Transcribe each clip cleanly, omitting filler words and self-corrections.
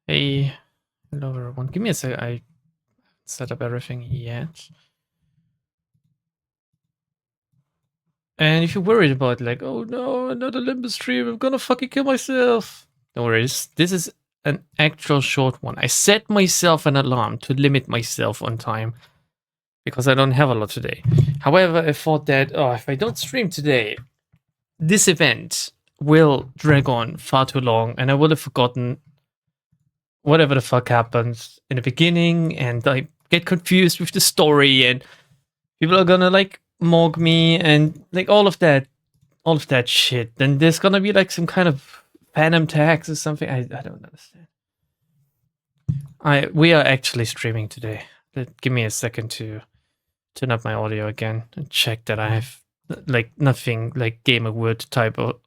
Hey, hello everyone. Give me a sec. I set up everything yet. And if you're worried about like, oh no, another Limbus stream, I'm gonna fucking kill myself. Don't worry, this is an actual short one. I set myself an alarm to limit myself on time because I don't have a lot today. However, I thought that, oh, if I don't stream today, this event will drag on far too long and I would have forgotten whatever the fuck happens in the beginning, and I get confused with the story, and people are gonna like mock me and like all of that shit. Then there's gonna be like some kind of phantom tax or something. I don't understand. We are actually streaming today. Give me a second to turn up my audio again and check that I have like nothing like gamer word type of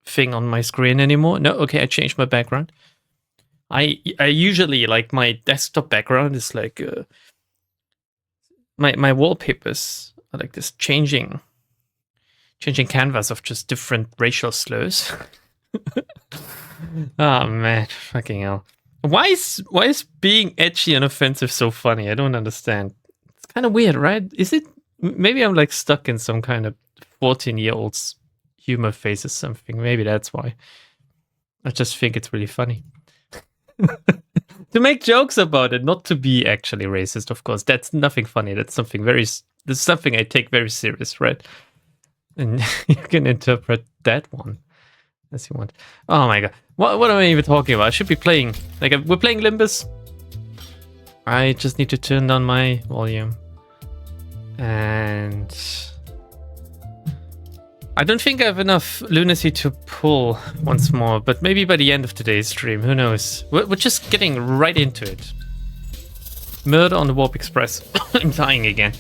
thing on my screen anymore. No, okay, I changed my background. I usually like my desktop background is like my wallpapers are like this changing canvas of just different racial slurs. Oh man, fucking hell! Why is being edgy and offensive so funny? I don't understand. It's kind of weird, right? Is it? Maybe I'm like stuck in some kind of 14-year-old's humor phase or something. Maybe that's why. I just think it's really funny. To make jokes about it, not to be actually racist, of course. That's nothing funny. That's something I take very serious, right? And you can interpret that one as you want. Oh my god. What am I even talking about? I should be playing. Like, we're playing Limbus. I just need to turn down my volume. And I don't think I have enough lunacy to pull once more, but maybe by the end of today's stream, who knows? We're just getting right into it. Murder on the Warp Express. I'm dying again.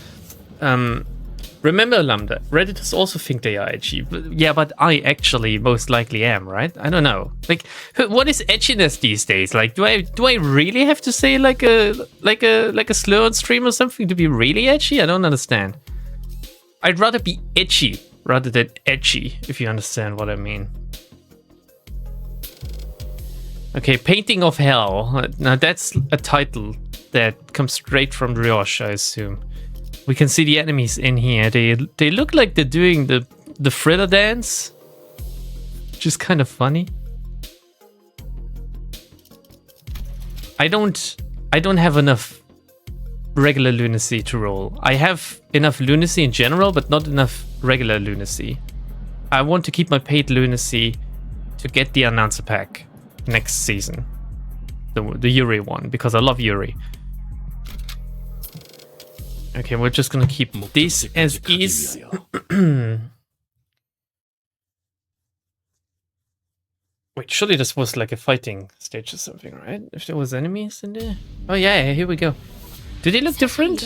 Remember, Lambda, Redditors also think they are edgy. Yeah, but I actually most likely am, right? I don't know. Like, what is edginess these days? Like, do I really have to say like a slur on stream or something to be really edgy? I don't understand. I'd rather be edgy rather than edgy, if you understand what I mean. Okay, Painting of Hell. Now that's a title that comes straight from Rioche, I assume. We can see the enemies in here. They look like they're doing the thriller dance, which is kind of funny. I don't have enough regular lunacy to roll. I have enough lunacy in general, but not enough regular lunacy. I want to keep my paid lunacy to get the announcer pack next season, the Yuri one, because I love Yuri. Okay, we're just gonna keep this as is. Wait, surely this was like a fighting stage or something, right? If there was enemies in there. Oh yeah, here we go. Do they look different?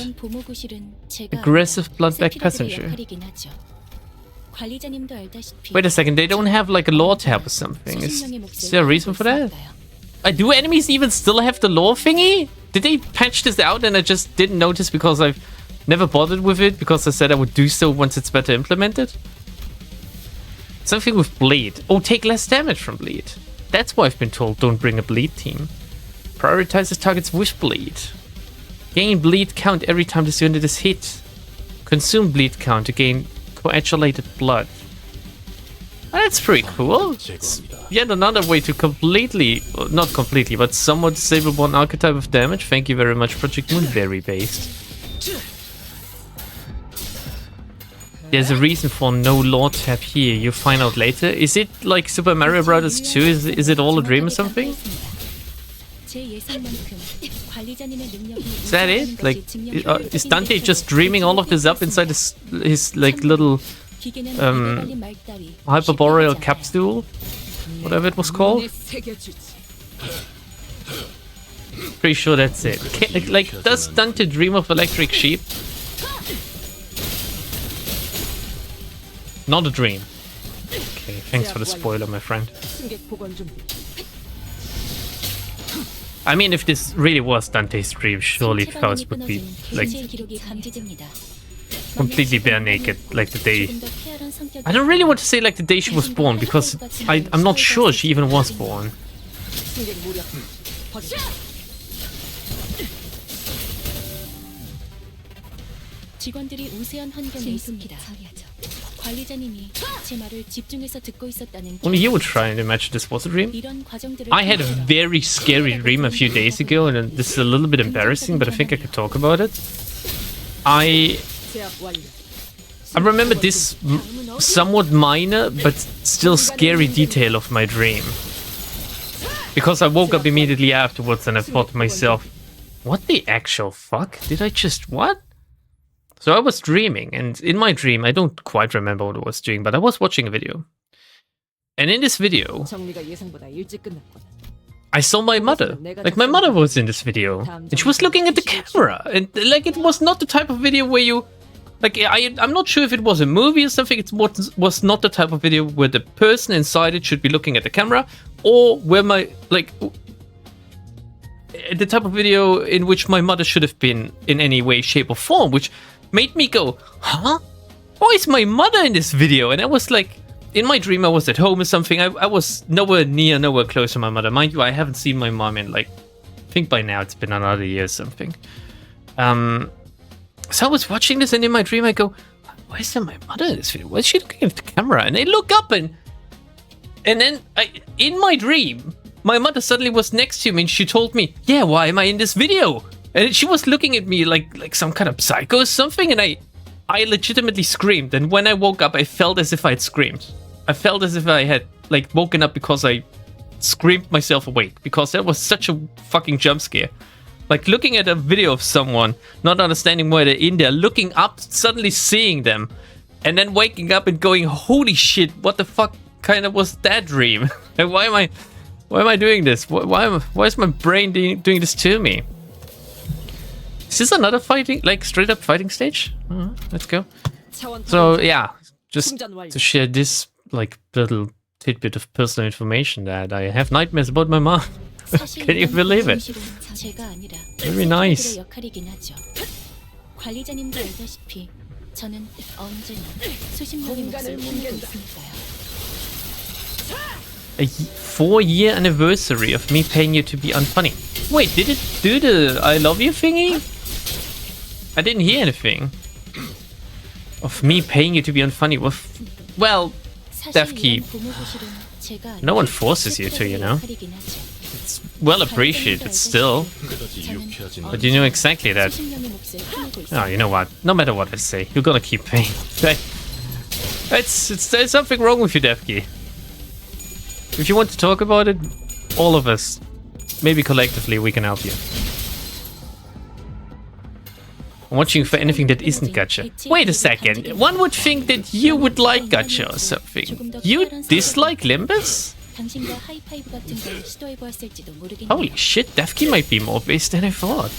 Aggressive bloodback passenger. Wait a second, they don't have like a lore tab or something. Is there a reason for that? Do enemies even still have the lore thingy? Did they patch this out and I just didn't notice because I've never bothered with it because I said I would do so once it's better implemented? Something with bleed. Oh, take less damage from bleed. That's why I've been told don't bring a bleed team. Prioritizes targets with bleed. Gain bleed count every time this unit is hit. Consume bleed count to gain coagulated blood. That's pretty cool. It's yet another way to completely, not completely, but somewhat disable one archetype of damage. Thank you very much, Project Moonberry based. There's a reason for no lore tab here. You find out later. Is it like Super Mario Bros. 2? Is it all a dream or something? Is that it? Like, is Dante just dreaming all of this up inside his like little hyperboreal capsule? Whatever it was called? Pretty sure that's it. Like, does Dante dream of electric sheep? Not a dream. Okay, thanks for the spoiler, my friend. I mean, if this really was Dante's dream, surely Faust would be, like, completely bare naked, like the day... I don't really want to say like the day she was born, because I'm not sure she even was born. 직원들이 우세한 환경에 있습니다. 관리자님이 제 말을 집중해서 듣고 있었다는 Only you would try and imagine this was a dream. 이런 과정들을 I had a very scary dream a few days ago, and this is a little bit embarrassing, but I think I could talk about it. I remember this somewhat minor but still scary detail of my dream. Because I woke up immediately afterwards and I thought to myself, what the actual fuck? Did I just what? So I was dreaming, and in my dream, I don't quite remember what I was doing, but I was watching a video. And in this video, I saw my mother. Like, my mother was in this video, and she was looking at the camera. And, like, it was not the type of video where you... Like, I'm not sure if it was a movie or something. It was not the type of video where the person inside it should be looking at the camera, or where my... Like... The type of video in which my mother should have been in any way, shape, or form, which made me go, huh? Why is my mother in this video? And I was like, in my dream, I was at home or something. I was nowhere close to my mother. Mind you, I haven't seen my mom in, like, I think by now it's been another year or something. So I was watching this, and in my dream, I go, why is there my mother in this video? Why is she looking at the camera? And I look up, and then in my dream, my mother suddenly was next to me, and she told me, yeah, why am I in this video? And she was looking at me like some kind of psycho or something, and I legitimately screamed. And when I woke up, I felt as if I had screamed. I felt as if I had, like, woken up because I screamed myself awake, because that was such a fucking jump scare. Like, looking at a video of someone, not understanding why they're in there, looking up, suddenly seeing them, and then waking up and going, holy shit, what the fuck kind of was that dream? And why am I doing this? Why is my brain doing this to me? Is this another fighting, like, straight up fighting stage? Let's go. So, yeah, just to share this, like, little tidbit of personal information that I have nightmares about my mom. Can you believe it? Very nice. 4-year anniversary of me paying you to be unfunny. Wait, did it do the I love you thingy? I didn't hear anything of me paying you to be unfunny. Well, Defkey, no one forces you to, you know. It's well appreciated still, but you know exactly that. Oh, you know what? No matter what I say, you're gonna keep paying. There's something wrong with you, Defkey. If you want to talk about it, all of us, maybe collectively, we can help you. I'm watching for anything that isn't gacha. Wait a second, one would think that you would like gacha or something. You dislike Limbus? Holy shit, Defkey might be more based than I thought.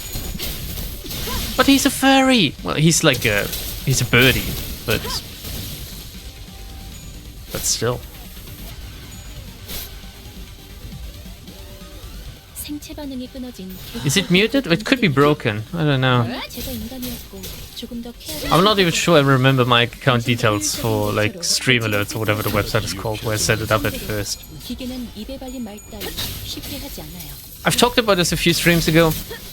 But he's a furry! Well, he's like he's a birdie, but still. Is it muted? It could be broken. I don't know. I'm not even sure I remember my account details for, like, stream alerts or whatever the website is called, where I set it up at first. I've talked about this a few streams ago.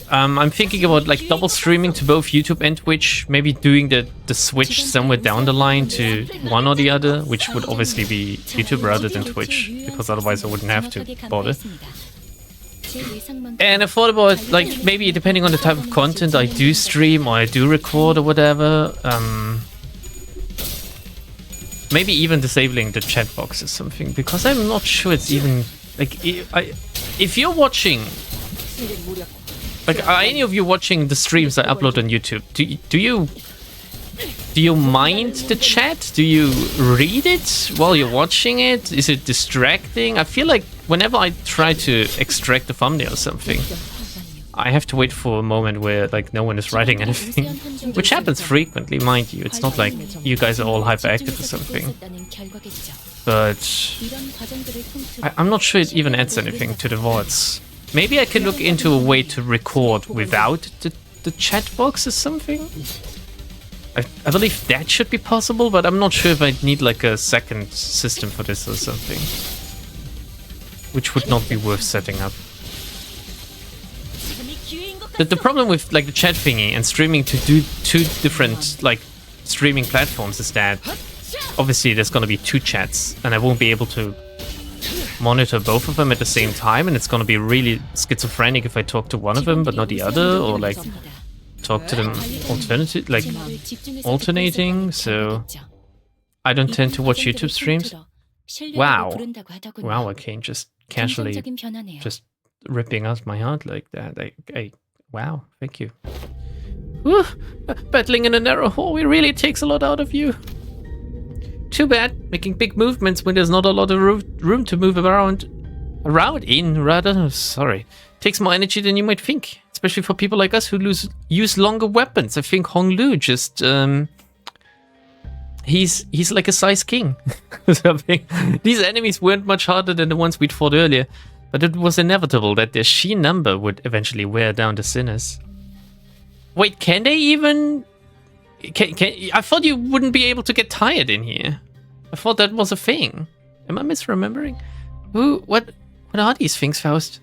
I'm thinking about, like, double streaming to both YouTube and Twitch, maybe doing the switch somewhere down the line to one or the other, which would obviously be YouTube rather than Twitch, because otherwise I wouldn't have to bother. And I thought about, like, maybe depending on the type of content I do stream or I do record or whatever, maybe even disabling the chat box or something, because I'm not sure it's even, like, if you're watching, like, are any of you watching the streams I upload on YouTube? Do you mind the chat? Do you read it while you're watching it? Is it distracting? I feel like whenever I try to extract the thumbnail or something, I have to wait for a moment where, like, no one is writing anything, which happens frequently, mind you. It's not like you guys are all hyperactive or something, but I'm not sure it even adds anything to the VODs. Maybe I can look into a way to record without the chat box or something. I believe that should be possible, but I'm not sure if I need, like, a second system for this or something. which would not be worth setting up. The problem with like the chat thingy and streaming to do 2 different like streaming platforms is that obviously there's going to be 2 chats and I won't be able to monitor both of them at the same time, and it's going to be really schizophrenic if I talk to one of them but not the other, or like talk to them alternating. So I don't tend to watch YouTube streams. Wow, Arcane, just casually just ripping out my heart like that. Wow, thank you. Whew, battling in a narrow hallway really takes a lot out of you. Too bad, making big movements when there's not a lot of room to move around sorry. Takes more energy than you might think, especially for people like us who use longer weapons. I think Hong Lu just, he's like a size king. These enemies weren't much harder than the ones we'd fought earlier, but it was inevitable that their sheer number would eventually wear down the sinners. Wait, can they even... I thought you wouldn't be able to get tired in here. I thought that was a thing. Am I misremembering? What are these things, Faust?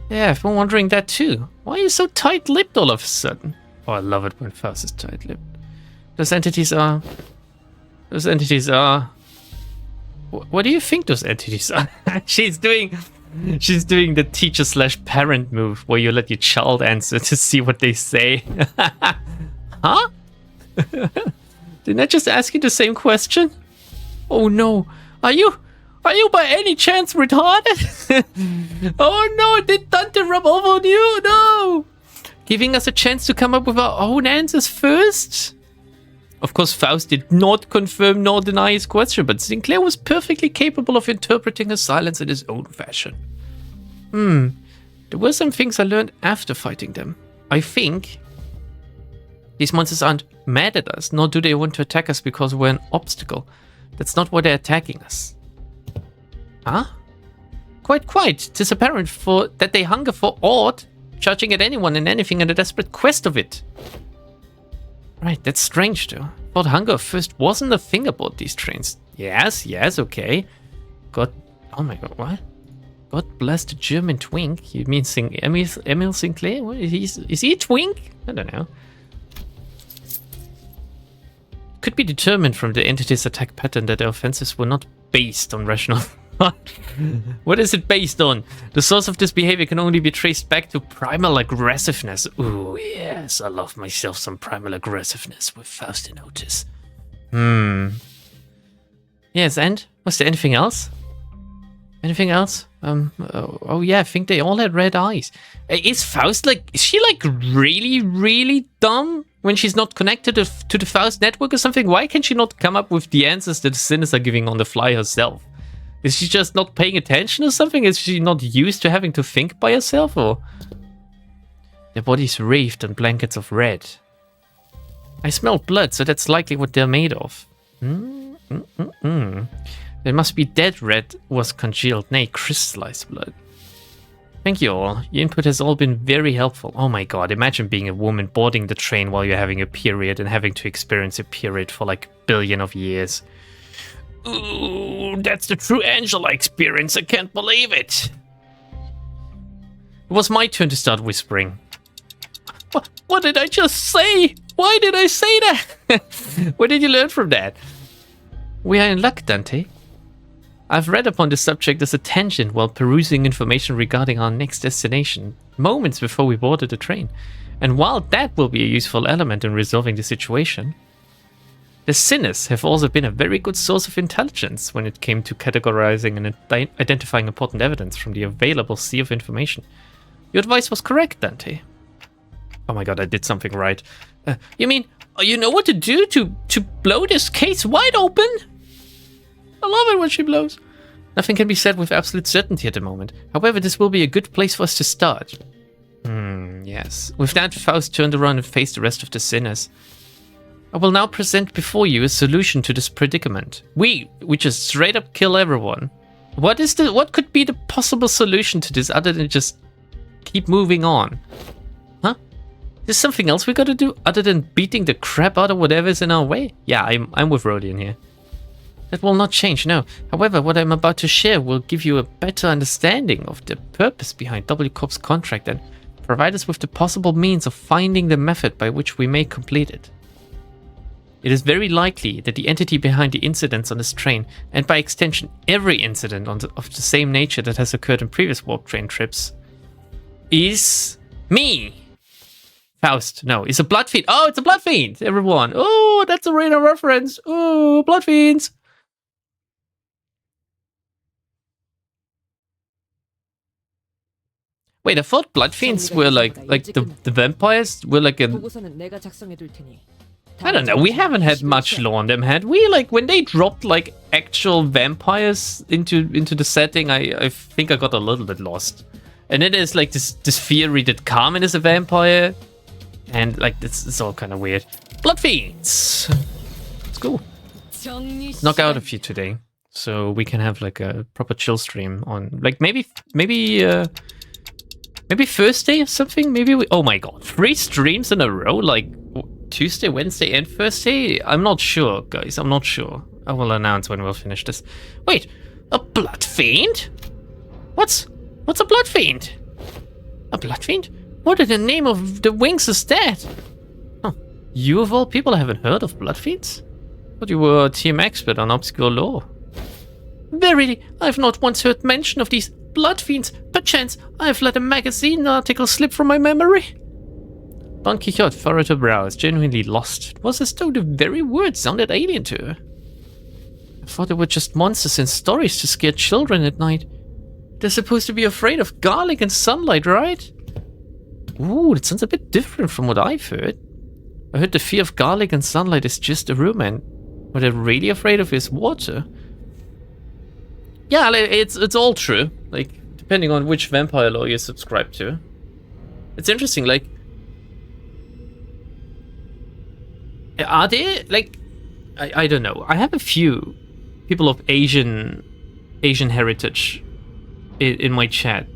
Yeah, I've been wondering that too. Why are you so tight-lipped all of a sudden? Oh, I love it when Faust is tight-lipped. Those entities are... What do you think those entities are? She's doing the teacher/parent move where you let your child answer to see what they say. Huh? Didn't I just ask you the same question? Oh no. Are you by any chance retarded? Oh no, did Dante rub off on you? No! Giving us a chance to come up with our own answers first? Of course, Faust did not confirm nor deny his question, but Sinclair was perfectly capable of interpreting her silence in his own fashion. There were some things I learned after fighting them. I think these monsters aren't mad at us, nor do they want to attack us because we're an obstacle. That's not why they're attacking us. Huh? Quite. 'Tis apparent that they hunger for aught, charging at anyone and anything in a desperate quest of it. Right, that's strange though. Thought hunger first wasn't a thing aboard these trains. Yes, okay. Oh my god, what? God bless the German twink. You mean Emil Sinclair? What, is he a twink? I don't know. Could be determined from the entity's attack pattern that their offenses were not based on rational thought. What is it based on? The source of this behavior can only be traced back to primal aggressiveness. Ooh, yes, I love myself some primal aggressiveness with Faust and Otis. Yes, and? Was there anything else? Anything else? Oh yeah, I think they all had red eyes. Is Faust is she really, really dumb when she's not connected to the Faust network or something? Why can she not come up with the answers that the sinners are giving on the fly herself? Is she just not paying attention or something? Is she not used to having to think by herself, or? Their bodies wreathed in blankets of red. I smell blood, so that's likely what they're made of. There must be dead red was congealed, nay, crystallized blood. Thank you all. Your input has all been very helpful. Oh my god, imagine being a woman boarding the train while you're having a period and having to experience a period for like a billion of years. Ooh, that's the true Angela experience. I can't believe it. It was my turn to start whispering. What did I just say? Why did I say that? Where did you learn from that? We are in luck, Dante. I've read upon this subject as a tangent while perusing information regarding our next destination, moments before we boarded the train. And while that will be a useful element in resolving the situation, the sinners have also been a very good source of intelligence when it came to categorizing and identifying important evidence from the available sea of information. Your advice was correct, Dante. Oh my god, I did something right. You mean, you know what to do to blow this case wide open? I love it when she blows. Nothing can be said with absolute certainty at the moment. However, this will be a good place for us to start. Yes. With that, Faust turned around and faced the rest of the sinners. I will now present before you a solution to this predicament. We just straight up kill everyone. What could be the possible solution to this other than just keep moving on? Huh? There's something else we gotta do other than beating the crap out of whatever's in our way? Yeah, I'm with Rodian here. That will not change, no. However, what I'm about to share will give you a better understanding of the purpose behind W Corp's contract and provide us with the possible means of finding the method by which we may complete it. It is very likely that the entity behind the incidents on this train, and by extension every incident of the same nature that has occurred in previous warp train trips, is me. Faust. No, it's a Bloodfiend. Oh, it's a Bloodfiend, everyone. Oh, that's a radar reference. Oh, Bloodfiends. Wait, I thought Bloodfiends were like the vampires were like a... I don't know, we haven't had much lore on them, had we? Like, when they dropped, like, actual vampires into the setting, I think I got a little bit lost. And then there's, like, this theory that Carmen is a vampire. And, like, it's all kind of weird. Bloodfiends! Let's go. Knock out a few today. So we can have, like, a proper chill stream on... Like, maybe Thursday or something? Maybe we... Oh my god, 3 streams in a row? Like, Tuesday, Wednesday, and Thursday? I'm not sure, guys. I'm not sure. I will announce when we'll finish this. Wait, a Bloodfiend? What's a Bloodfiend? A Bloodfiend? What in the name of the wings is that? Huh. You of all people haven't heard of Bloodfiends? Thought you were a team expert on obscure lore. Verily, I've not once heard mention of these Bloodfiends. Perchance I've let a magazine article slip from my memory. Don Quixote furrowed her brows, genuinely lost. It was as though the very words sounded alien to her. I thought they were just monsters in stories to scare children at night. They're supposed to be afraid of garlic and sunlight, right? Ooh, that sounds a bit different from what I've heard. I heard the fear of garlic and sunlight is just a rumor, and what they're really afraid of is water. Yeah, it's all true. Like, depending on which vampire lore you subscribe to. It's interesting, like... Are there, like... I don't know. I have a few people of Asian heritage in my chat.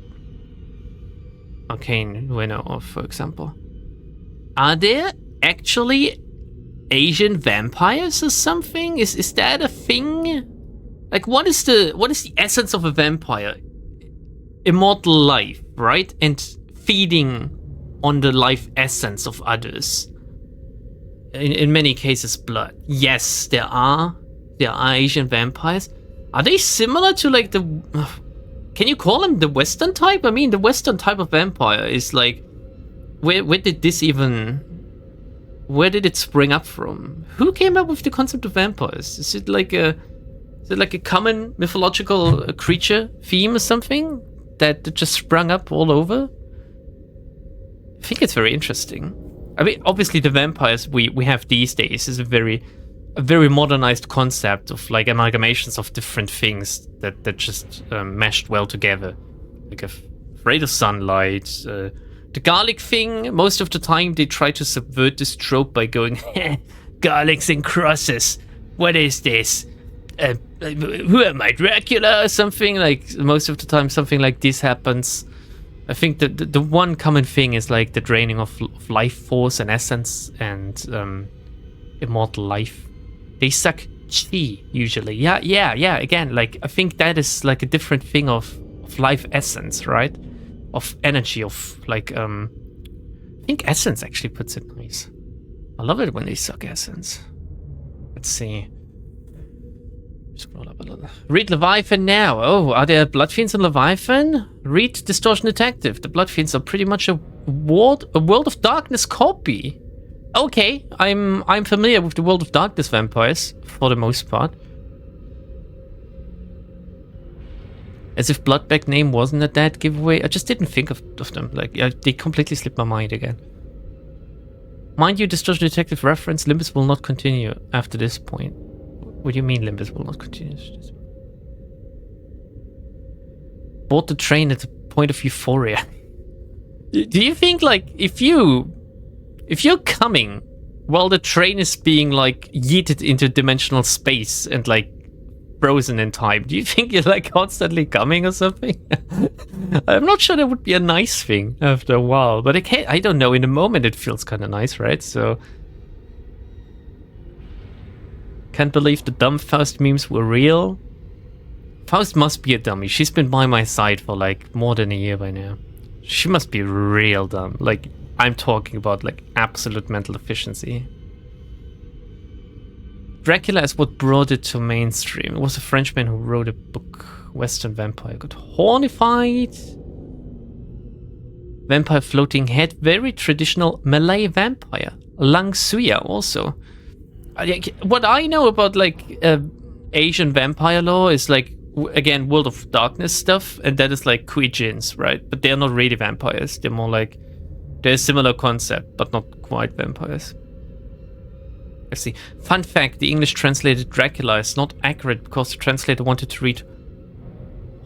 Arcane winner of, for example. Are there actually Asian vampires or something? Is that a thing? Like, what is the essence of a vampire? Immortal life, right? And feeding on the life essence of others. In many cases, blood. Yes, there are Asian vampires. Are they similar to like the... Can you call them the Western type? I mean, the Western type of vampire is like... Where did this even... Where did it spring up from? Who came up with the concept of vampires? Is it like a common mythological creature theme or something that just sprung up all over? I think it's very interesting. I mean, obviously the vampires we have these days is a very modernized concept of like amalgamations of different things that just meshed well together. Like afraid of sunlight. The garlic thing, most of the time they try to subvert this trope by going, garlics and crosses. What is this? Who am I, Dracula or something? Like, most of the time something like this happens. I think that the one common thing is like the draining of life force and essence and immortal life. They suck chi, usually. Yeah, again, like, I think that is like a different thing of life essence, right? Of energy, of like, I think essence actually puts it nice. I love it when they suck essence. Let's see. Scroll up a little. Read Leviathan now. Oh, are there Bloodfiends in Leviathan? Read Distortion Detective. The Bloodfiends are pretty much a World of Darkness copy. Okay, I'm familiar with the World of Darkness vampires for the most part. As if Bloodback name wasn't a dead giveaway. I just didn't think of them. Like, they completely slipped my mind again. Mind you, Distortion Detective reference, Limbus will not continue after this point. What do you mean Limbus will not continue? Bought the train at the point of euphoria. Do you think, like, if you're coming while the train is being, like, yeeted into dimensional space and, like, frozen in time, do you think you're, like, constantly coming or something? I'm not sure that would be a nice thing after a while, but I don't know, in the moment it feels kind of nice, right? So... Can't believe the dumb Faust memes were real. Faust must be a dummy. She's been by my side for like more than a year by now. She must be real dumb. Like, I'm talking about like absolute mental deficiency. Dracula is what brought it to mainstream. It was a Frenchman who wrote a book. Western vampire got hornified. Vampire floating head. Very traditional Malay vampire. Lang Suya also. What I know about like Asian vampire lore is like, again, World of Darkness stuff, and that is like Kui Jins, right? But they're not really vampires. They're more like, they're a similar concept, but not quite vampires. Let's see. Fun fact, the English translated Dracula is not accurate because the translator wanted to read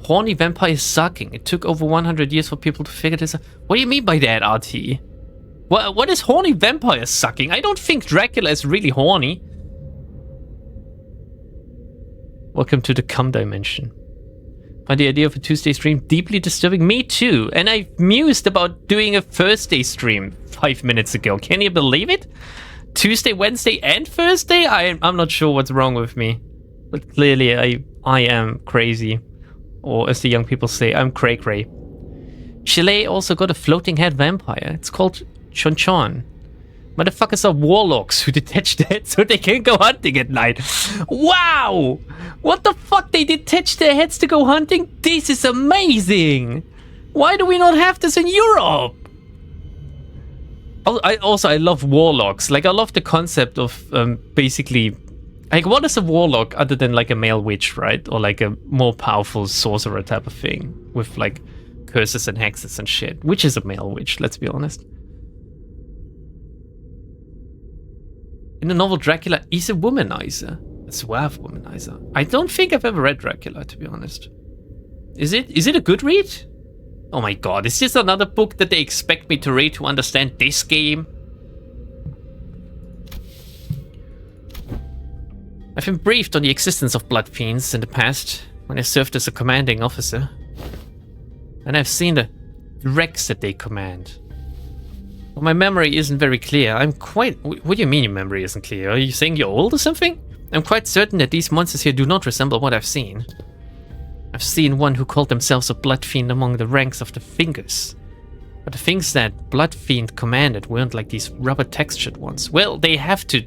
horny vampire sucking. It took over 100 years for people to figure this out. What do you mean by that, RT? What is horny vampire sucking? I don't think Dracula is really horny. Welcome to the cum dimension. Find the idea of a Tuesday stream deeply disturbing. Me too. And I mused about doing a Thursday stream 5 minutes ago. Can you believe it? Tuesday, Wednesday, and Thursday? I'm not sure what's wrong with me. But clearly I am crazy. Or as the young people say, I'm cray-cray. Chile also got a floating head vampire. It's called Chon Chon. Motherfuckers are warlocks who detach their heads so they can go hunting at night. Wow! What the fuck? They detach their heads to go hunting? This is amazing! Why do we not have this in Europe? I love warlocks. Like, I love the concept of basically... Like, what is a warlock other than like a male witch, right? Or like a more powerful sorcerer type of thing with like curses and hexes and shit. Which is a male witch, let's be honest. In the novel, Dracula is a womanizer. A suave womanizer. I don't think I've ever read Dracula, to be honest. Is it a good read? Oh my god, is this another book that they expect me to read to understand this game? I've been briefed on the existence of Bloodfiends in the past, when I served as a commanding officer. And I've seen the wrecks that they command. Well, my memory isn't very clear. What do you mean your memory isn't clear? Are you saying you're old or something? I'm quite certain that these monsters here do not resemble what I've seen. I've seen one who called themselves a Bloodfiend among the ranks of the Fingers. But the things that Bloodfiend commanded weren't like these rubber-textured ones. Well, they have to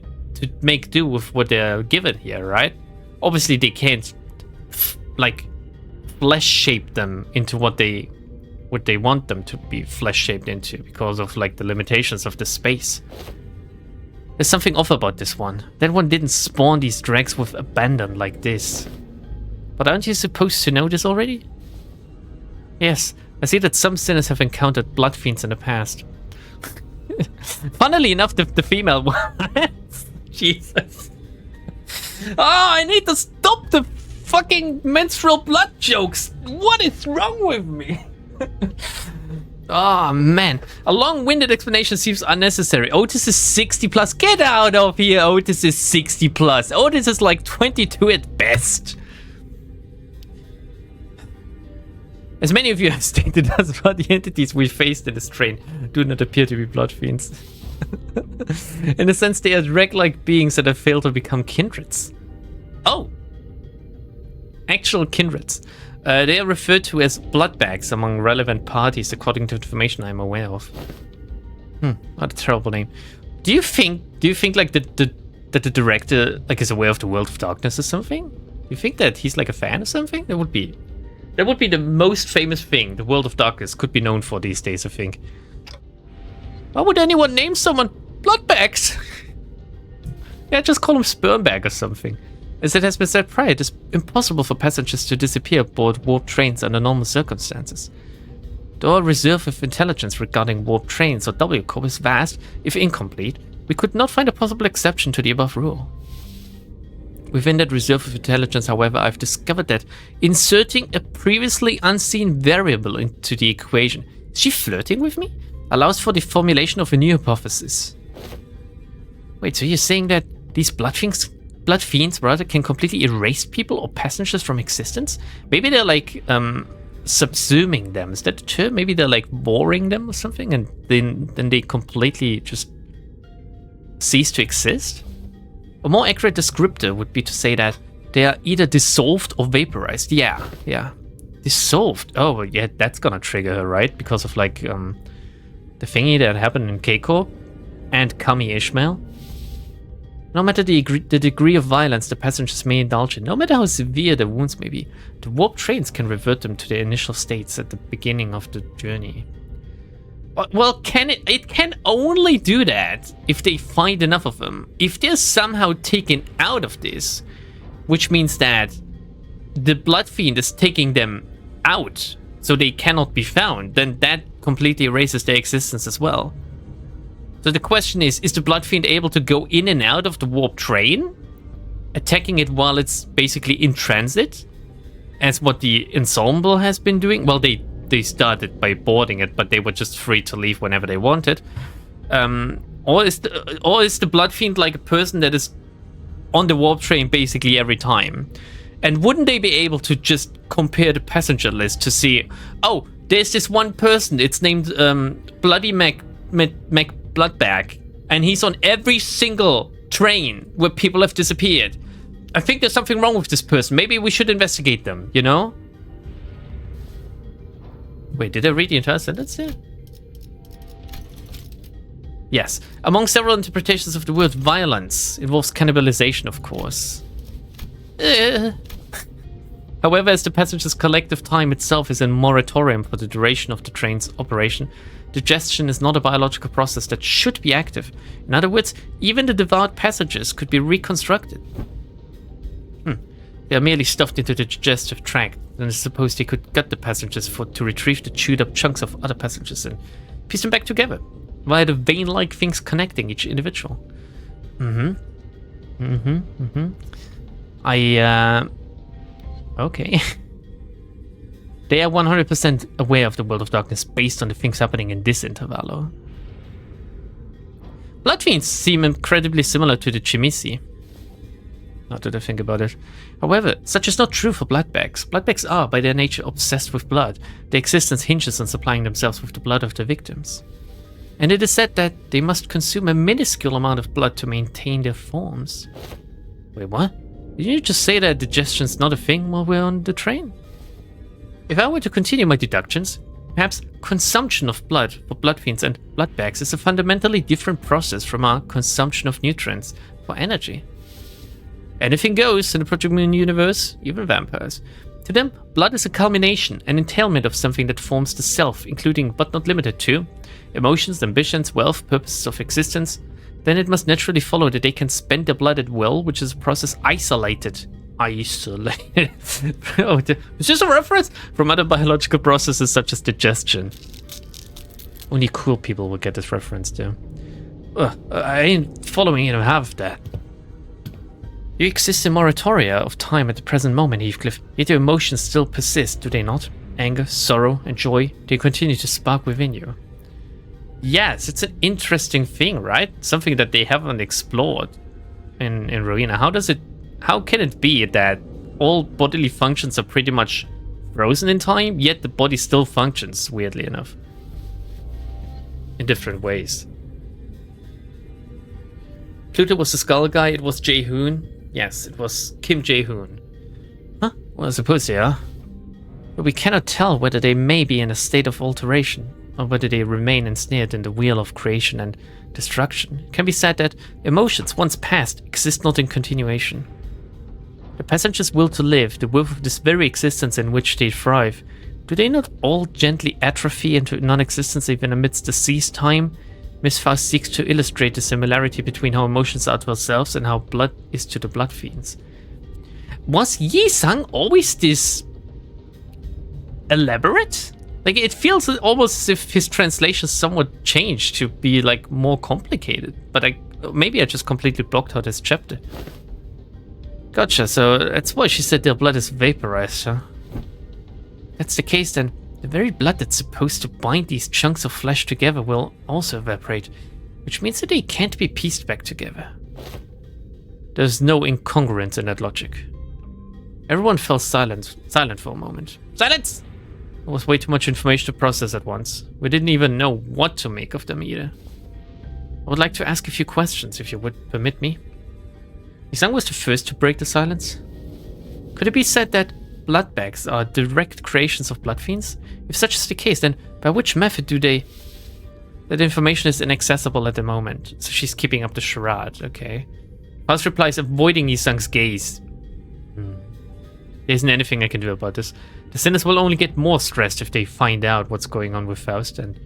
make do with what they're given here, right? Obviously, they can't, like, flesh-shape them into what they want them to be flesh-shaped into because of, like, the limitations of the space. There's something off about this one. That one didn't spawn these dregs with abandon like this. But aren't you supposed to know this already? Yes, I see that some sinners have encountered Bloodfiends in the past. Funnily enough, the female ones. Jesus. Oh, I need to stop the fucking menstrual blood jokes. What is wrong with me? Oh man, a long-winded explanation seems unnecessary. Otis is 60 plus. Get out of here. Otis is 60 plus. Otis is like 22 at best. As many of you have stated thus far, the entities we faced in this train do not appear to be Bloodfiends. In a sense, they are dreg-like beings that have failed to become kindreds. Oh! Actual kindreds. They are referred to as bloodbags among relevant parties, according to information I'm aware of. What a terrible name. Do you think like that the director like is aware of the World of Darkness or something? Do you think that he's like a fan or something? That would be the most famous thing the World of Darkness could be known for these days, I think. Why would anyone name someone bloodbags? Yeah, just call them spermbag or something. As it has been said prior, it is impossible for passengers to disappear aboard warp trains under normal circumstances. Though our reserve of intelligence regarding warp trains or W-Corp is vast, if incomplete, we could not find a possible exception to the above rule. Within that reserve of intelligence, however, I've discovered that inserting a previously unseen variable into the equation, is she flirting with me? Allows for the formulation of a new hypothesis. Wait, so you're saying that these Bloodfiends rather can completely erase people or passengers from existence? Maybe they're like subsuming them. Is that the term? Maybe they're like boring them or something, and then they completely just cease to exist? A more accurate descriptor would be to say that they are either dissolved or vaporized. Yeah. Dissolved. Oh, yeah, that's gonna trigger her, right? Because of, like, the thingy that happened in K-Corp and Kami Ishmael. No matter the degree of violence the passengers may indulge in, no matter how severe the wounds may be, the warp trains can revert them to their initial states at the beginning of the journey. Well, it can only do that if they find enough of them. If they're somehow taken out of this, which means that the Bloodfiend is taking them out so they cannot be found, then that completely erases their existence as well. So the question is the Bloodfiend able to go in and out of the warp train, attacking it while it's basically in transit, as what the ensemble has been doing? Well, they started by boarding it, but they were just free to leave whenever they wanted. Or is the Bloodfiend like a person that is on the warp train basically every time? And wouldn't they be able to just compare the passenger list to see, oh, there's this one person, it's named Bloody Mac Bloodbag, and he's on every single train where people have disappeared. I think there's something wrong with this person. Maybe we should investigate them, you know? Wait, did I read the entire sentence there? Yes. Among several interpretations of the word violence involves cannibalization, of course. However, as the passenger's collective time itself is in moratorium for the duration of the train's operation, digestion is not a biological process that should be active. In other words, even the devoured passengers could be reconstructed. They are merely stuffed into the digestive tract, and it's supposed they could gut the passengers to retrieve the chewed up chunks of other passengers and piece them back together via the vein-like things connecting each individual. Okay. They are 100% aware of the world of darkness based on the things happening in this intervallo. Bloodfiends seem incredibly similar to the Chimisi. Not that I think about it. However, such is not true for bloodbags. Bloodbags are, by their nature, obsessed with blood. Their existence hinges on supplying themselves with the blood of their victims. And it is said that they must consume a minuscule amount of blood to maintain their forms. Wait, what? Did you just say that digestion's not a thing while we're on the train? If I were to continue my deductions, perhaps consumption of blood for bloodfiends and bloodbags is a fundamentally different process from our consumption of nutrients for energy. Anything goes in the Project Moon universe, even vampires. To them, blood is a culmination, an entailment of something that forms the self, including but not limited to emotions, ambitions, wealth, purposes of existence. Then it must naturally follow that they can spend their blood at will, which is a process isolated. Oh, it's just a reference from other biological processes such as digestion. Only cool people will get this reference too. I ain't following you half of that. You exist in moratoria of time at the present moment, Heathcliff, yet your emotions still persist, do they not? Anger, sorrow, and joy, they continue to spark within you. Yes, it's an interesting thing, right? Something that they haven't explored in Rowena. How can it be that all bodily functions are pretty much frozen in time, yet the body still functions, weirdly enough? In different ways. Pluto was the skull guy, it was Jae-hoon. Yes, it was Kim Jae-hoon. Huh? Well, I suppose they are. But we cannot tell whether they may be in a state of alteration, or whether they remain ensnared in the wheel of creation and destruction. It can be said that emotions, once past, exist not in continuation. The passengers' will to live, the will of this very existence in which they thrive, do they not all gently atrophy into non-existence even amidst the ceased time? Miss Faust seeks to illustrate the similarity between how emotions are to ourselves and how blood is to the bloodfiends. Was Yi-sang always this elaborate? Like, it feels almost as if his translation somewhat changed to be like more complicated, but maybe I just completely blocked out this chapter. Gotcha, so that's why she said their blood is vaporized, huh? If that's the case, then the very blood that's supposed to bind these chunks of flesh together will also evaporate, which means that they can't be pieced back together. There's no incongruence in that logic. Everyone fell silent for a moment. Silence! There was way too much information to process at once. We didn't even know what to make of them either. I would like to ask a few questions, if you would permit me. Isang was the first to break the silence. Could it be said that bloodbags are direct creations of bloodfiends? If such is the case, then by which method do they... That information is inaccessible at the moment, so she's keeping up the charade, okay. Faust replies, avoiding Isang's gaze. There isn't anything I can do about this. The sinners will only get more stressed if they find out what's going on with Faust, and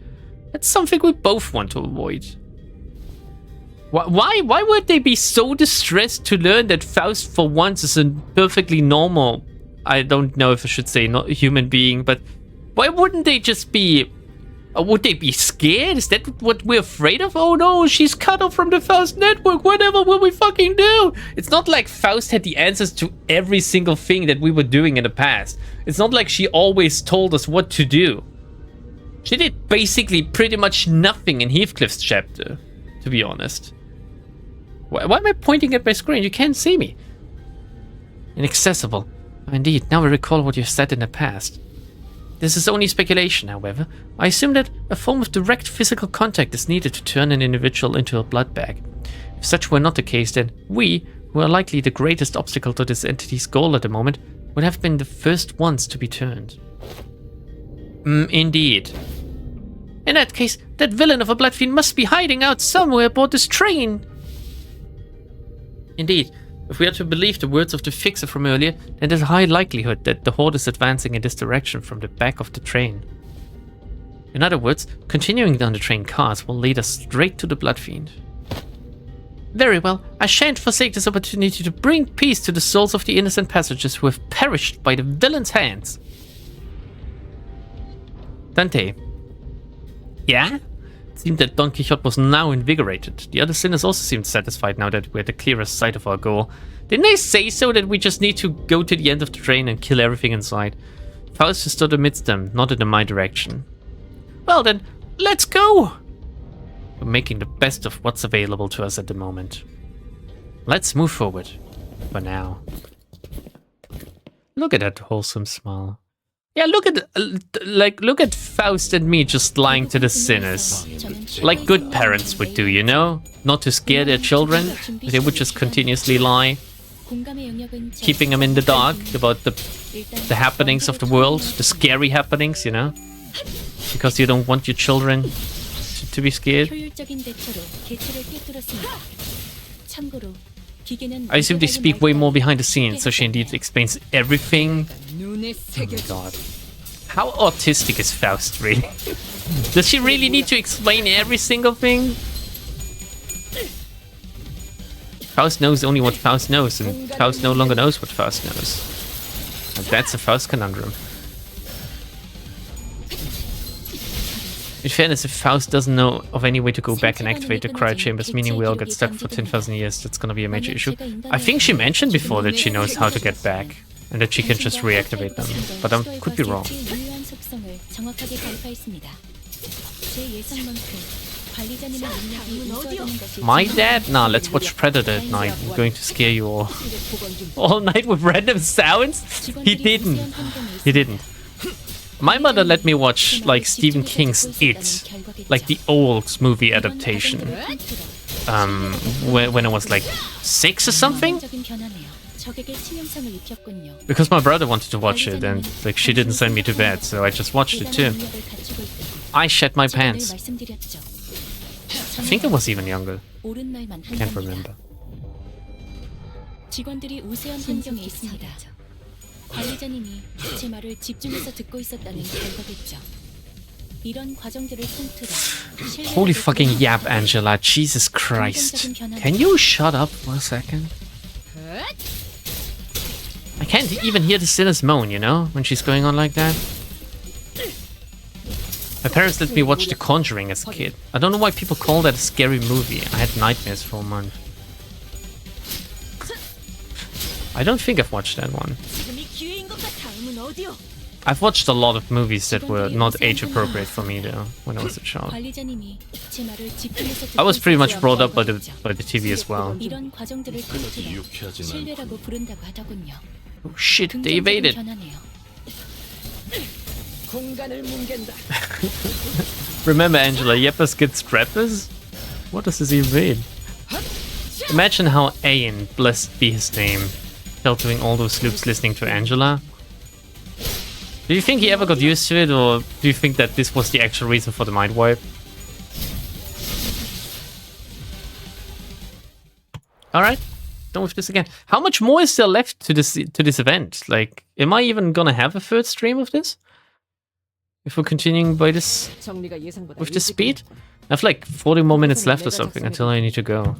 that's something we both want to avoid. Why would they be so distressed to learn that Faust for once is a perfectly normal, I don't know if I should say not a human being, but why wouldn't they just be... would they be scared? Is that what we're afraid of? Oh no, she's cut off from the Faust network. Whatever will we fucking do? It's not like Faust had the answers to every single thing that we were doing in the past. It's not like she always told us what to do. She did basically pretty much nothing in Heathcliff's chapter, to be honest. Why am I pointing at my screen? You can't see me. Inaccessible. Oh, indeed, now I recall what you've said in the past. This is only speculation, however. I assume that a form of direct physical contact is needed to turn an individual into a blood bag. If such were not the case, then we, who are likely the greatest obstacle to this entity's goal at the moment, would have been the first ones to be turned. Indeed. In that case, that villain of a bloodfiend must be hiding out somewhere aboard this train. Indeed. If we are to believe the words of the fixer from earlier, then there's a high likelihood that the horde is advancing in this direction from the back of the train. In other words, continuing down the train cars will lead us straight to the Bloodfiend. Very well, I shan't forsake this opportunity to bring peace to the souls of the innocent passengers who have perished by the villain's hands. Dante. Yeah? It seemed that Don Quixote was now invigorated. The other sinners also seemed satisfied now that we had the clearest sight of our goal. Didn't they say so, that we just need to go to the end of the train and kill everything in sight? Faust stood amidst them, nodded in my direction. Well then, let's go! We're making the best of what's available to us at the moment. Let's move forward. For now. Look at that wholesome smile. Yeah, look at Faust and me just lying to the sinners. Like good parents would do, you know? Not to scare their children. They would just continuously lie. Keeping them in the dark about the happenings of the world. The scary happenings, you know? Because you don't want your children to be scared. I assume they speak way more behind the scenes, so she indeed explains everything. Oh my god. How autistic is Faust, really? Does she really need to explain every single thing? Faust knows only what Faust knows, and Faust no longer knows what Faust knows. And that's a Faust conundrum. In fairness, if Faust doesn't know of any way to go back and activate the cryo chambers, meaning we all get stuck for 10,000 years, that's gonna be a major issue. I think she mentioned before that she knows how to get back, and that she can just reactivate them, but I could be wrong. My dad? Nah, let's watch Predator at night. I'm going to scare you all night with random sounds? He didn't. He didn't. My mother let me watch, like, Stephen King's It, like the old movie adaptation, when I was like 6 or something? Because my brother wanted to watch it, and like she didn't send me to bed, so I just watched it too. I shat my pants. I think I was even younger. Can't remember. 관리자님이 제 말을 집중해서 듣고 있었다는 결과겠죠. 이런 과정들을 통틀어 Holy fucking yap, Angela. Jesus Christ. Can you shut up for a second? I can't even hear the sinners moan, you know, when she's going on like that. My parents let me watch The Conjuring as a kid. I don't know why people call that a scary movie. I had nightmares for a month. I don't think I've watched that one. I've watched a lot of movies that were not age appropriate for me though, when I was a child. I was pretty much brought up by the TV as well. Oh shit, they evaded! Remember Angela, Yeppers get strappers? What does this evade? Imagine how Ayn, blessed be his name, felt doing all those loops listening to Angela. Do you think he ever got used to it, or do you think that this was the actual reason for the mind wipe? Alright, done with this again. How much more is there left to this event? Like, am I even gonna have a third stream of this? If we're continuing by this with this speed? I have like 40 more minutes left or something until I need to go.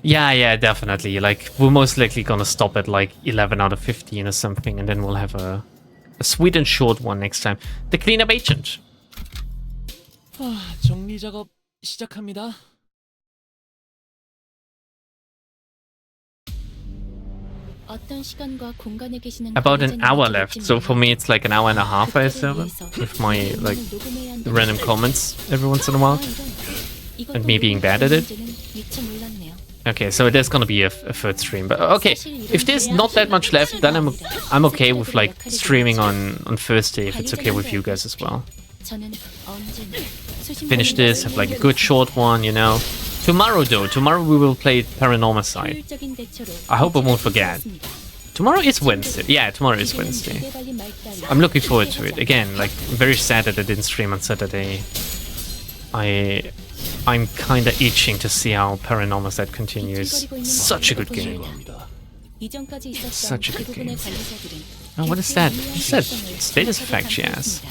Yeah, definitely. Like, we're most likely gonna stop at like 11 out of 15 or something, and then we'll have a sweet and short one next time. The cleanup agent. 정리 작업 시작합니다. About an hour left, so for me it's like an hour and a half, I assume, with my like random comments every once in a while, and me being bad at it. Okay, so there's gonna be a third stream, but okay, if there's not that much left, then I'm okay with like streaming on Thursday if it's okay with you guys as well. Finish this, have like a good short one, you know. Tomorrow though, tomorrow we will play Paranormal Side. I hope I won't forget. Tomorrow is Wednesday. Yeah, tomorrow is Wednesday. I'm looking forward to it. Again, like, I'm very sad that I didn't stream on Saturday. I'm kinda itching to see how Paranormal Side continues. Such a good game. Such a good game. Oh, what is that? What is that status effect she has?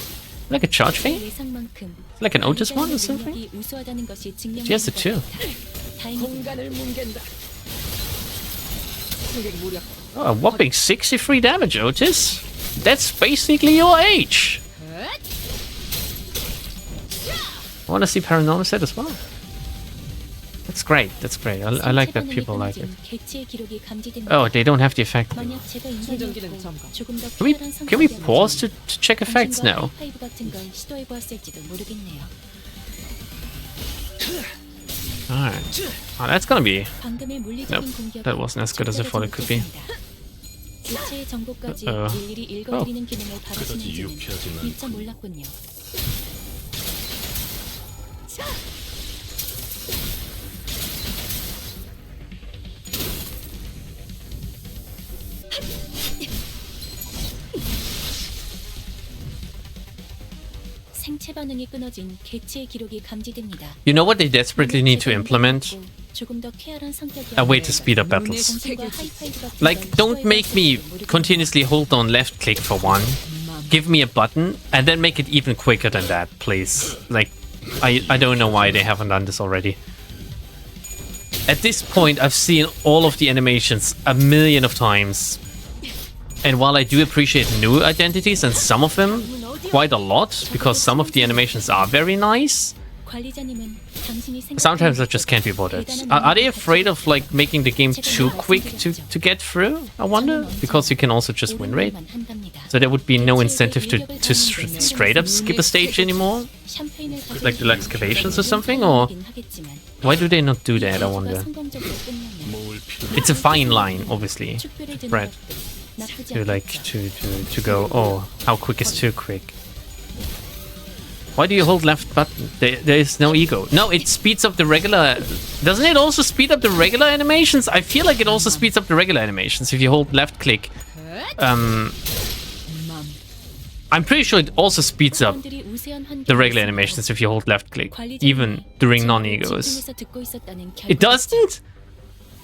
Like a charge thing? Like an Otis one or something? She has it too. Oh, a whopping 63 damage, Otis. That's basically your age. I want to see Paranormal Set as well. That's great. That's great. I like that people like it. Oh, they don't have the effect. Can we pause to check effects now? Alright. Oh, that's gonna be... Nope. That wasn't as good as I thought it could be. Oh. You know what they desperately need to implement? A way to speed up battles. Like, don't make me continuously hold down left click for one. Give me a button, and then make it even quicker than that, please. Like, I don't know why they haven't done this already. At this point, I've seen all of the animations a million of times. And while I do appreciate new identities, and some of them quite a lot, because some of the animations are very nice, sometimes I just can't be bothered. Are they afraid of like making the game too quick to get through, I wonder? Because you can also just win rate. So there would be no incentive to straight up skip a stage anymore? Like the excavations or something? Or why do they not do that, I wonder? It's a fine line, obviously, Brad. To like to go, oh, how quick is too quick? Why do you hold left button? There is no ego. No, it speeds up the regular... Doesn't it also speed up the regular animations? I feel like it also speeds up the regular animations if you hold left click. I'm pretty sure it also speeds up the regular animations if you hold left click, even during non-egos. It doesn't?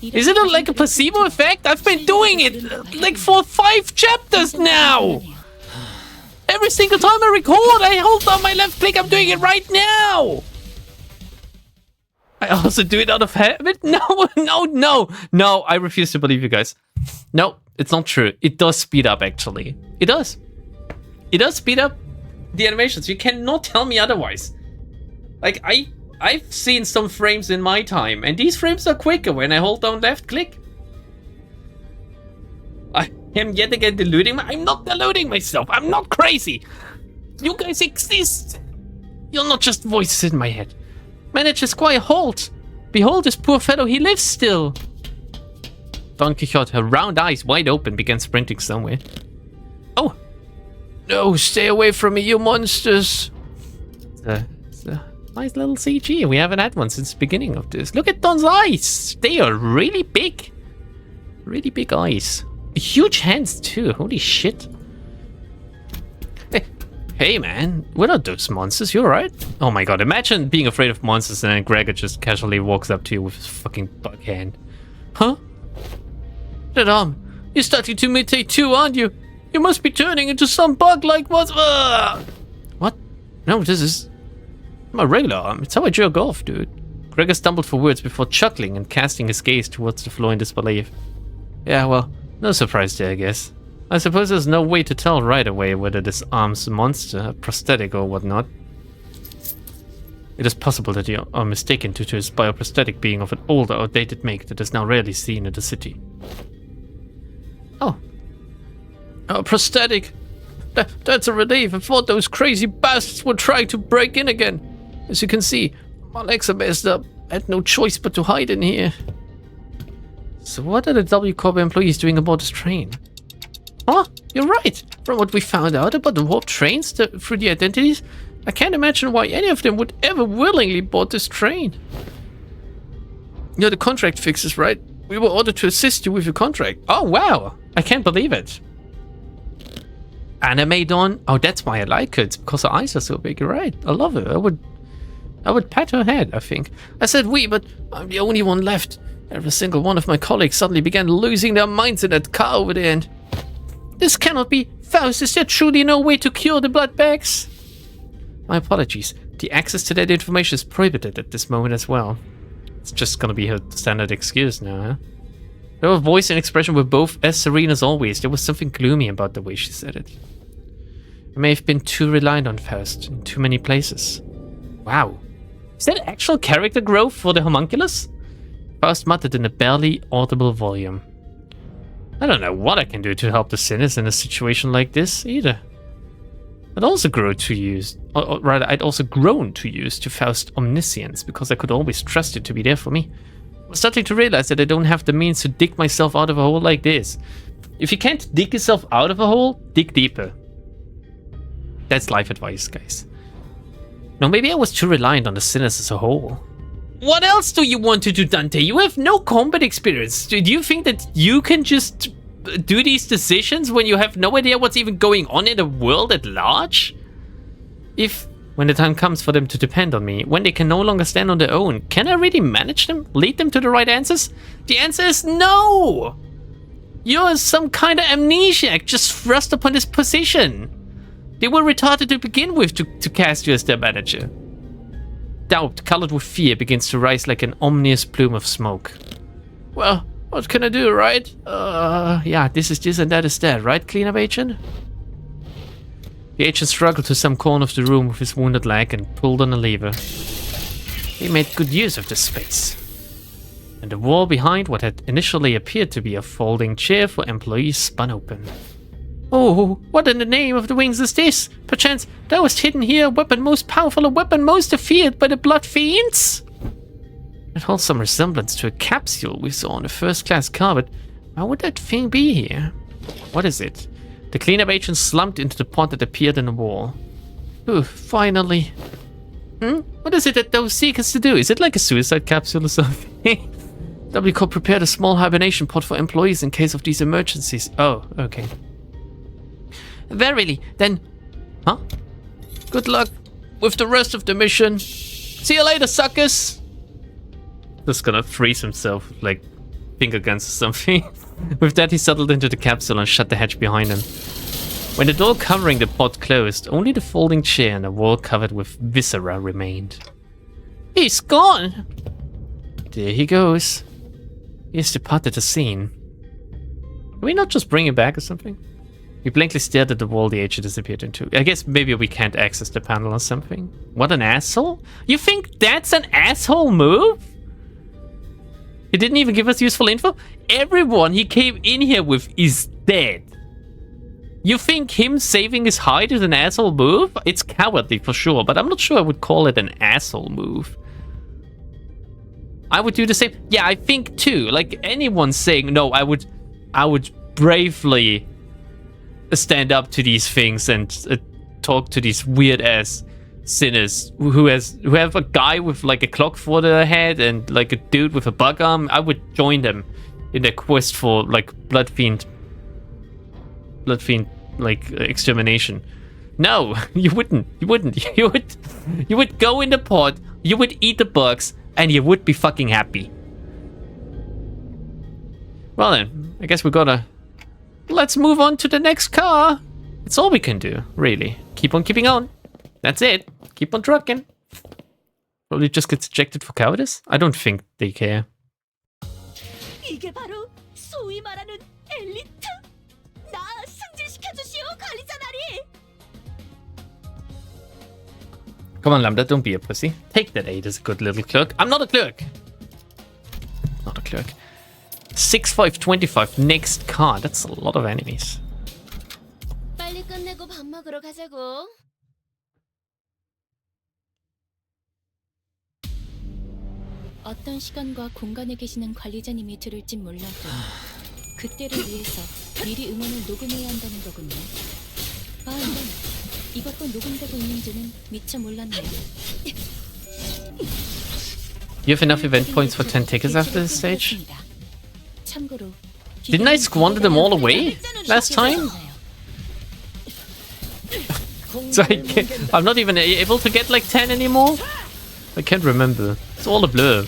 Is it like a placebo effect? I've been doing it like for 5 chapters now! Every single time I record, I hold down my left click. I'm doing it right now! I also do it out of habit? No, I refuse to believe you guys. No, it's not true. It does speed up, actually. It does. It does speed up the animations. You cannot tell me otherwise. Like, I've seen some frames in my time, and these frames are quicker when I hold down left click. I am yet again deluding I'm not deluding myself. I'm not crazy. You guys exist. You're not just voices in my head. Manage Esquire, halt. Behold this poor fellow, he lives still. Don Quixote, her round eyes wide open, began sprinting somewhere. Oh. No, stay away from me, you monsters. Nice little CG. We haven't had one since the beginning of this. Look at Don's eyes. They are really big. Really big eyes. Huge hands too. Holy shit. Hey man, we're not those monsters, you alright? Oh my god, imagine being afraid of monsters and then Gregor just casually walks up to you with his fucking bug hand. Huh? That arm, you're starting to mutate too, aren't you? You must be turning into some bug-like monster. What? No, this is my regular arm. It's how I jerk off, dude. Gregor stumbled for words before chuckling and casting his gaze towards the floor in disbelief. Yeah, well, no surprise there, I guess. I suppose there's no way to tell right away whether this arm's a monster, a prosthetic or whatnot. It is possible that you are mistaken due to his bioprosthetic being of an older, outdated make that is now rarely seen in the city. Oh. A prosthetic! That's a relief. I thought those crazy bastards would try to break in again. As you can see, my legs are messed up. I had no choice but to hide in here. So what are the W Corp employees doing aboard this train? Oh, you're right. From what we found out about the warp trains through the identities, I can't imagine why any of them would ever willingly board this train. You're the contract fixers, right? We were ordered to assist you with your contract. Oh, wow. I can't believe it. Anime Dawn. Oh, that's why I like her. It's because her eyes are so big. You're right. I love her. I would pat her head, I think. I said we, but I'm the only one left. Every single one of my colleagues suddenly began losing their minds in that car over there. And this cannot be. Faust, is there truly no way to cure the blood bags? My apologies. The access to that information is prohibited at this moment as well. It's just gonna be her standard excuse now, huh? Her voice and expression were both as serene as always. There was something gloomy about the way she said it. I may have been too reliant on Faust in too many places. Wow. Is that actual character growth for the homunculus? Faust muttered in a barely audible volume. I don't know what I can do to help the sinners in a situation like this, either. I'd also grown to use to Faust's omniscience, because I could always trust it to be there for me. I'm starting to realize that I don't have the means to dig myself out of a hole like this. If you can't dig yourself out of a hole, dig deeper. That's life advice, guys. No, maybe I was too reliant on the sinners as a whole. What else do you want to do, Dante? You have no combat experience. Do you think that you can just do these decisions when you have no idea what's even going on in the world at large? If, when the time comes for them to depend on me, when they can no longer stand on their own, can I really manage them? Lead them to the right answers? The answer is no! You're some kind of amnesiac just thrust upon this position. They were retarded to begin with to cast you as their manager. Doubt, colored with fear, begins to rise like an ominous plume of smoke. Well, what can I do, right? Yeah, this is this and that is that, right, cleanup agent? The agent struggled to some corner of the room with his wounded leg and pulled on a lever. He made good use of this space. And the wall behind what had initially appeared to be a folding chair for employees spun open. Oh, what in the name of the wings is this? Perchance thou hast hidden here a weapon most powerful, a weapon most feared by the Bloodfiends? It holds some resemblance to a capsule we saw on a first-class car, but why would that thing be here? What is it? The cleanup agent slumped into the pot that appeared in the wall. Ooh, finally. What is it that thou seekest to do? Is it like a suicide capsule or something? W Corp prepared a small hibernation pod for employees in case of these emergencies. Oh, okay. Verily, then... Huh? Good luck with the rest of the mission. See you later, suckers! Just gonna freeze himself, like finger guns or something. With that, he settled into the capsule and shut the hatch behind him. When the door covering the pod closed, only the folding chair and a wall covered with viscera remained. He's gone! There he goes. He has departed the scene. Can we not just bring him back or something? He blankly stared at the wall the agent disappeared into. I guess maybe we can't access the panel or something. What an asshole? You think that's an asshole move? He didn't even give us useful info? Everyone he came in here with is dead. You think him saving his hide is an asshole move? It's cowardly for sure, but I'm not sure I would call it an asshole move. I would do the same. Yeah, I think too. Like anyone saying no, I would bravely stand up to these things and talk to these weird ass sinners who have a guy with like a clock for their head and like a dude with a bug arm, I would join them in their quest for like Bloodfiend like extermination. No, you wouldn't. You would go in the pod, you would eat the bugs, and you would be fucking happy. Well then, I guess we gotta... Let's move on to the next car. That's all we can do, really. Keep on keeping on. That's it. Keep on trucking. Probably just gets ejected for cowardice? I don't think they care. 이게 바로 소위 말하는 엘리트? 나 승진시켜주시오, 관리자나리! Come on, Lambda, don't be a pussy. Take that 8 as a good little clerk. I'm not a clerk. Not a clerk. 6-5-25, next car. That's a lot of enemies. 빨리 끝내고 밥 먹으러 가자고. 어떤 시간과 공간에 계시는 관리자님이 들을진 몰라도 그때를 위해서 미리 음원을 녹음해야 한다는 거군요. 아, 네. 이것도 녹음되고 있는지는 미처 몰랐네요. You have enough event points for 10 tickets after this stage? 참고로 Didn't I squander them all away last time? So I'm not even able to get like 10 anymore? I can't remember. It's all a blur.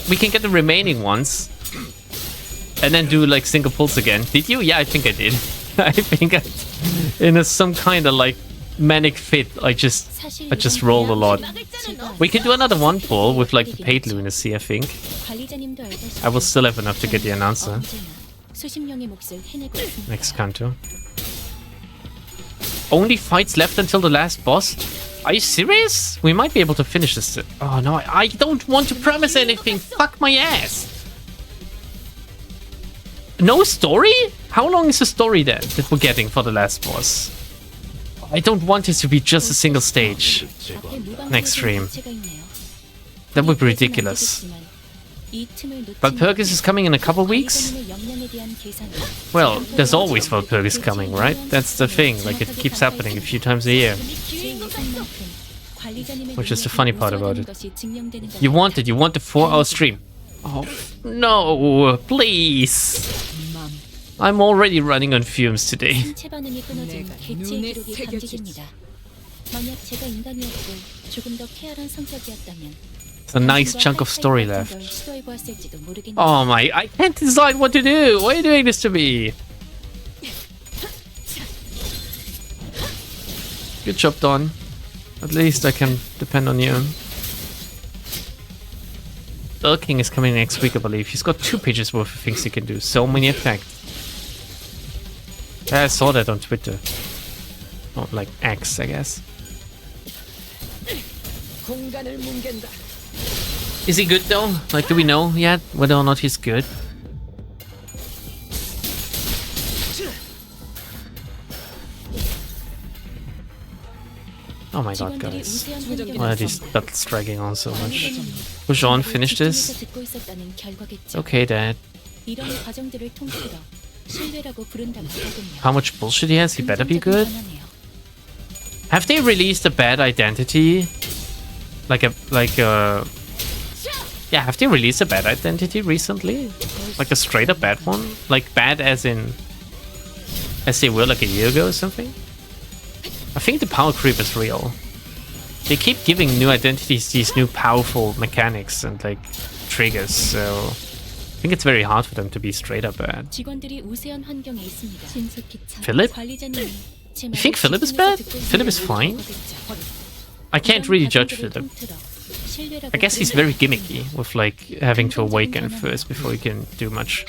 We can get the remaining ones. And then do like single pulls again. Did you? Yeah, I think I did. I think in some kind of like manic fit, I just rolled a lot. We can do another one pull with like the paid lunacy, I think. I will still have enough to get the announcer. Next canto. Only fights left until the last boss? Are you serious? We might be able to finish this. Oh no, I don't want to promise anything. Fuck my ass. No story? How long is the story then that we're getting for the last boss? I don't want it to be just a single stage. Next stream. That would be ridiculous. But Valpurgis is coming in a couple weeks? Well, there's always Valpurgis coming, right? That's the thing, like it keeps happening a few times a year. Which is the funny part about it. You want the 4-hour stream. Oh, no, please. I'm already running on fumes today. It's a nice chunk of story left. Oh my, I can't decide what to do. Why are you doing this to me? Good job, Don. At least I can depend on you. King is coming next week, I believe. He's got 2 pages worth of things he can do. So many effects. Yeah, I saw that on Twitter. Not like X, I guess. Is he good though? Like, do we know yet whether or not he's good? Oh my god, guys. Why are these battles dragging on so much? Push on, finish this. Okay, Dad. How much bullshit he has? He better be good. Have they released a bad identity? Yeah, have they released a bad identity recently? Like a straight up bad one? Like bad as in... as they were like a year ago or something? I think the power creep is real. They keep giving new identities these new powerful mechanics and like triggers, so... I think it's very hard for them to be straight up bad. Philip? You think Philip is bad? Philip is fine. I can't really judge Philip. I guess he's very gimmicky with like having to awaken first before he can do much.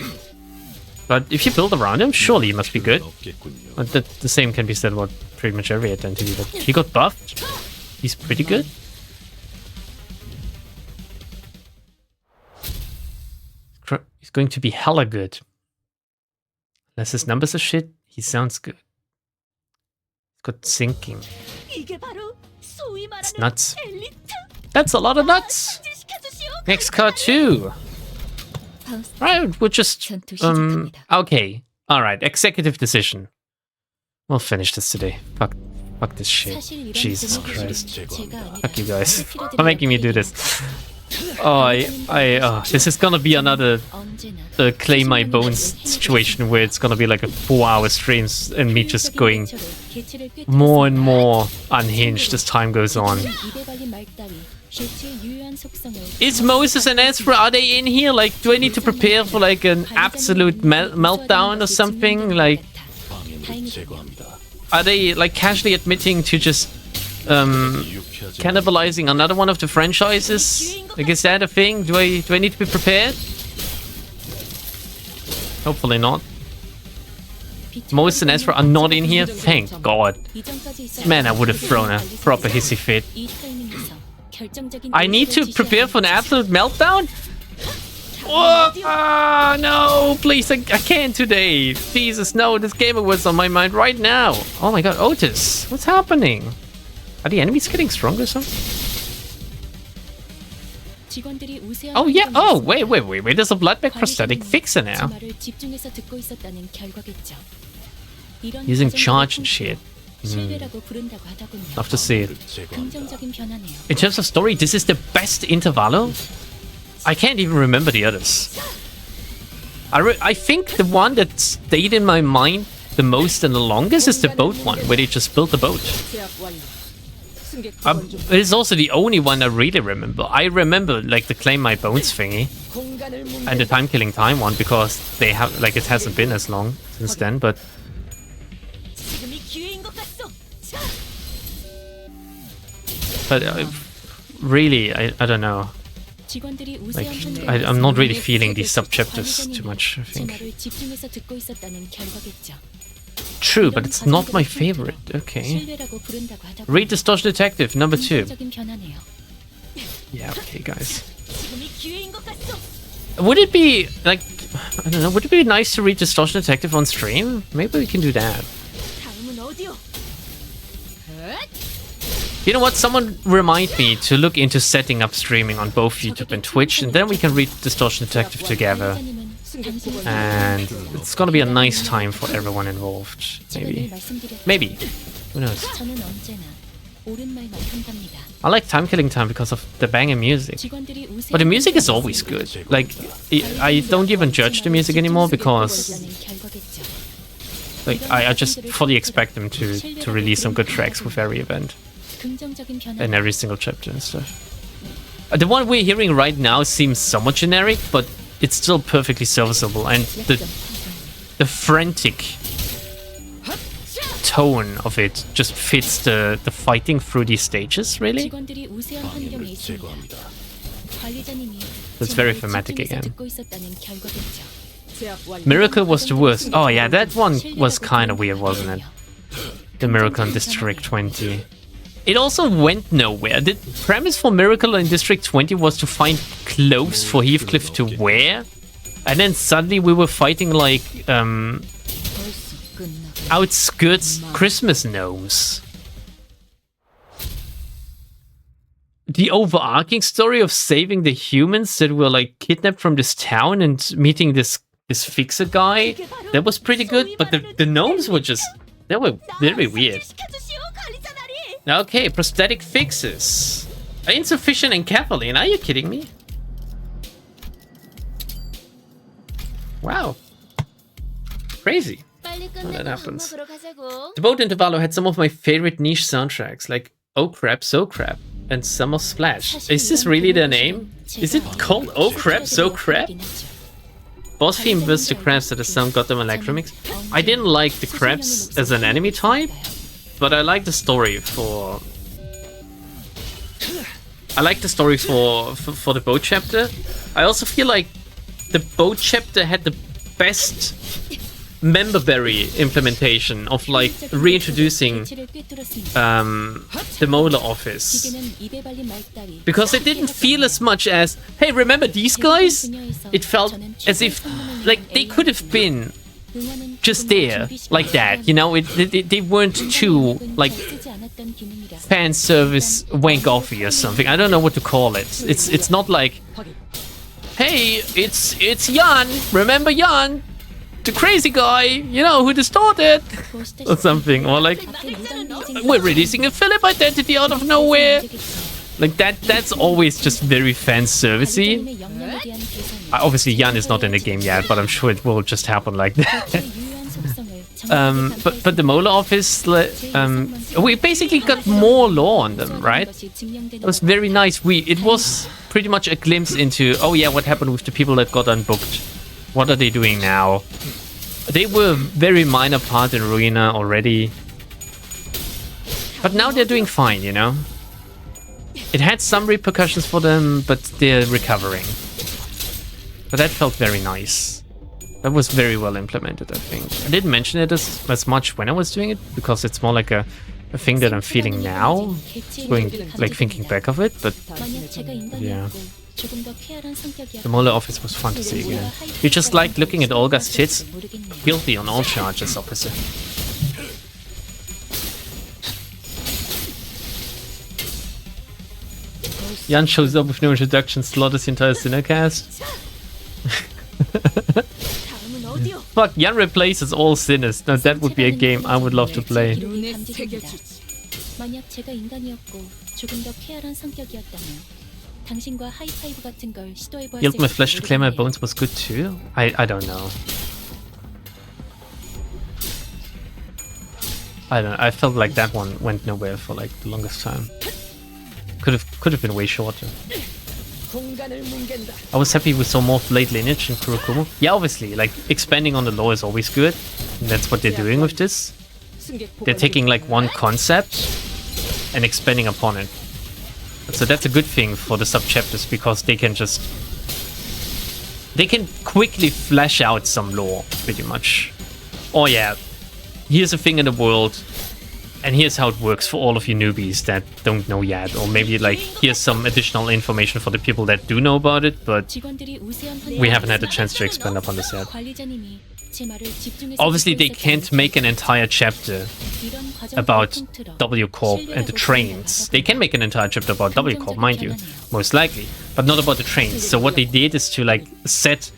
But if you build around him, surely he must be good. But the same can be said about pretty much every identity. But he got buffed. He's pretty good. He's going to be hella good. Unless his numbers are shit, he sounds good. He's got sinking. It's nuts. That's a lot of nuts! Next card too. Right, we're just... okay. Alright, executive decision. We'll finish this today. Fuck this shit. 사실 이런 Jesus 분위기는 Christ. 제가 아니라 Fuck you guys. 필요들이 For making me do this. This is gonna be another 언제나 claim my bones situation where it's gonna be like a 4-hour streams and me just going more and more unhinged as time goes on. Is Moses and Ezra, are they in here? Like, do I need to prepare for like an absolute meltdown or something? Like, are they like casually admitting to just cannibalizing another one of the franchises? Like, is that a thing? Do I need to be prepared? Hopefully not. Moses and Ezra are not in here. Thank God. Man, I would have thrown a proper hissy fit. I need to prepare for an absolute meltdown? Oh, no, please, I can't today. Jesus, no, this game was on my mind right now. Oh my God, Otis, what's happening? Are the enemies getting stronger or something? Oh yeah, oh, wait, there's a bloodback prosthetic fixer now. Using charge and shit. Love to see it. In terms of story, this is the best Intervallo? I can't even remember the others. I think the one that stayed in my mind the most and the longest is the boat one, where they just built the boat. It is also the only one I really remember. I remember like the Claim My Bones thingy and the Time Killing Time one because they have like it hasn't been as long since then, but really, I don't know. Like, I'm not really feeling these sub-chapters too much, I think. True, but it's not my favorite. Okay. Read Distortion Detective, number 2. Yeah, okay, guys. Would it be, like, I don't know, would it be nice to read Distortion Detective on stream? Maybe we can do that. You know what? Someone remind me to look into setting up streaming on both YouTube and Twitch, and then we can read Distortion Detective together. And it's gonna be a nice time for everyone involved. Maybe. Who knows? I like Time Killing Time because of the banging music. But the music is always good. Like, I don't even judge the music anymore because like I just fully expect them to release some good tracks with every event. And every single chapter and stuff. The one we're hearing right now seems somewhat generic, but it's still perfectly serviceable, and the frantic tone of it just fits the fighting through these stages, really. That's very thematic again. Miracle was the worst. Oh yeah, that one was kind of weird, wasn't it? The Miracle in District 20. It also went nowhere. The premise for Miracle in District 20 was to find clothes for Heathcliff to wear. And then suddenly we were fighting like outskirts Christmas gnomes. The overarching story of saving the humans that were like kidnapped from this town and meeting this fixer guy, that was pretty good. But the gnomes were just, they were very weird. Okay, prosthetic fixes. Insufficient encapsuline, are you kidding me? Wow. Crazy. When that happens. The Boat Intervallo had some of my favorite niche soundtracks, like Oh Crap, So Crap, and Summer Splash. Is this really their name? Is it called Oh Crap, So Crap? Boss theme versus the crabs that some got them electromix. I didn't like the crabs as an enemy type, but I like the story for... I like the story for the boat chapter. I also feel like the boat chapter had the best memberberry implementation of like reintroducing the Molar office, because it didn't feel as much as, hey, remember these guys? It felt as if like they could have been just there like that, you know. They weren't too like fan service wank offy or something. I don't know what to call it. It's not like, hey, it's Jan, remember Jan? the crazy guy, you know, who distorted or something, or like we're releasing a Philip identity out of nowhere. Like that's always just very fan servicey. Obviously Jan is not in the game yet, but I'm sure it will just happen like that. But the Mola office, we basically got more lore on them, right? It was very nice. It was pretty much a glimpse into, oh yeah, what happened with the people that got unbooked? What are they doing now? They were a very minor part in Ruina already. But now they're doing fine, you know? It had some repercussions for them, but they're recovering. But that felt very nice. That was very well implemented, I think. I didn't mention it as much when I was doing it, because it's more like a thing that I'm feeling now, thinking back of it, but yeah. The Mola office was fun to see again. You just like looking at Olga's tits? Guilty on all charges, officer. Jan shows up with no introduction, slaughters the entire Sinnercast. Fuck, Jan replaces all sinners. Now that would be a game I would love to play. Yield my flesh to claim my bones was good too? I don't know. I don't know. I felt like that one went nowhere for like the longest time. Could have been way shorter. I was happy we saw more Blade lineage in Kurokumo. Yeah, obviously, like expanding on the lore is always good. And that's what they're doing with this. They're taking like one concept and expanding upon it. So that's a good thing for the sub-chapters, because they can quickly flesh out some lore, pretty much. Oh yeah, here's a thing in the world, and here's how it works for all of you newbies that don't know yet. Or maybe like, here's some additional information for the people that do know about it, but we haven't had a chance to expand upon this yet. Obviously, they can't make an entire chapter about W Corp and the trains. They can make an entire chapter about W Corp, mind you, most likely, but not about the trains. So what they did is to like set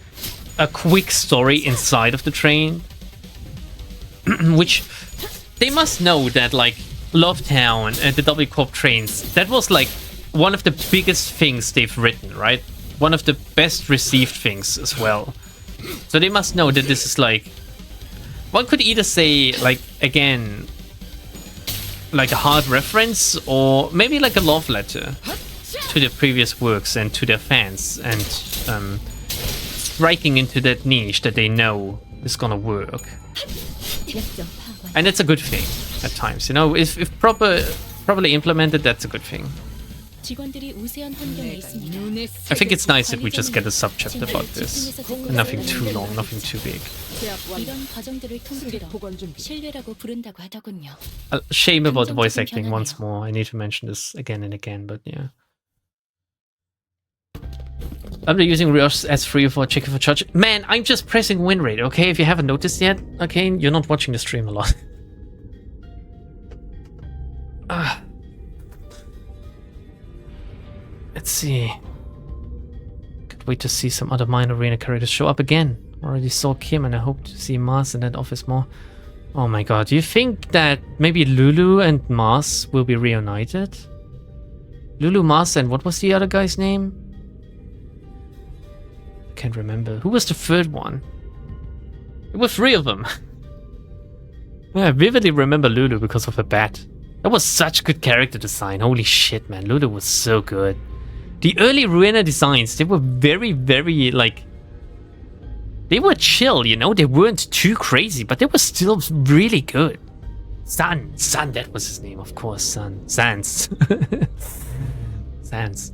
a quick story inside of the train, which they must know that like Lovetown and the W Corp trains, that was like one of the biggest things they've written, right? One of the best received things as well. So they must know that this is like, one could either say like, again, like a hard reference, or maybe like a love letter to their previous works and to their fans, and striking into that niche that they know is gonna work. And it's a good thing at times, you know, if properly implemented, that's a good thing. I think it's nice that we just get a sub-chapter about this. And nothing too long, nothing too big. Shame about the voice acting once more. I need to mention this again and again, but yeah. I'm using Rios S3 for checking for charge. Man, I'm just pressing win rate, okay? If you haven't noticed yet, okay? You're not watching the stream a lot. Let's see. Can't wait to see some other minor arena characters show up again. Already saw Kim and I hope to see Mars in that office more. Oh my god, do you think that maybe Lulu and Mars will be reunited? Lulu, Mars, and what was the other guy's name? I can't remember. Who was the third one? There were three of them. Yeah, I vividly remember Lulu because of her bat. That was such good character design. Holy shit, man. Lulu was so good. The early Ruina designs, they were very, very, like... They were chill, you know? They weren't too crazy, but they were still really good. San, that was his name, of course, San. Sans. Sans.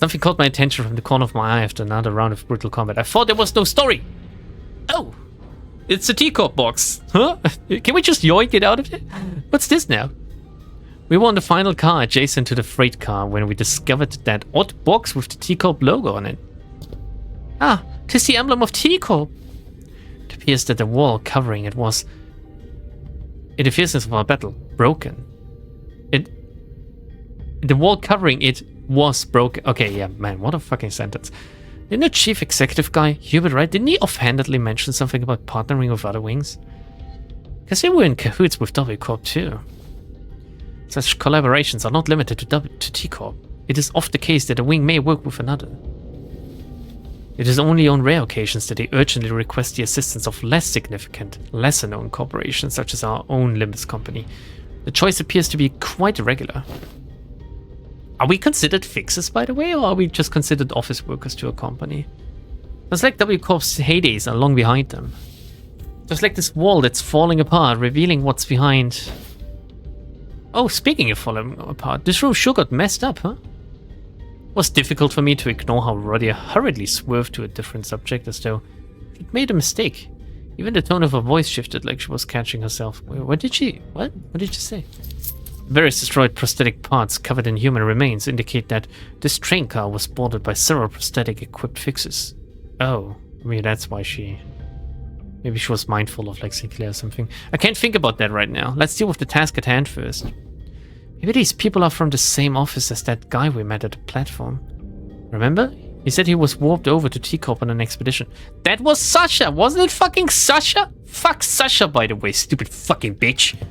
Something caught my attention from the corner of my eye after another round of brutal combat. I thought there was no story. Oh! It's a teacup box. Huh? Can we just yoink it out of it? What's this now? We were on the final car adjacent to the freight car when we discovered that odd box with the T-Corp logo on it. Ah, 'tis the emblem of T-Corp. It appears that the wall covering it was, in the fierceness of our battle, broken. The wall covering it was broken. Okay, yeah, man, what a fucking sentence. Didn't the chief executive guy, Hubert Wright, didn't he offhandedly mention something about partnering with other wings? Because they were in cahoots with W Corp too. Such collaborations are not limited to T Corp. It is often the case that a wing may work with another. It is only on rare occasions that they urgently request the assistance of less significant, lesser-known corporations such as our own Limbus company. The choice appears to be quite irregular. Are we considered fixers, by the way, or are we just considered office workers to a company? It's like W Corp's heydays are long behind them. Just like this wall that's falling apart, revealing what's behind. Oh, speaking of falling apart, this room sure got messed up, huh? It was difficult for me to ignore how Roddy hurriedly swerved to a different subject as though she'd made a mistake. Even the tone of her voice shifted like she was catching herself. What did she say? Various destroyed prosthetic parts covered in human remains indicate that this train car was boarded by several prosthetic equipped fixers. Oh, maybe that's why maybe she was mindful of like Sinclair or something. I can't think about that right now. Let's deal with the task at hand first. Maybe these people are from the same office as that guy we met at the platform. Remember? He said he was warped over to T-Corp on an expedition. That was Sasha! Wasn't it fucking Sasha? Fuck Sasha, by the way, stupid fucking bitch.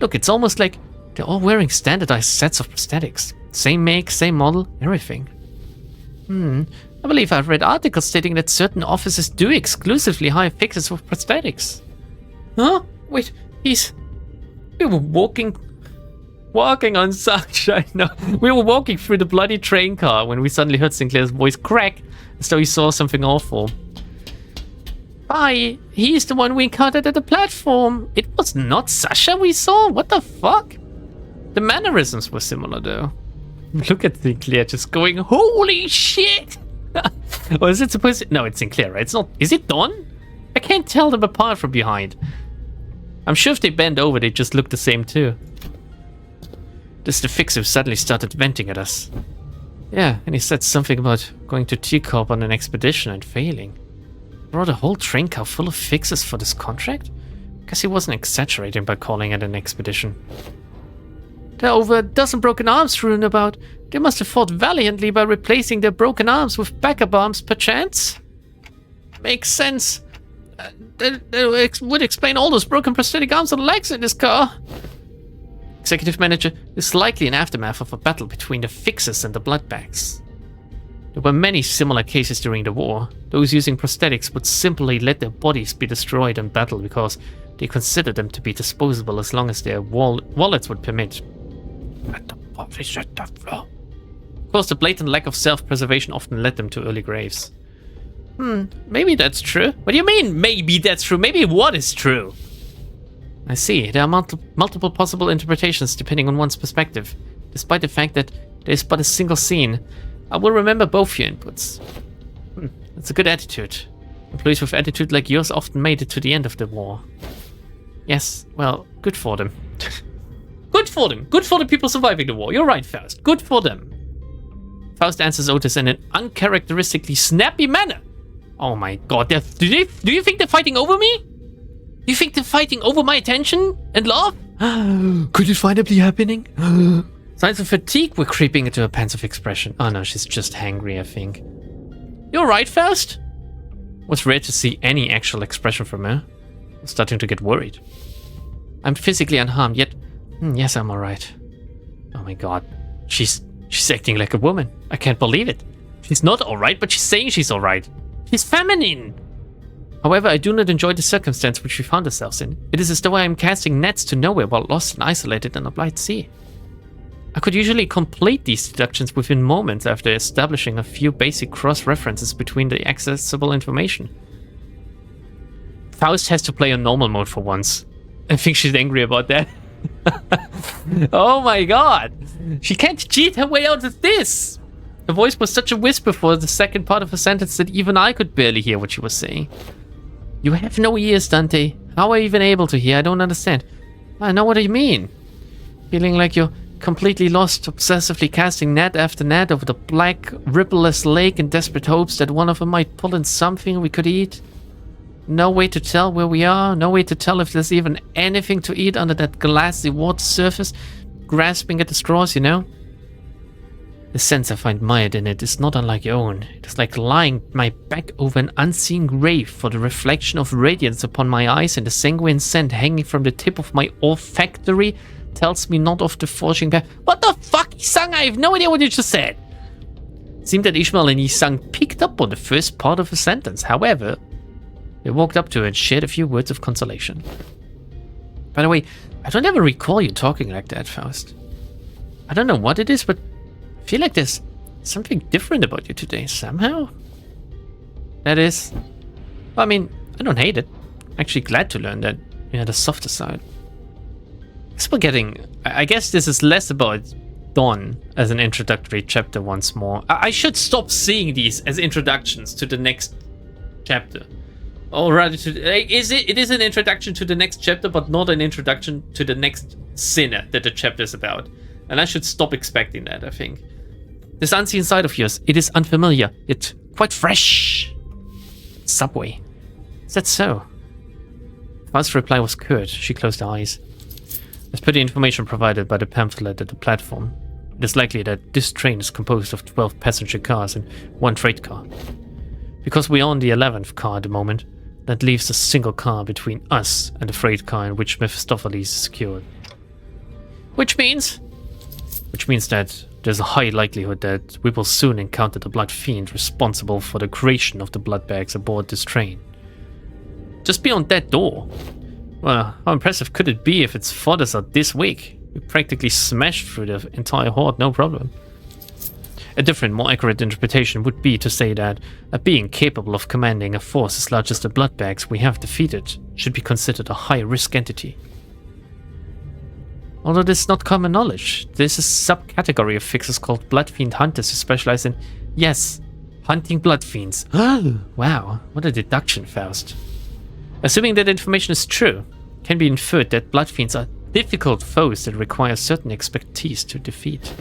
Look, it's almost like they're all wearing standardized sets of prosthetics. Same make, same model, everything. I believe I've read articles stating that certain offices do exclusively hire fixers with prosthetics. Huh? Wait, we were walking on sunshine. No, we were walking through the bloody train car when we suddenly heard Sinclair's voice crack, as though he saw something awful. Hi, he's the one we encountered at the platform. It was not Sasha we saw? What the fuck? The mannerisms were similar though. Look at Sinclair just going, holy shit! Or is it supposed to... No, it's Sinclair, right? It's not... Is it Don? I can't tell them apart from behind. I'm sure if they bend over, they just look the same too. This the fixer suddenly started venting at us. Yeah, and he said something about going to T-Corp on an expedition and failing. Brought a whole train car full of fixers for this contract? Guess he wasn't exaggerating by calling it an expedition. There are over a dozen broken arms strewn about. They must have fought valiantly by replacing their broken arms with backup arms, perchance. Makes sense. That would explain all those broken prosthetic arms and legs in this car. Executive Manager, this is likely an aftermath of a battle between the fixers and the bloodbags. There were many similar cases during the war. Those using prosthetics would simply let their bodies be destroyed in battle because they considered them to be disposable as long as their wallets would permit. Let the bodies hit the floor. Of course, the blatant lack of self-preservation often led them to early graves. Maybe that's true. What do you mean, maybe that's true? Maybe what is true? I see. There are multiple possible interpretations depending on one's perspective. Despite the fact that there is but a single scene, I will remember both your inputs. That's a good attitude. Employees with attitude like yours often made it to the end of the war. Yes, well, good for them. Good for them. Good for the people surviving the war. You're right, Faust. Good for them. Faust answers Otis in an uncharacteristically snappy manner. Oh my god, do you think they're fighting over me? Do you think they're fighting over my attention and love? Could it finally be happening? Signs of fatigue were creeping into her pensive expression. Oh no, she's just hangry, I think. You're right, Faust? It was rare to see any actual expression from her. I'm starting to get worried. I'm physically unharmed, yet... yes, I'm alright. Oh my god. She's acting like a woman. I can't believe it. She's not alright, but she's saying she's alright. She's feminine. However, I do not enjoy the circumstance which we found ourselves in. It is as though I am casting nets to nowhere while lost and isolated in a blind sea. I could usually complete these deductions within moments after establishing a few basic cross-references between the accessible information. Faust has to play on normal mode for once. I think she's angry about that. Oh my god! She can't cheat her way out of this! Her voice was such a whisper for the second part of her sentence that even I could barely hear what she was saying. You have no ears, Dante. How are you even able to hear? I don't understand. I know what you mean. Feeling like you're completely lost, obsessively casting net after net over the black, rippleless lake in desperate hopes that one of them might pull in something we could eat. No way to tell where we are, no way to tell if there's even anything to eat under that glassy water surface, grasping at the straws, you know? The sense I find mired in it is not unlike your own. It is like lying my back over an unseen grave, for the reflection of radiance upon my eyes and the sanguine scent hanging from the tip of my olfactory tells me not of the forging path. What the fuck, Isang? I have no idea what you just said. It seemed that Ishmael and Isang picked up on the first part of a sentence. However, they walked up to her and shared a few words of consolation. By the way, I don't ever recall you talking like that, Faust. I don't know what it is, but I feel like there's something different about you today, somehow. That is... Well, I mean, I don't hate it. I'm actually glad to learn that you had a softer side. I guess this is less about Don as an introductory chapter once more. I should stop seeing these as introductions to the next chapter. Or rather, it is an introduction to the next chapter, but not an introduction to the next sinner that the chapter is about. And I should stop expecting that, I think. This unseen side of yours, it is unfamiliar, yet quite fresh. Subway. Is that so? Faust's reply was curt. She closed her eyes. As per the information provided by the pamphlet at the platform, it is likely that this train is composed of 12 passenger cars and 1 freight car. Because we are on the 11th car at the moment, that leaves a single car between us and the freight car in which Mephistopheles is secured. Which means that there's a high likelihood that we will soon encounter the Bloodfiend responsible for the creation of the blood bags aboard this train. Just beyond that door. Well, how impressive could it be if its fathers are this weak? We practically smashed through the entire horde, no problem. A different, more accurate interpretation would be to say that a being capable of commanding a force as large as the blood bags we have defeated should be considered a high-risk entity. Although this is not common knowledge, there's a subcategory of fixers called Bloodfiend hunters who specialize in, yes, hunting Bloodfiends. Wow, what a deduction, Faust. Assuming that information is true, it can be inferred that Bloodfiends are difficult foes that require certain expertise to defeat.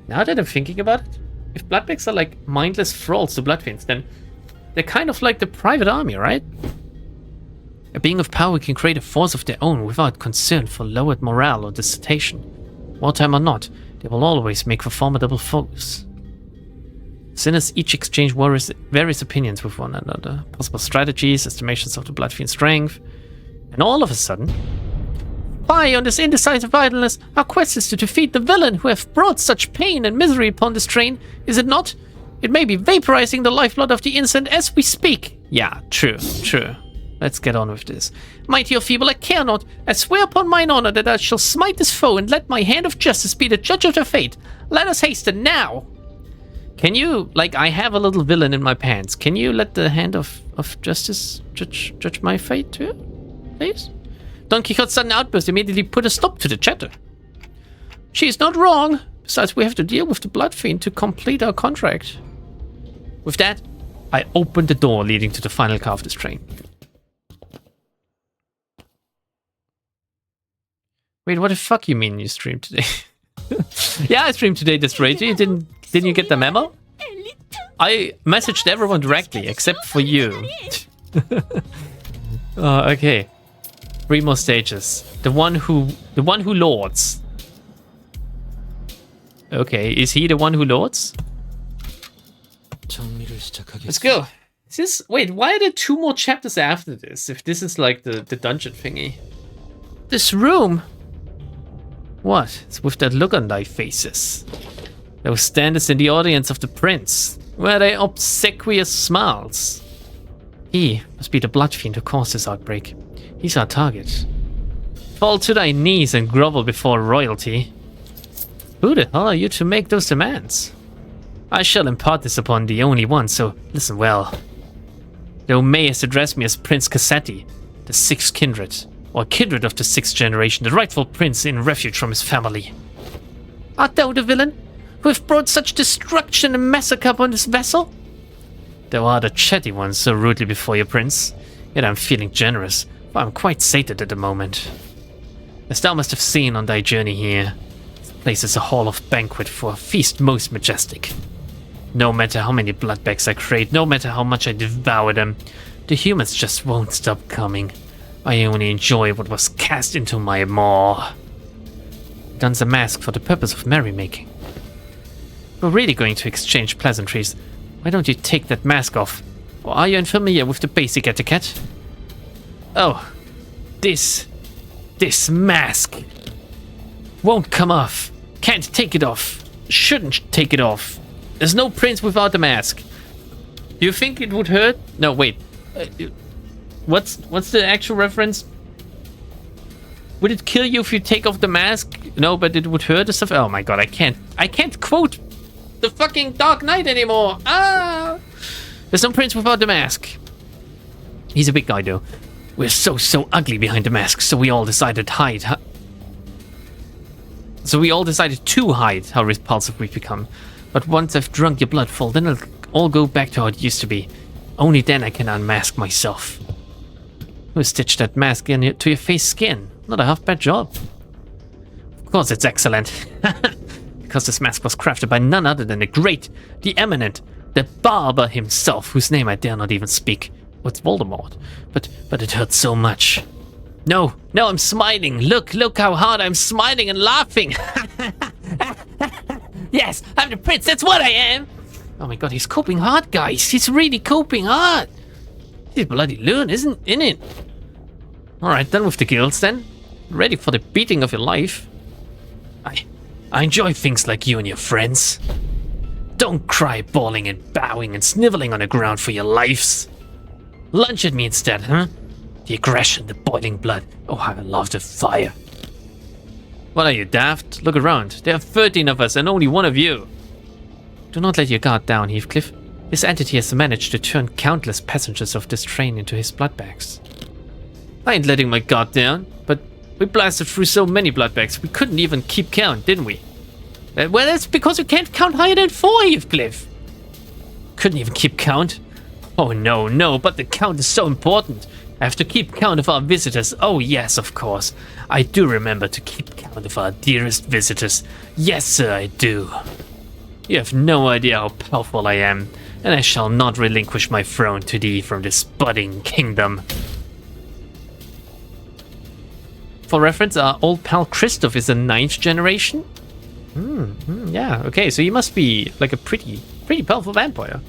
Now that I'm thinking about it, if Bloodbags are like mindless thralls to Bloodfiends, then they're kind of like the private army, right? A being of power can create a force of their own without concern for lowered morale or dissertation. Wartime or not, they will always make for formidable foes. Sinners each exchange various opinions with one another, possible strategies, estimations of the Bloodfiend's strength, and all of a sudden, fie on this indecisive idleness! Our quest is to defeat the villain who have brought such pain and misery upon this train, is it not? It may be vaporizing the lifeblood of the innocent as we speak. Yeah, true. Let's get on with this. Mighty or feeble, I care not. I swear upon mine honor that I shall smite this foe and let my hand of justice be the judge of their fate. Let us hasten now! Can you, like, I have a little villain in my pants. Can you let the hand of justice judge my fate too? Please? Don Quixote's sudden outburst immediately put a stop to the chatter. She is not wrong. Besides, we have to deal with the Bloodfiend to complete our contract. With that, I opened the door leading to the final car of this train. Wait, what the fuck you mean you streamed today? Yeah, I streamed today, Destroyer. Didn't you get the memo? I messaged everyone directly, except for you. Okay. 3 more stages. The one who lords. Okay, is he the one who lords? Let's go. Wait, why are there 2 more chapters after this? If this is like the dungeon thingy. This room. What? It's with that look on thy faces. Those standers in the audience of the prince. Where they obsequious smiles. He must be the Bloodfiend who caused this outbreak. He's our target. Fall to thy knees and grovel before royalty. Who the hell are you to make those demands? I shall impart this upon the only one, so listen well. Thou mayest address me as Prince Cassetti, the 6th kindred, or kindred of the 6th generation, the rightful prince in refuge from his family. Art thou the villain who have brought such destruction and massacre upon this vessel? Thou art a chatty one so rudely before your prince, yet I'm feeling generous, for I'm quite sated at the moment. As thou must have seen on thy journey here, this place is a hall of banquet for a feast most majestic. No matter how many bloodbags I create, no matter how much I devour them, the humans just won't stop coming. I only enjoy what was cast into my maw. Don's a mask for the purpose of merrymaking. we're really going to exchange pleasantries, why don't you take that mask off? Or are you unfamiliar with the basic etiquette? Oh, this mask won't come off. Can't take it off. Shouldn't take it off. There's no prince without the mask. Do you think it would hurt? No, wait. What's the actual reference? Would it kill you if you take off the mask? No, but it would hurt or stuff. Oh my god, I can't quote the fucking Dark Knight anymore. Ah! There's no prince without the mask. He's a big guy though. We're so ugly behind the mask, so we all decided to hide. So we all decided to hide how repulsive we've become. But once I've drunk your blood full, then it'll all go back to how it used to be. Only then I can unmask myself. Who stitched that mask to your face skin? Not a half bad job. Of course it's excellent. Because this mask was crafted by none other than the great, the eminent, the barber himself, whose name I dare not even speak. It's Voldemort. But it hurts so much. No, I'm smiling. Look how hard I'm smiling and laughing. Yes, I'm the prince, that's what I am. Oh my god, he's coping hard, guys. He's really coping hard. He's bloody loon, isn't it? Alright, done with the guilds then. Ready for the beating of your life. I enjoy things like you and your friends. Don't cry, bawling and bowing and sniveling on the ground for your lives. Lunge at me instead, huh? The aggression, the boiling blood. Oh, how I love the fire. What are you, daft? Look around. There are 13 of us and only one of you. Do not let your guard down, Heathcliff. This entity has managed to turn countless passengers of this train into his bloodbags. I ain't letting my guard down, but we blasted through so many bloodbags we couldn't even keep count, didn't we? Well, that's because you can't count higher than 4, Heathcliff. Couldn't even keep count? Oh no, but the count is so important. I have to keep count of our visitors. Oh yes, of course. I do remember to keep count of our dearest visitors. Yes, sir, I do. You have no idea how powerful I am, and I shall not relinquish my throne to thee from this budding kingdom. For reference, our old pal Christoph is a 9th generation? Yeah, okay, so you must be like a pretty powerful vampire.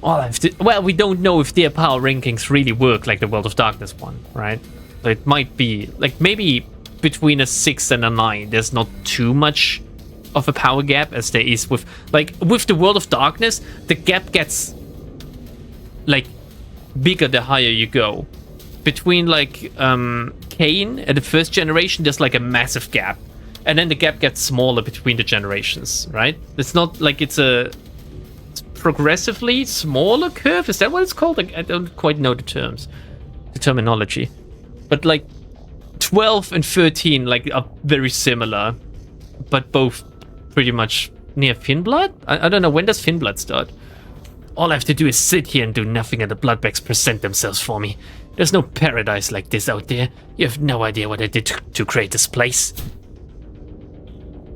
Well, we don't know if their power rankings really work like the World of Darkness one, right? So it might be, like, maybe between a 6 and a 9, there's not too much of a power gap as there is with, like, with the World of Darkness, the gap gets, like, bigger the higher you go. Between, like, Cain and the 1st generation, there's, like, a massive gap. And then the gap gets smaller between the generations, right? It's not like it's a progressively smaller curve. Is that what it's called? I don't quite know the terminology. But like 12 and 13 like are very similar, but both pretty much near Finnblood. I don't know, when does Finnblood start? All I have to do is sit here and do nothing and the bloodbags present themselves for me. There's no paradise like this out there. You have no idea what I did to create this place.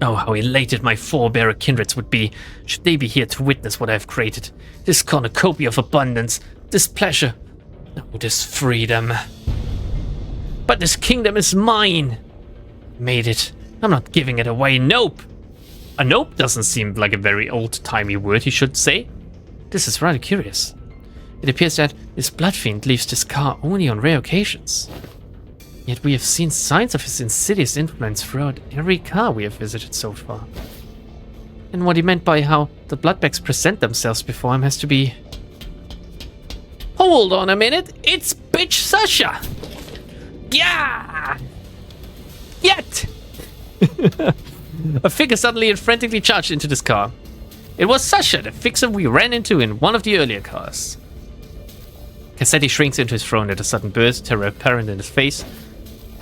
Oh, how elated my forebearer kindreds would be, should they be here to witness what I have created. This cornucopia of abundance, this pleasure, oh, this freedom. But this kingdom is mine. Made it. I'm not giving it away. Nope. A nope doesn't seem like a very old-timey word, you should say. This is rather curious. It appears that this Bloodfiend leaves this car only on rare occasions. Yet we have seen signs of his insidious influence throughout every car we have visited so far. And what he meant by how the bloodbags present themselves before him has to be... Hold on a minute, it's bitch Sasha! Yeah! Yet! A figure suddenly and frantically charged into this car. It was Sasha, the fixer we ran into in one of the earlier cars. Cassetti shrinks into his throne at a sudden burst, terror apparent in his face.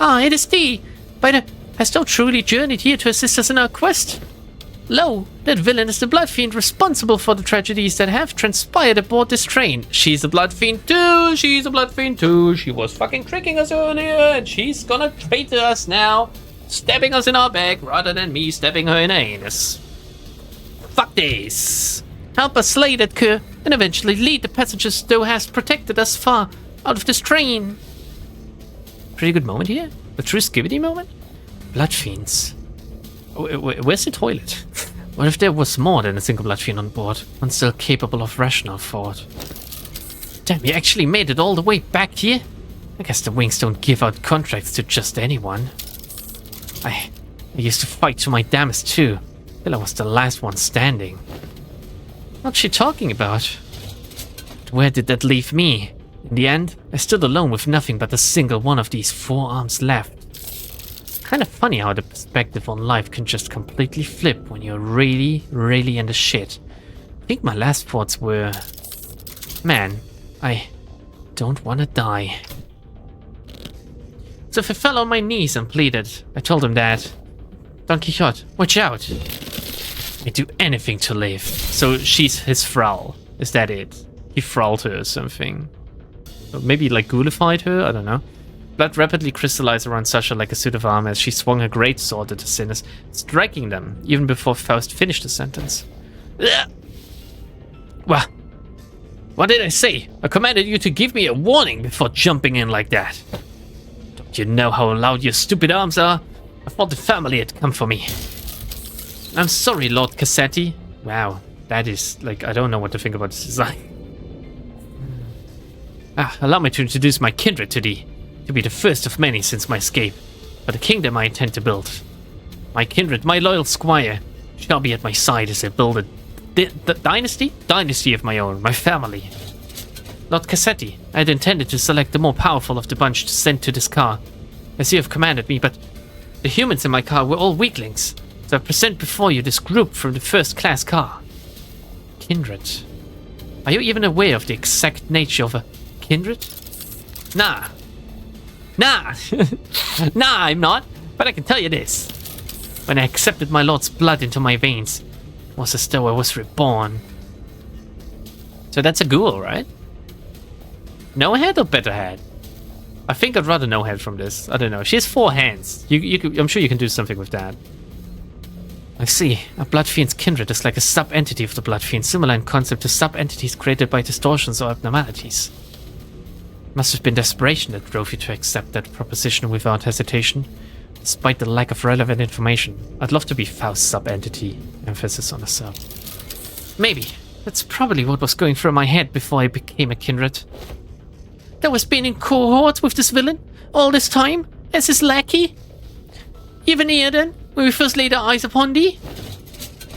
Ah, it is thee! Hast thou truly journeyed here to assist us in our quest? Lo, that villain is the Bloodfiend responsible for the tragedies that have transpired aboard this train. She's a Bloodfiend too! She's a Bloodfiend too! She was fucking tricking us earlier, and she's gonna traitor us now, stabbing us in our back rather than me stabbing her in her anus. Fuck this! Help us slay that cur, and eventually lead the passengers thou hast protected us far out of this train. Pretty good moment here. A true skivity moment. Bloodfiends. Where's the toilet? What if there was more than a single Bloodfiend on board, one still capable of rational thought? Damn, you actually made it all the way back here? I guess the Wings don't give out contracts to just anyone. I used to fight to my damnest too, till I was the last one standing. What's she talking about? But where did that leave me? In the end, I stood alone with nothing but a single one of these 4 arms left. Kind of funny how the perspective on life can just completely flip when you're really, really in the shit. I think my last thoughts were, man, I don't want to die. So if I fell on my knees and pleaded, I told him that, Don Quixote, watch out. I'd do anything to live. So she's his thrall. Is that it? He thralled her or something. Or maybe like ghoulified her? I don't know. Blood rapidly crystallized around Sasha like a suit of armor as she swung her great sword at the sinners, striking them even before Faust finished the sentence. Ugh. Well, what did I say? I commanded you to give me a warning before jumping in like that. Don't you know how loud your stupid arms are? I thought the family had come for me. I'm sorry, Lord Cassetti. Wow, that is, like, I don't know what to think about this design. Allow me to introduce my kindred to thee. To be the first of many since my escape, but the kingdom I intend to build. My kindred, my loyal squire, shall be at my side as I build a dynasty of my own, my family. Lord Cassetti, I had intended to select the more powerful of the bunch to send to this car, as you have commanded me, but the humans in my car were all weaklings, so I present before you this group from the first-class car. Kindred. Are you even aware of the exact nature of a kindred? Nah. Nah, I'm not, but I can tell you this. When I accepted my lord's blood into my veins, it was as though I was reborn. So that's a ghoul, right? No head or better head? I think I'd rather no head from this. I don't know. She has 4 hands. I'm sure you can do something with that. I see. A Bloodfiend's kindred is like a sub-entity of the Bloodfiend, similar in concept to sub-entities created by distortions or abnormalities. Must have been desperation that drove you to accept that proposition without hesitation, despite the lack of relevant information. I'd love to be Faust's sub-entity, emphasis on the sub. Maybe. That's probably what was going through my head before I became a kindred. That was being in cohort with this villain, all this time, as his lackey? Even here then, when we first laid our eyes upon thee?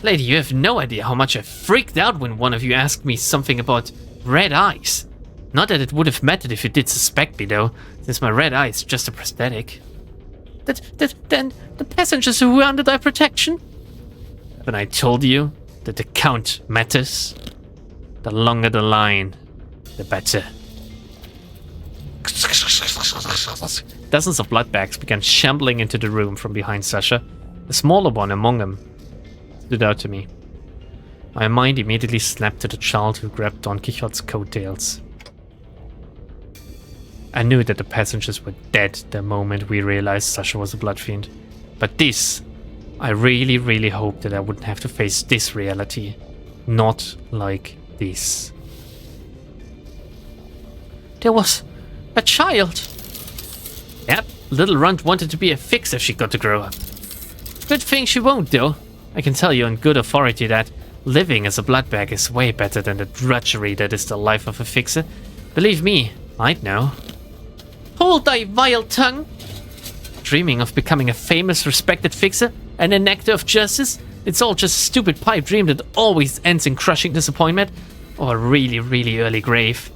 Lady, you have no idea how much I freaked out when one of you asked me something about red eyes. Not that it would have mattered if you did suspect me, though, since my red eye is just a prosthetic. Then the passengers who were under thy protection? But I told you that the count matters. The longer the line, the better. Dozens of bloodbags began shambling into the room from behind Sasha. The smaller one among them stood out to me. My mind immediately snapped to the child who grabbed Don Quixote's coattails. I knew that the passengers were dead the moment we realized Sasha was a Bloodfiend. But this, I really, really hoped that I wouldn't have to face this reality. Not like this. There was a child. Yep, little runt wanted to be a fix if she got to grow up. Good thing she won't, though. I can tell you on good authority that living as a bloodbag is way better than the drudgery that is the life of a fixer. Believe me, I'd know. Hold thy vile tongue! Dreaming of becoming a famous, respected fixer, an enactor of justice? It's all just a stupid pipe dream that always ends in crushing disappointment, or a really, really early grave.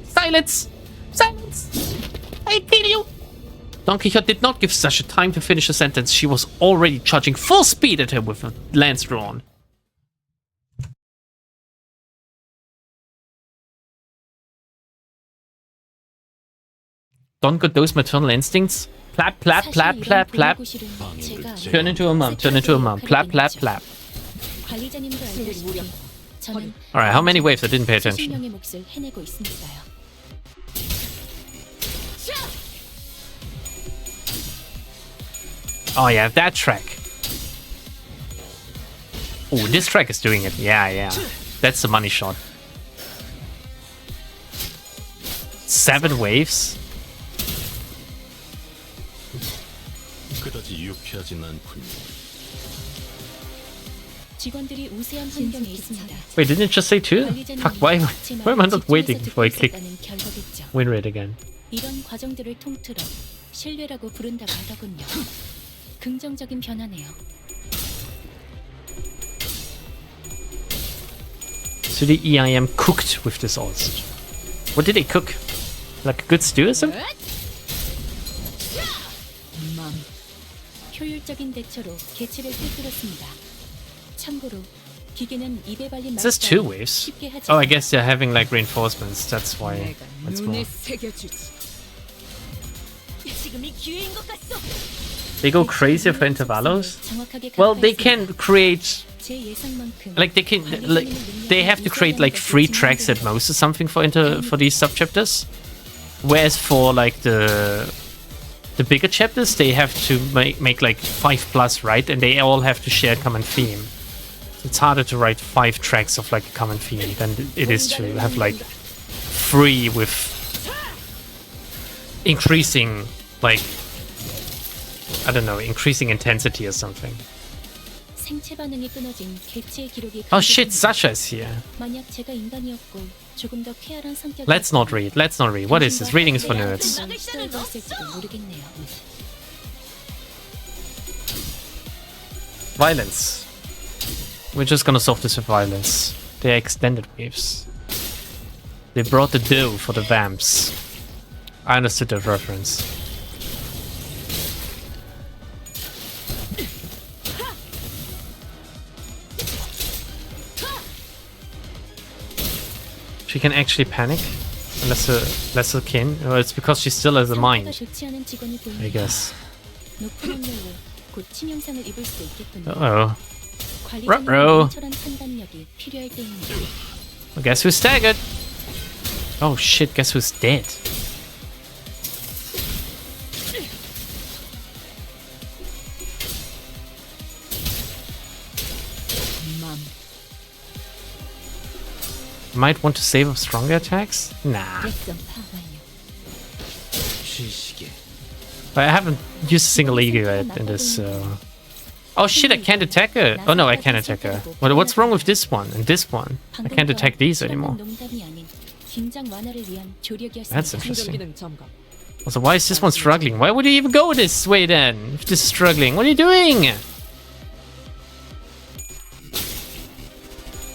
Silence! Silence! I kill you! Don Quixote did not give Sasha time to finish a sentence. She was already charging full speed at him with a lance drawn. Don got those maternal instincts. Plap, plap, plap, plap, plap. Turn into a mom, turn into a mom. Plap, plap, plap. Alright, how many waves? I didn't pay attention. Oh yeah, that track. Oh, this track is doing it. Yeah. That's the money shot. 7 waves? 직원들이 우세한 환경에 있습니다. Wait, didn't it just say 2? Fuck, why am I not waiting before I click 결과겠죠. win rate again? 이런 과정들을 통틀어 신뢰라고 부른다고 하더군요. 긍정적인 변화네요. So the EIM cooked with this also. What did they cook? Like a good stew or something? 효율적인 대처로 개체를 꿰뚫었습니다. 참고로 기계는 입에 발린 Is this 2 말을 waves? 쉽게 하지 Oh, I guess they're having like reinforcements. That's why it's more. They go crazy for intervalos? 정확하게 Well, they 가까이서 can create 제 예상만큼 like they have to create like 3 tracks at most or something for these subchapters. Whereas for like the bigger chapters, they have to make like 5+, right? And they all have to share a common theme. It's harder to write 5 tracks of like a common theme than it is to have like 3 with increasing like, I don't know, increasing intensity or something. 생체 반응이 끊어진 개체의 기록이 Oh shit, 감지됩니다. Sasha is here. 만약 제가 인간이었고 조금 더 쾌활한 성격이 Let's not read. What is this? Reading is for nerds. 시도해봤을지도 모르겠네요. Violence. We're just gonna solve this with violence. They are extended waves. They brought the dough for the vamps. I understood the reference. She can actually panic. Lesser kin. Well, it's because she still has a mind, 좋지 않은 직원이 보입니다. I guess. 높은 확률로 곧 치명상을 입을 수도 있겠군요. Uh-oh. 관리자님의 ruh-roh. 냉철한 판단력이 필요할 때입니다. Well, guess who's staggered? Oh shit, guess who's dead? Might want to save up stronger attacks? Nah. I haven't used a single ego yet in this, so... Oh shit, I can't attack her! Oh no, I can attack her. What's wrong with this one and this one? I can't attack these anymore. That's interesting. Also, why is this one struggling? Why would you even go this way then? If this is struggling, what are you doing?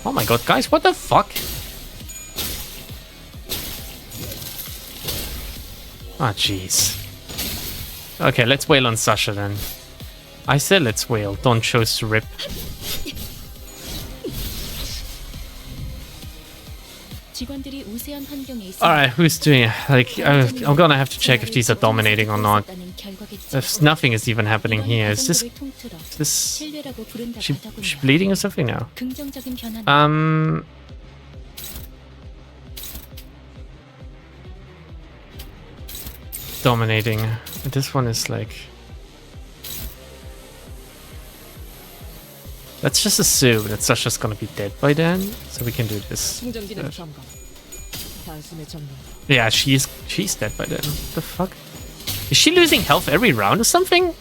Oh my god, guys, what the fuck? Ah, jeez. Okay, let's wail on Sasha then. I said let's wail. Don chose to rip. Alright, who's doing it? Like, I'm gonna have to check if these are dominating or not. If nothing is even happening here. Is this... She bleeding or something now? Dominating. This one is like... Let's just assume that Sasha's gonna be dead by then, so we can do this. Yeah, she's dead by then. What the fuck? Is she losing health every round or something?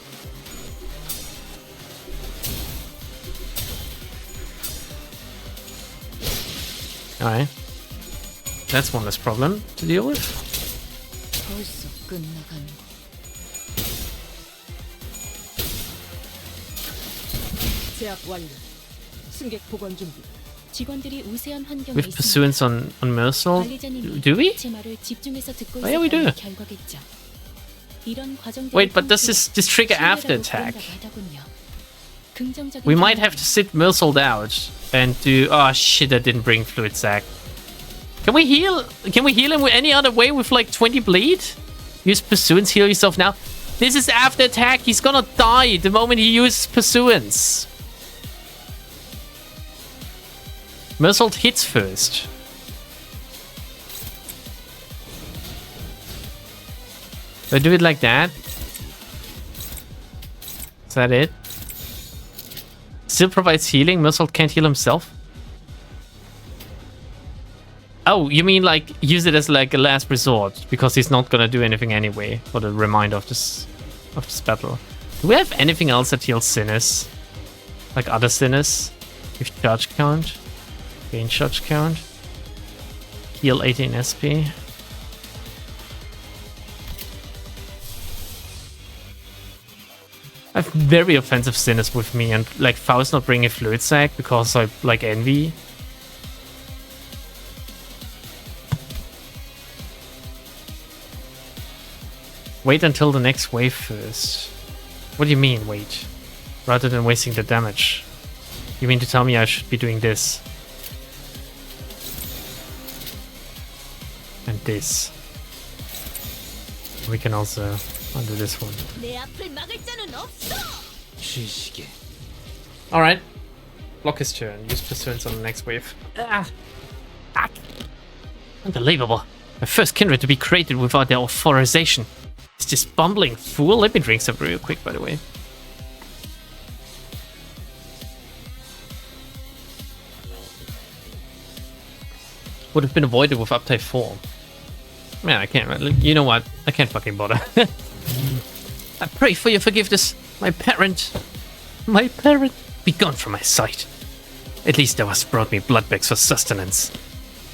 Alright. That's one less problem to deal with. With pursuance on Mercel, do we? Oh yeah, we do. Wait, but does this trigger after attack? We might have to sit Mercelled out and do... Oh shit, I didn't bring Fluid Sac. Can we heal? Can we heal him with any other way with like 20 bleed? Use Pursuance, heal yourself now. This is after attack. He's gonna die the moment he uses Pursuance. Mercelled hits first. Do I do it like that? Is that it? Still provides healing. Mercelled can't heal himself. Oh, you mean like use it as like a last resort because he's not gonna do anything anyway for the remainder of this battle. Do we have anything else that heals sinners? Like other sinners? Give charge count. Gain charge count. Heal 18 SP. I have very offensive sinners with me, and like Faust not bringing Fluid Sac because I like envy. Wait until the next wave first. What do you mean, wait? Rather than wasting the damage. You mean to tell me I should be doing this? And this. We can also undo this one. Alright. Block his turn. Use pursuance on the next wave. Unbelievable. My first kindred to be created without their authorization. Is this bumbling fool? Let me drink some real quick, by the way. Would have been avoided with uptype 4. Man, I can't. You know what? I can't fucking bother. I pray for your forgiveness, my parent. My parent. Be gone from my sight. At least thou hast brought me blood bags for sustenance.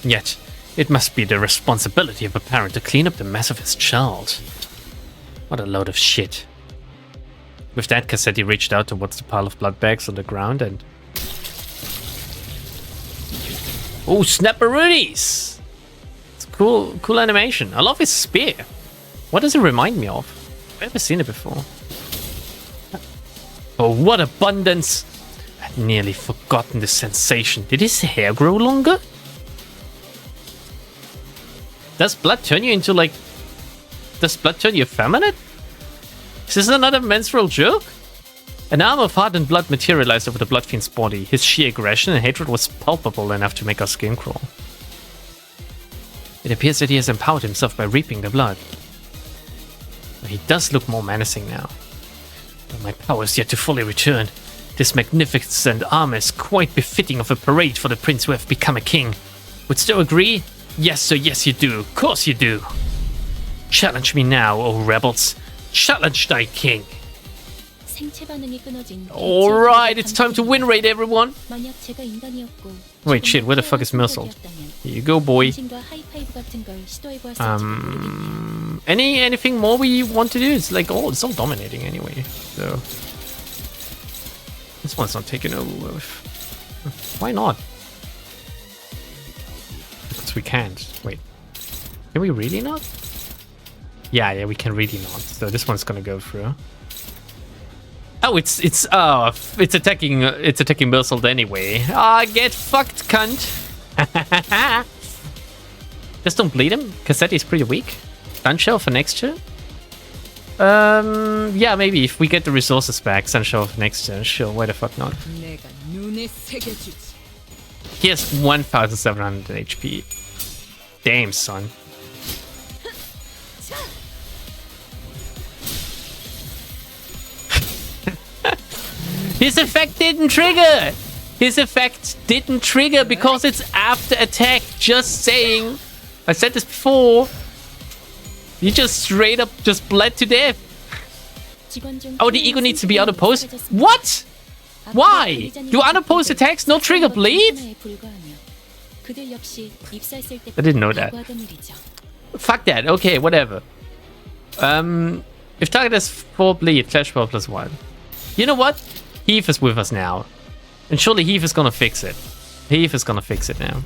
Yet, it must be the responsibility of a parent to clean up the mess of his child. What a load of shit. With that, Cassetti reached out towards the pile of blood bags on the ground and... Oh, snapperoonies! It's a cool animation. I love his spear. What does it remind me of? I've never seen it before. Oh, what abundance! I'd nearly forgotten the sensation. Did his hair grow longer? Does blood turn you into like... Does blood turn you effeminate? Is this another menstrual joke? An arm of heart and blood materialized over the Bloodfiend's body. His sheer aggression and hatred was palpable enough to make our skin crawl. It appears that he has empowered himself by reaping the blood. He does look more menacing now. But my power is yet to fully return. This magnificent armor is quite befitting of a parade for the prince who have become a king. Would still agree? Yes, sir, yes you do. Of course you do. Challenge me now, O rebels. Challenge thy king. Alright, it's time to win raid, everyone. Wait, shit, where the fuck is Mersault? Here you go, boy. Anything more we want to do? It's like, oh, it's all dominating anyway. So this one's not taken over with. Why not? Because we can't. Wait. Can we really not? Yeah, we can really not. So this one's gonna go through. Oh, it's attacking Mersault anyway. Get fucked, cunt. Just don't bleed him. Cassetti is pretty weak. Sunshell for next turn. Yeah, maybe if we get the resources back, Sunshell for next turn. Sure, why the fuck not? He has 1,700 HP. Damn, son. His effect didn't trigger! His effect didn't trigger because it's after attack. Just saying. I said this before. You just straight up just bled to death. Oh, the ego needs to be unopposed? What? Why? Do unopposed attacks no trigger bleed? I didn't know that. Fuck that. Okay, whatever. If target has 4 bleed, flash power +1. You know what? Heath is with us now. And surely Heath is gonna fix it. Heath is gonna fix it now.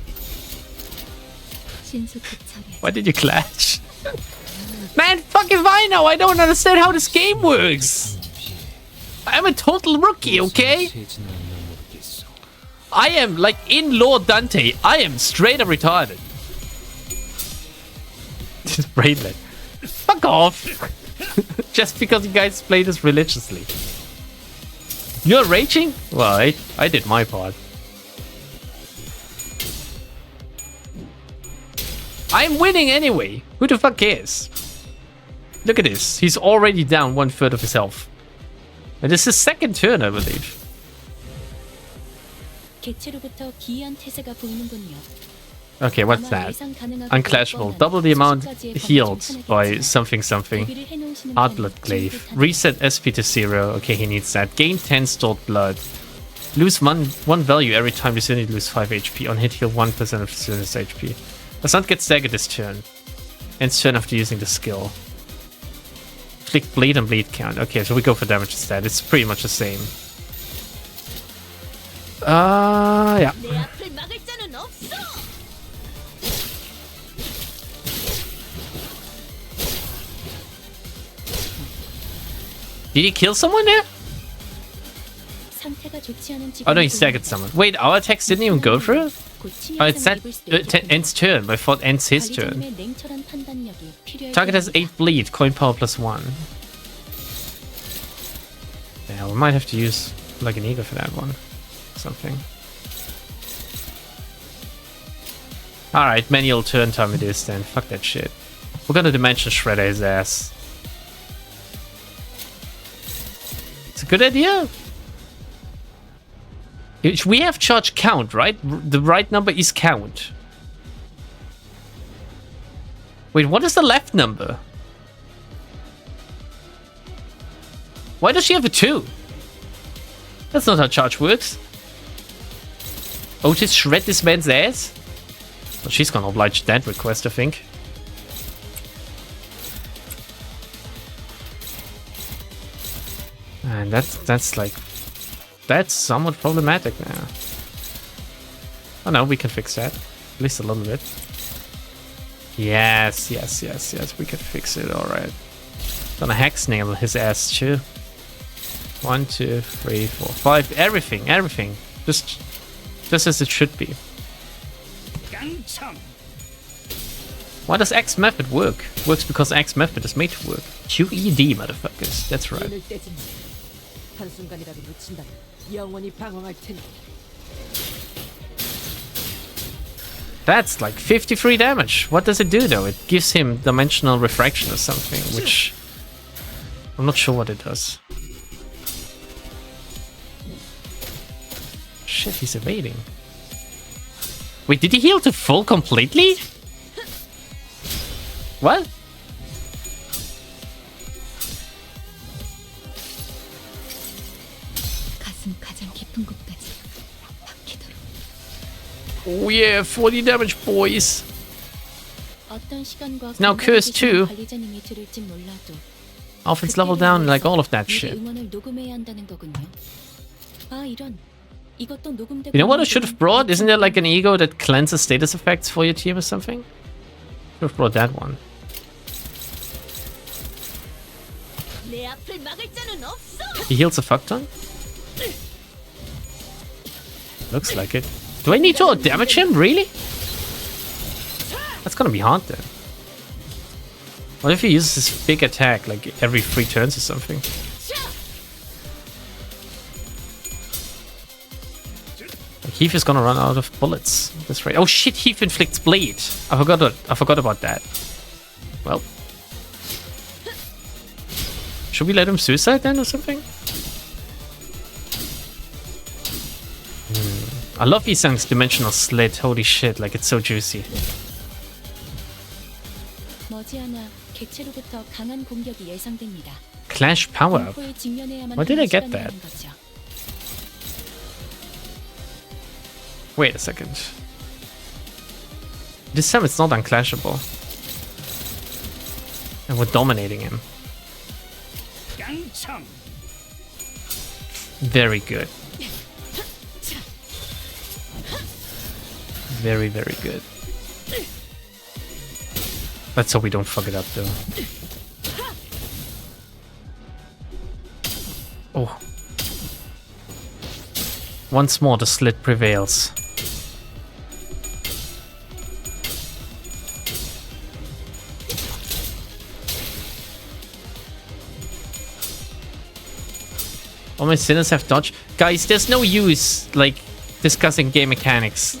Why did you clash? Man, fuck if I know! I don't understand how this game works! I'm a total rookie, okay? I am, like, in Lord Dante, I am straight up retarded. Just brainlet. Fuck off! Just because you guys play this religiously. You're raging? Well, I did my part. I'm winning anyway. Who the fuck cares? Look at this. He's already down 1/3 of his health. And this is his second turn, I believe. Okay, what's that? Unclashable. Double the amount healed by something. Hard blood glaive. Reset SP to 0. Okay, he needs that. Gain 10 stored blood. Lose one value every time this unit lose 5 HP. On hit, heal 1% of this unit's HP. Does not get staggered this turn. Ends turn after using the skill. Inflict bleed and bleed count. Okay, so we go for damage instead. It's pretty much the same. Yeah. Did he kill someone there? Oh no, he staggered someone. Wait, our attacks didn't even go through? Oh, it's that ends turn. I thought ends his turn. Target has 8 bleed, coin power +1. Yeah, we might have to use like an eagle for that one. Something. Alright, manual turn time it is then. Fuck that shit. We're gonna dimension shredder his ass. It's a good idea. We have charge count, right? The right number is count. Wait, what is the left number? Why does she have a 2? That's not how charge works. Otis, shred this man's ass? Well, she's gonna oblige that request, I think. And that's like... That's somewhat problematic now. Oh no, we can fix that. At least a little bit. Yes, we can fix it, alright. Gonna hex nail his ass too. 1, 2, 3, 4, 5. Everything. Just as it should be. Why does X method work? Works because X method is made to work. QED, motherfuckers. That's right. That's like 53 damage. What does it do though? It gives him dimensional refraction or something, which I'm not sure what it does. Shit, he's evading. Wait, did he heal to full completely? What? Oh yeah, 40 damage, boys. It's now cursed too. Offense level down, like all of that shit. You know what I should have brought? Isn't there like an ego that cleanses status effects for your team or something? Should have brought that one. He heals a fuck ton? Looks like it. Do I need to damage him? Really? That's gonna be hard then. What if he uses his big attack like every 3 turns or something? Heath is gonna run out of bullets. That's right. Oh shit, Heath inflicts bleed. I forgot about that. Well. Should we let him suicide then or something? I love Isang's dimensional slit. Holy shit, like it's so juicy. Clash power up. Why did I get that? Wait a second. This time it's not unclashable. And we're dominating him. Very good. Very, very good. Let's hope we don't fuck it up though. Oh. Once more the slit prevails. All my sinners have dodge. Guys, there's no use, like, discussing game mechanics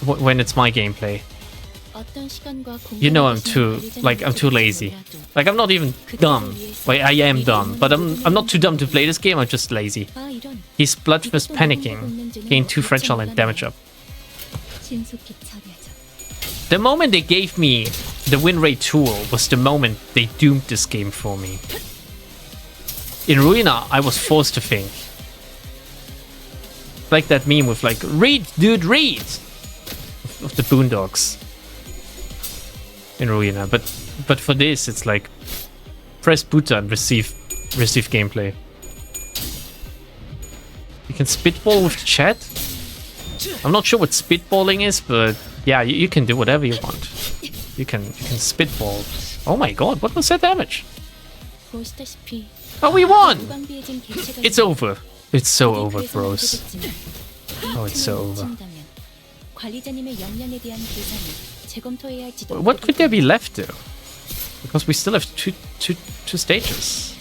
when it's my gameplay. You know I'm too lazy. Like, I'm not even dumb. Like, I am dumb, but I'm not too dumb to play this game, I'm just lazy. He's Bloodfiend panicking. Gain 2 fragile and damage up. The moment they gave me the win rate tool was the moment they doomed this game for me. In Ruina, I was forced to think. Like that meme with like, read, dude, read! Of the Boondocks. In Ruina. But for this, it's like, press button, receive gameplay. You can spitball with chat. I'm not sure what spitballing is, but yeah, you can do whatever you want. You can spitball. Oh my god, what was that damage? Oh, we won! It's over. It's so over, bros. Oh, it's so over. What could there be left though? Because we still have two stages.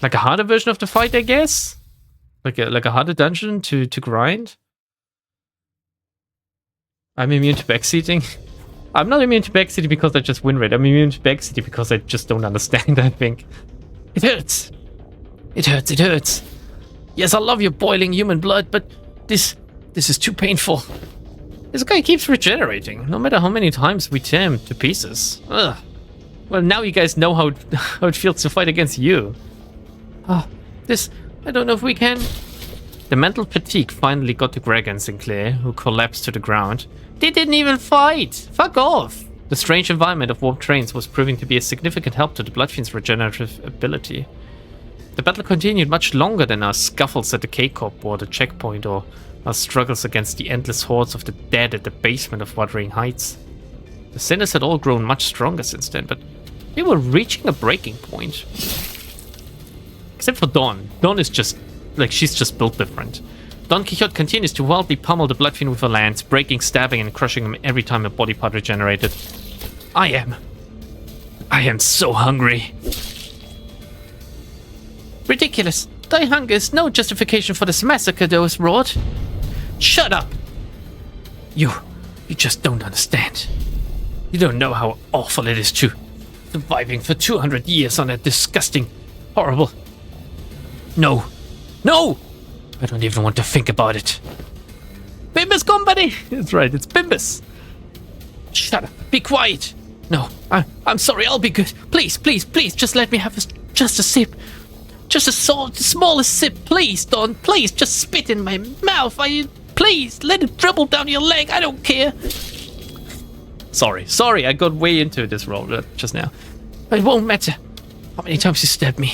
Like a harder version of the fight, I guess? Like a harder dungeon to grind? I'm immune to backseating. I'm not immune to backseating because I just win rate. I'm immune to backseating because I just don't understand, I think. It hurts. It hurts, it hurts. Yes, I love your boiling human blood, but this is too painful. This guy keeps regenerating, no matter how many times we tear him to pieces. Ugh. Well, now you guys know how it feels to fight against you. Ah, I don't know if we can... The mental fatigue finally got to Greg and Sinclair, who collapsed to the ground. They didn't even fight! Fuck off! The strange environment of warped trains was proving to be a significant help to the Bloodfiend's regenerative ability. The battle continued much longer than our scuffles at the K-Corp or the checkpoint, or our struggles against the endless hordes of the dead at the basement of Wuthering Heights. The sinners had all grown much stronger since then, but they were reaching a breaking point. Except for Don. Don is just... like, she's just built different. Don Quixote continues to wildly pummel the Bloodfiend with her lance, breaking, stabbing, and crushing him every time a body part regenerated. I am so hungry. Ridiculous. Thy hunger is no justification for this massacre, those roared. Shut up! You just don't understand. You don't know how awful it is to surviving for 200 years on that disgusting, horrible... No! No! I don't even want to think about it. Bimbus company! That's right, it's Bimbus. Shut up. Be quiet. No, I'm sorry, I'll be good. Please, please, please, just let me have just a sip. Just the smallest sip, please, Don. Please, just spit in my mouth. Please, let it dribble down your leg. I don't care. Sorry, I got way into this role just now. It won't matter how many times you stab me.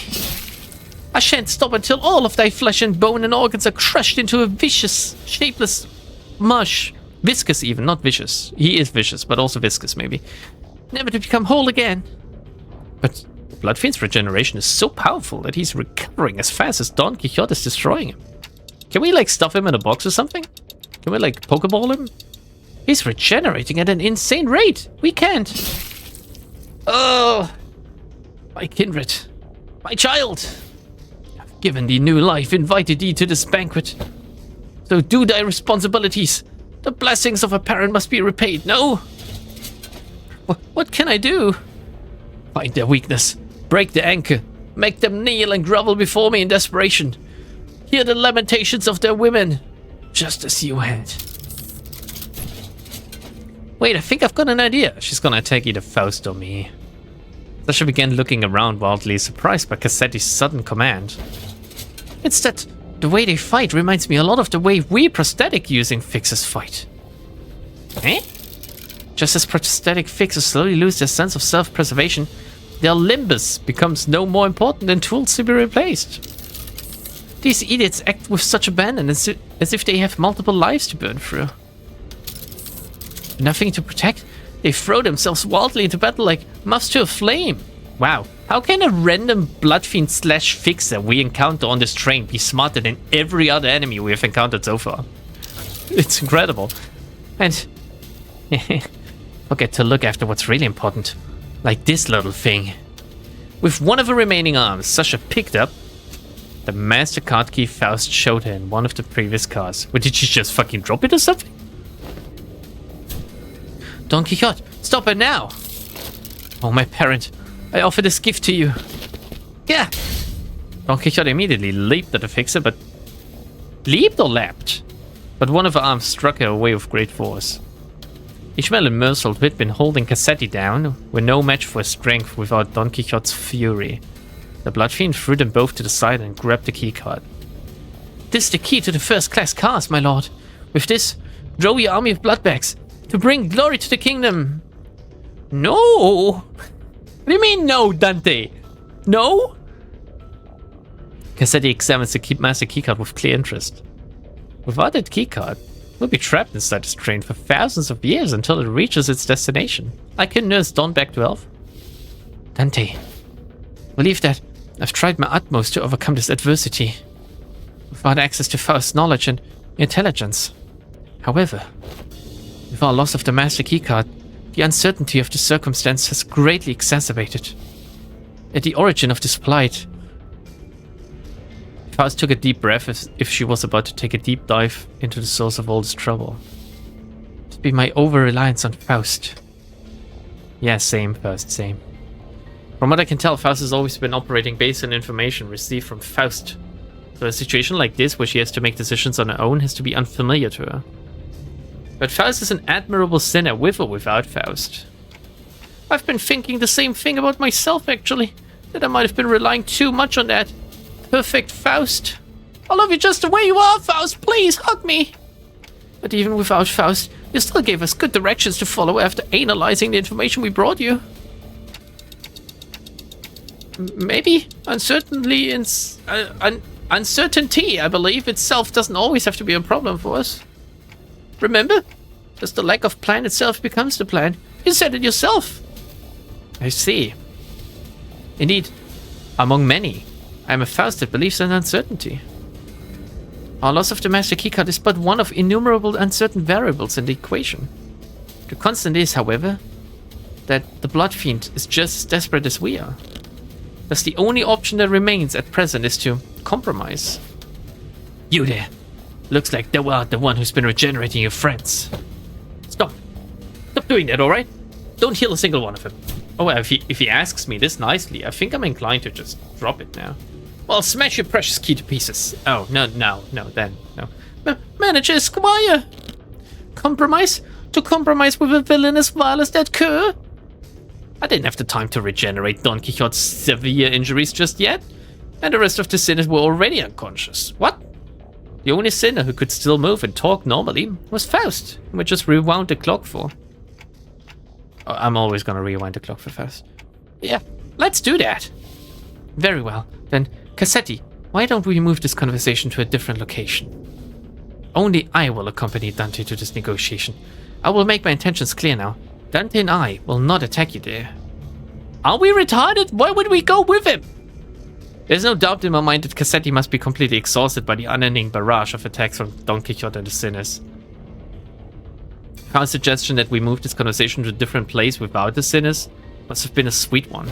I shan't stop until all of thy flesh and bone and organs are crushed into a vicious, shapeless mush. Viscous even, not vicious. He is vicious, but also viscous, maybe. Never to become whole again. But Bloodfiend's regeneration is so powerful that he's recovering as fast as Don Quixote is destroying him. Can we, like, stuff him in a box or something? Can we, like, Pokeball him? He's regenerating at an insane rate. We can't. Oh, my kindred. My child. I've given thee new life, invited thee to this banquet. So do thy responsibilities. The blessings of a parent must be repaid, no? What can I do? Find their weakness. Break the anchor. Make them kneel and grovel before me in desperation. Hear the lamentations of their women. Just as you had. Wait, I think I've got an idea. She's gonna attack either Faust or me. Sasha began looking around wildly, surprised by Cassetti's sudden command. It's that the way they fight reminds me a lot of the way we prosthetic using fixers fight. Eh? Just as prosthetic fixers slowly lose their sense of self-preservation, their Limbus becomes no more important than tools to be replaced. These idiots act with such abandon as if they have multiple lives to burn through. Nothing to protect, they throw themselves wildly into battle like moths to a flame. Wow, how can a random Bloodfiend / fixer we encounter on this train be smarter than every other enemy we have encountered so far? It's incredible. And forget to look after what's really important. Like this little thing. With one of her remaining arms, Sasha picked up the MasterCard key Faust showed her in one of the previous cars. But did she just fucking drop it or something? Don Quixote, stop her now! Oh, my parent, I offer this gift to you. Yeah! Don Quixote immediately leaped at the fixer, but... Leaped or leapt? But one of her arms struck her away with great force. Ishmael and Mersault, who had been holding Cassetti down, were no match for his strength without Don Quixote's fury. The Bloodfiend threw them both to the side and grabbed the keycard. This is the key to the first-class cars, my lord. With this, draw your army of bloodbags to bring glory to the kingdom. No! What do you mean no, Dante? No? Cassetti examines the master keycard with clear interest. Without that keycard, we'll be trapped inside this train for thousands of years until it reaches its destination. I can nurse Don back to health. Dante, believe that I've tried my utmost to overcome this adversity. Without access to Faust's knowledge and intelligence. However, with our loss of the master keycard, the uncertainty of the circumstance has greatly exacerbated. At the origin of this plight, Faust took a deep breath as if she was about to take a deep dive into the source of all this trouble. It'd be my over-reliance on Faust. Yeah, same, Faust, same. From what I can tell, Faust has always been operating based on information received from Faust. So a situation like this, where she has to make decisions on her own, has to be unfamiliar to her. But Faust is an admirable sinner with or without Faust. I've been thinking the same thing about myself, actually. That I might have been relying too much on that perfect Faust. I love you just the way you are, Faust. Please, hug me. But even without Faust, you still gave us good directions to follow after analyzing the information we brought you. Maybe uncertainty, I believe, itself doesn't always have to be a problem for us. Remember? Just the lack of plan itself becomes the plan. You said it yourself. I see. Indeed, among many, I am a Faust that believes in uncertainty. Our loss of the master keycard is but one of innumerable uncertain variables in the equation. The constant is, however, that the Bloodfiend is just as desperate as we are. Thus the only option that remains at present is to compromise. You there. Looks like you are the one who's been regenerating your friends. Stop. Stop doing that, alright? Don't heal a single one of them. Oh, well, if he asks me this nicely, I think I'm inclined to just drop it now. Well, smash your precious key to pieces. Oh, no, then, no. Manager Esquire! Compromise? To compromise with a villain as vile as that cur? I didn't have the time to regenerate Don Quixote's severe injuries just yet, and the rest of the sinners were already unconscious. What? The only sinner who could still move and talk normally was Faust, whom I just rewound the clock for. Oh, I'm always gonna rewind the clock for Faust. Yeah, let's do that. Very well, then, Cassetti, why don't we move this conversation to a different location? Only I will accompany Dante to this negotiation. I will make my intentions clear now. Dante and I will not attack you there. Are we retarded? Why would we go with him? There's no doubt in my mind that Cassetti must be completely exhausted by the unending barrage of attacks from Don Quixote and the sinners. Our suggestion that we move this conversation to a different place without the sinners must have been a sweet one.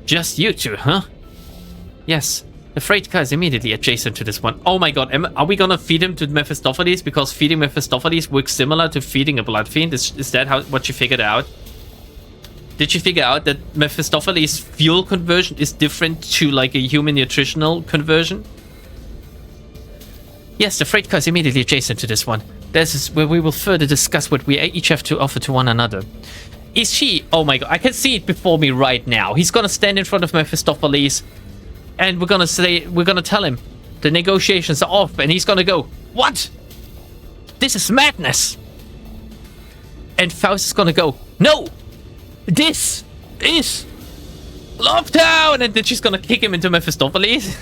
Just you two, huh? Yes, the freight car is immediately adjacent to this one. Oh my god, are we gonna feed him to Mephistopheles? Because feeding Mephistopheles works similar to feeding a Bloodfiend? Is that what you figured out? Did you figure out that Mephistopheles' fuel conversion is different to like a human nutritional conversion? Yes, the freight car is immediately adjacent to this one. This is where we will further discuss what we each have to offer to one another. Is she... Oh my god, I can see it before me right now. He's gonna stand in front of Mephistopheles and we're gonna tell him the negotiations are off and he's gonna go, what? This is madness. And Faust is gonna go, no! This is Lovetown! And then she's gonna kick him into Mephistopheles.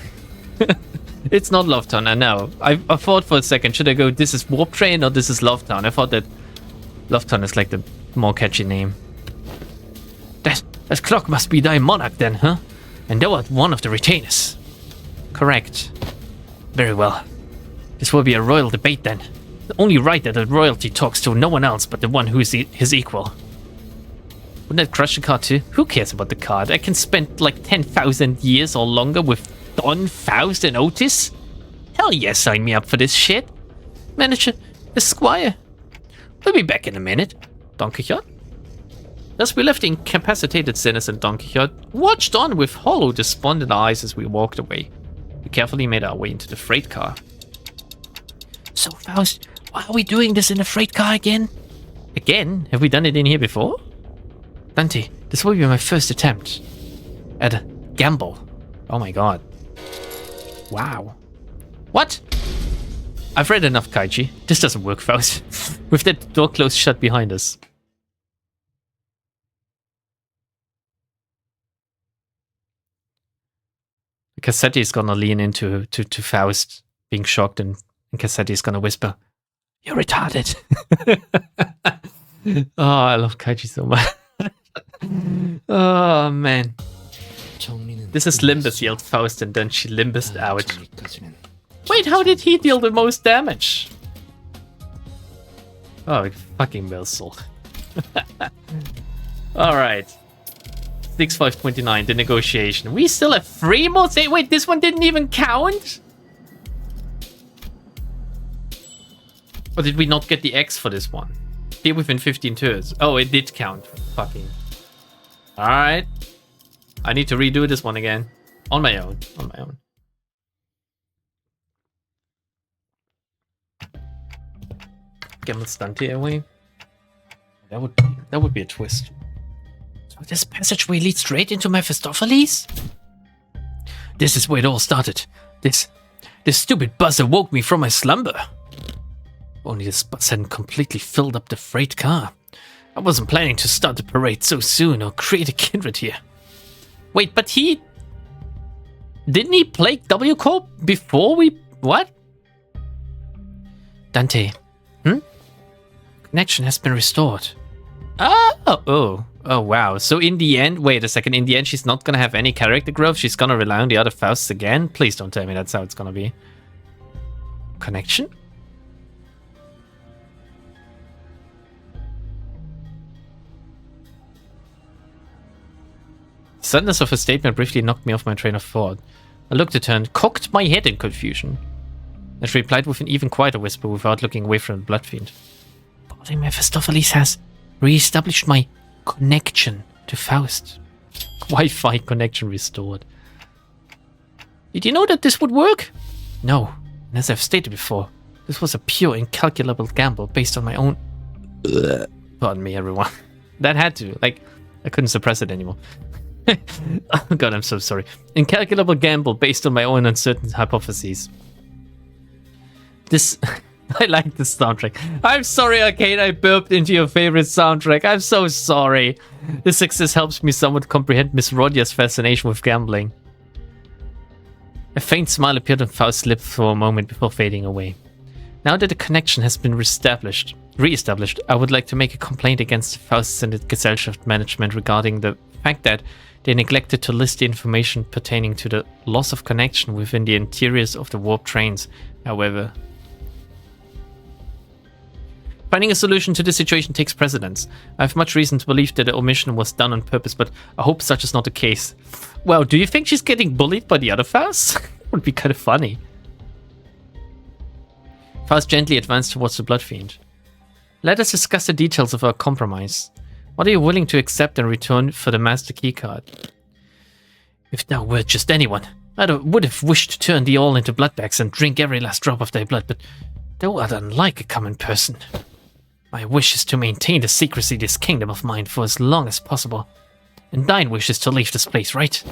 It's not Lovetown, I know. I thought for a second, should I go, this is Warp Train or this is Lovetown? I thought that Lovetown is like the more catchy name. That clock must be thy monarch then, huh? And thou art one of the retainers. Correct. Very well. This will be a royal debate then. The only right that a royalty talks to no one else but the one who is his equal. Wouldn't that crush the card too? Who cares about the card? I can spend like 10,000 years or longer with Don, Faust, and Otis? Hell yeah, sign me up for this shit. Manager, Esquire. We'll be back in a minute. Don Quixote? Thus we left the incapacitated sinners and Don Quixote watched on with hollow, despondent eyes as we walked away. We carefully made our way into the freight car. So, Faust, why are we doing this in a freight car again? Again? Have we done it in here before? Dante, this will be my first attempt at a gamble. Oh my god. Wow. What? I've read enough, Kaiji. This doesn't work, Faust. With that door closed shut behind us. Cassetti is gonna lean into to Faust being shocked, and Cassetti is gonna whisper, "You're retarded." Oh, I love Kaiji so much. Oh man. This is Limbus, yelled Faust, and then she limbused out. Wait, how did he deal the most damage? Oh, fucking Milsel. Alright. 6-5-29, the negotiation. We still have 3 more. Wait, this one didn't even count? Or did we not get the X for this one? Be within 15 turns. Oh, it did count. Fucking. Alright. I need to redo this one again. On my own. On my own. Gamble Dante away. That would be a twist. So this passageway leads straight into Mephistopheles? This is where it all started. This stupid buzzer woke me from my slumber. Only this bus hadn't completely filled up the freight car. I wasn't planning to start the parade so soon or create a kindred here. Wait, but didn't he play W Corp before we... What? Dante. Connection has been restored. Oh, wow. So in the end, wait a second. In the end, she's not gonna have any character growth. She's gonna rely on the other Fausts again. Please don't tell me that's how it's gonna be. Connection? The suddenness of her statement briefly knocked me off my train of thought. I looked at her and cocked my head in confusion. And she replied with an even quieter whisper without looking away from the Bloodfiend. Body Mephistopheles has re-established my connection to Faust. Wi-Fi connection restored. Did you know that this would work? No. And as I've stated before, this was a pure, incalculable gamble based on my own... Pardon me, everyone. That had to. Like, I couldn't suppress it anymore. Oh god, I'm so sorry. Incalculable gamble based on my own uncertain hypotheses. This... I like this soundtrack. I'm sorry, Arcade, I burped into your favorite soundtrack. I'm so sorry. This success helps me somewhat comprehend Miss Rodia's fascination with gambling. A faint smile appeared on Faust's lips for a moment before fading away. Now that the connection has been re-established, I would like to make a complaint against Faust and the Gesellschaft management regarding the fact that they neglected to list the information pertaining to the loss of connection within the interiors of the warp trains, however. Finding a solution to this situation takes precedence. I have much reason to believe that the omission was done on purpose, but I hope such is not the case. Well, do you think she's getting bullied by the other Fausts? Would be kind of funny. Faust gently advanced towards the Bloodfiend. Let us discuss the details of our compromise. What are you willing to accept in return for the master keycard? If thou wert just anyone, I would have wished to turn thee all into bloodbags and drink every last drop of thy blood, but thou art unlike a common person. My wish is to maintain the secrecy of this kingdom of mine for as long as possible, and thine wish is to leave this place, right?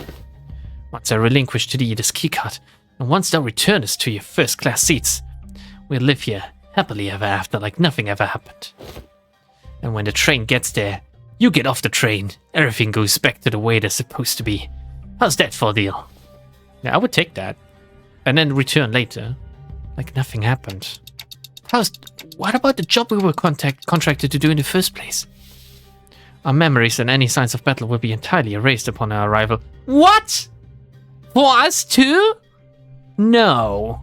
Once I relinquish to thee this keycard, and once thou returnest to your first-class seats, we'll live here happily ever after like nothing ever happened. And when the train gets there, you get off the train, everything goes back to the way they're supposed to be. How's that for a deal? Yeah, I would take that. And then return later, like nothing happened. Faust, what about the job we were contracted to do in the first place? Our memories and any signs of battle will be entirely erased upon our arrival. What? For us too? No.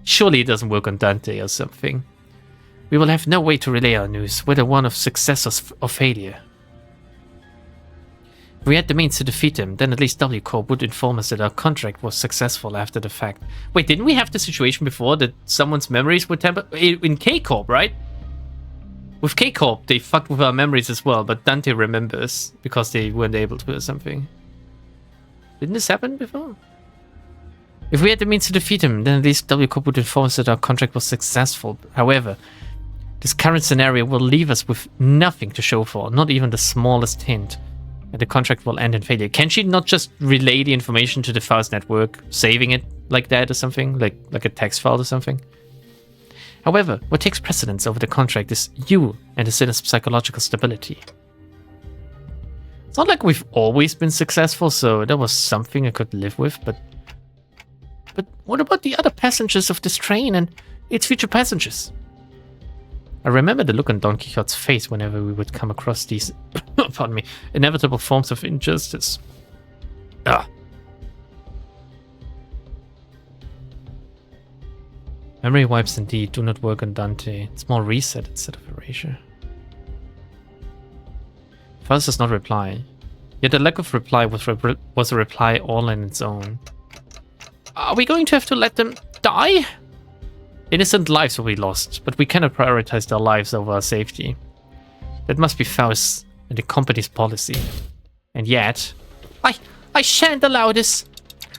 Surely it doesn't work on Dante or something. We will have no way to relay our news, whether one of success or failure. If we had the means to defeat him, then at least W Corp would inform us that our contract was successful after the fact. Wait, didn't we have the situation before that someone's memories were tampered? In K Corp, right? With K Corp, they fucked with our memories as well, but Dante remembers because they weren't able to or something. Didn't this happen before? If we had the means to defeat him, then at least W Corp would inform us that our contract was successful. However, this current scenario will leave us with nothing to show for, not even the smallest hint. and the contract will end in failure. Can she not just relay the information to the Faust network, saving it like that or something? Like a text file or something? However, what takes precedence over the contract is you and the sinner's psychological stability. It's not like we've always been successful, so that was something I could live with, but what about the other passengers of this train and its future passengers? I remember the look on Don Quixote's face whenever we would come across these, pardon me, inevitable forms of injustice. Ah. Memory wipes indeed do not work on Dante. It's more reset instead of erasure. Faust does not reply. Yet the lack of reply was a reply all on its own. Are we going to have to let them die? Innocent lives will be lost, but we cannot prioritize their lives over our safety. That must be Faust and the company's policy. And yet... I shan't allow this!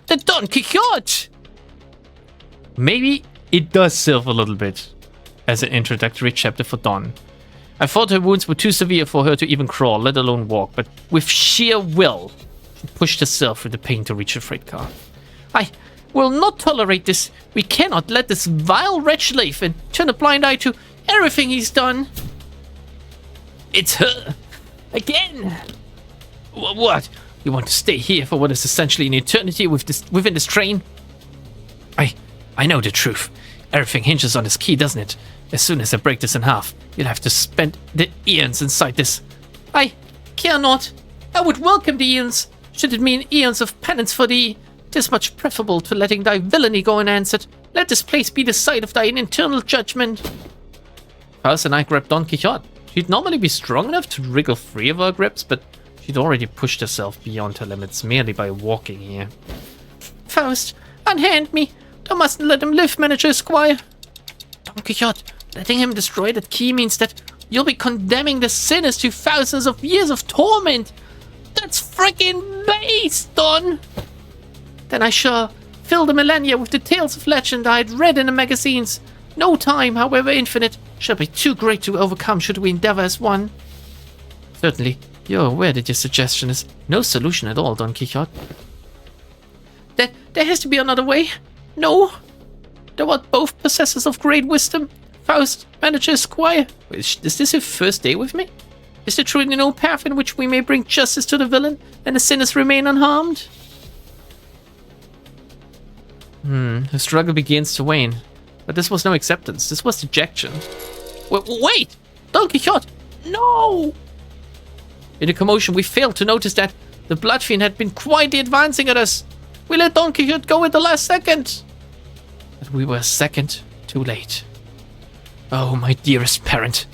The Don Quixote! Maybe it does serve a little bit as an introductory chapter for Don. I thought her wounds were too severe for her to even crawl, let alone walk, but with sheer will, she pushed herself through the pain to reach the freight car. I will not tolerate this. We cannot let this vile wretch live and turn a blind eye to everything he's done. It's her. Again. What? You want to stay here for what is essentially an eternity within this train? I know the truth. Everything hinges on this key, doesn't it? As soon as I break this in half, you'll have to spend the eons inside this. I cannot. I would welcome the eons, should it mean eons of penance for thee. 'Tis much preferable to letting thy villainy go unanswered. Let this place be the site of thine internal judgment. Faust and I grabbed Don Quixote. She'd normally be strong enough to wriggle free of our grips, but she'd already pushed herself beyond her limits merely by walking here. Faust, unhand me. Thou mustn't let him live, Manager Squire. Don Quixote, letting him destroy that key means that you'll be condemning the sinners to thousands of years of torment. That's freaking base, Don. Then I shall fill the millennia with the tales of legend I had read in the magazines. No time, however infinite, shall be too great to overcome should we endeavor as one. Certainly, you're aware that your suggestion is no solution at all, Don Quixote. There has to be another way. No. Thou art both possessors of great wisdom. Faust, Manager Squire. Is this your first day with me? Is there truly no path in which we may bring justice to the villain and the sinners remain unharmed? The struggle begins to wane. But this was no acceptance. This was dejection. Wait! Don Quixote! No! In the commotion, we failed to notice that the Bloodfiend had been quietly advancing at us. We let Don Quixote go at the last second. But we were a second too late. Oh, my dearest parent,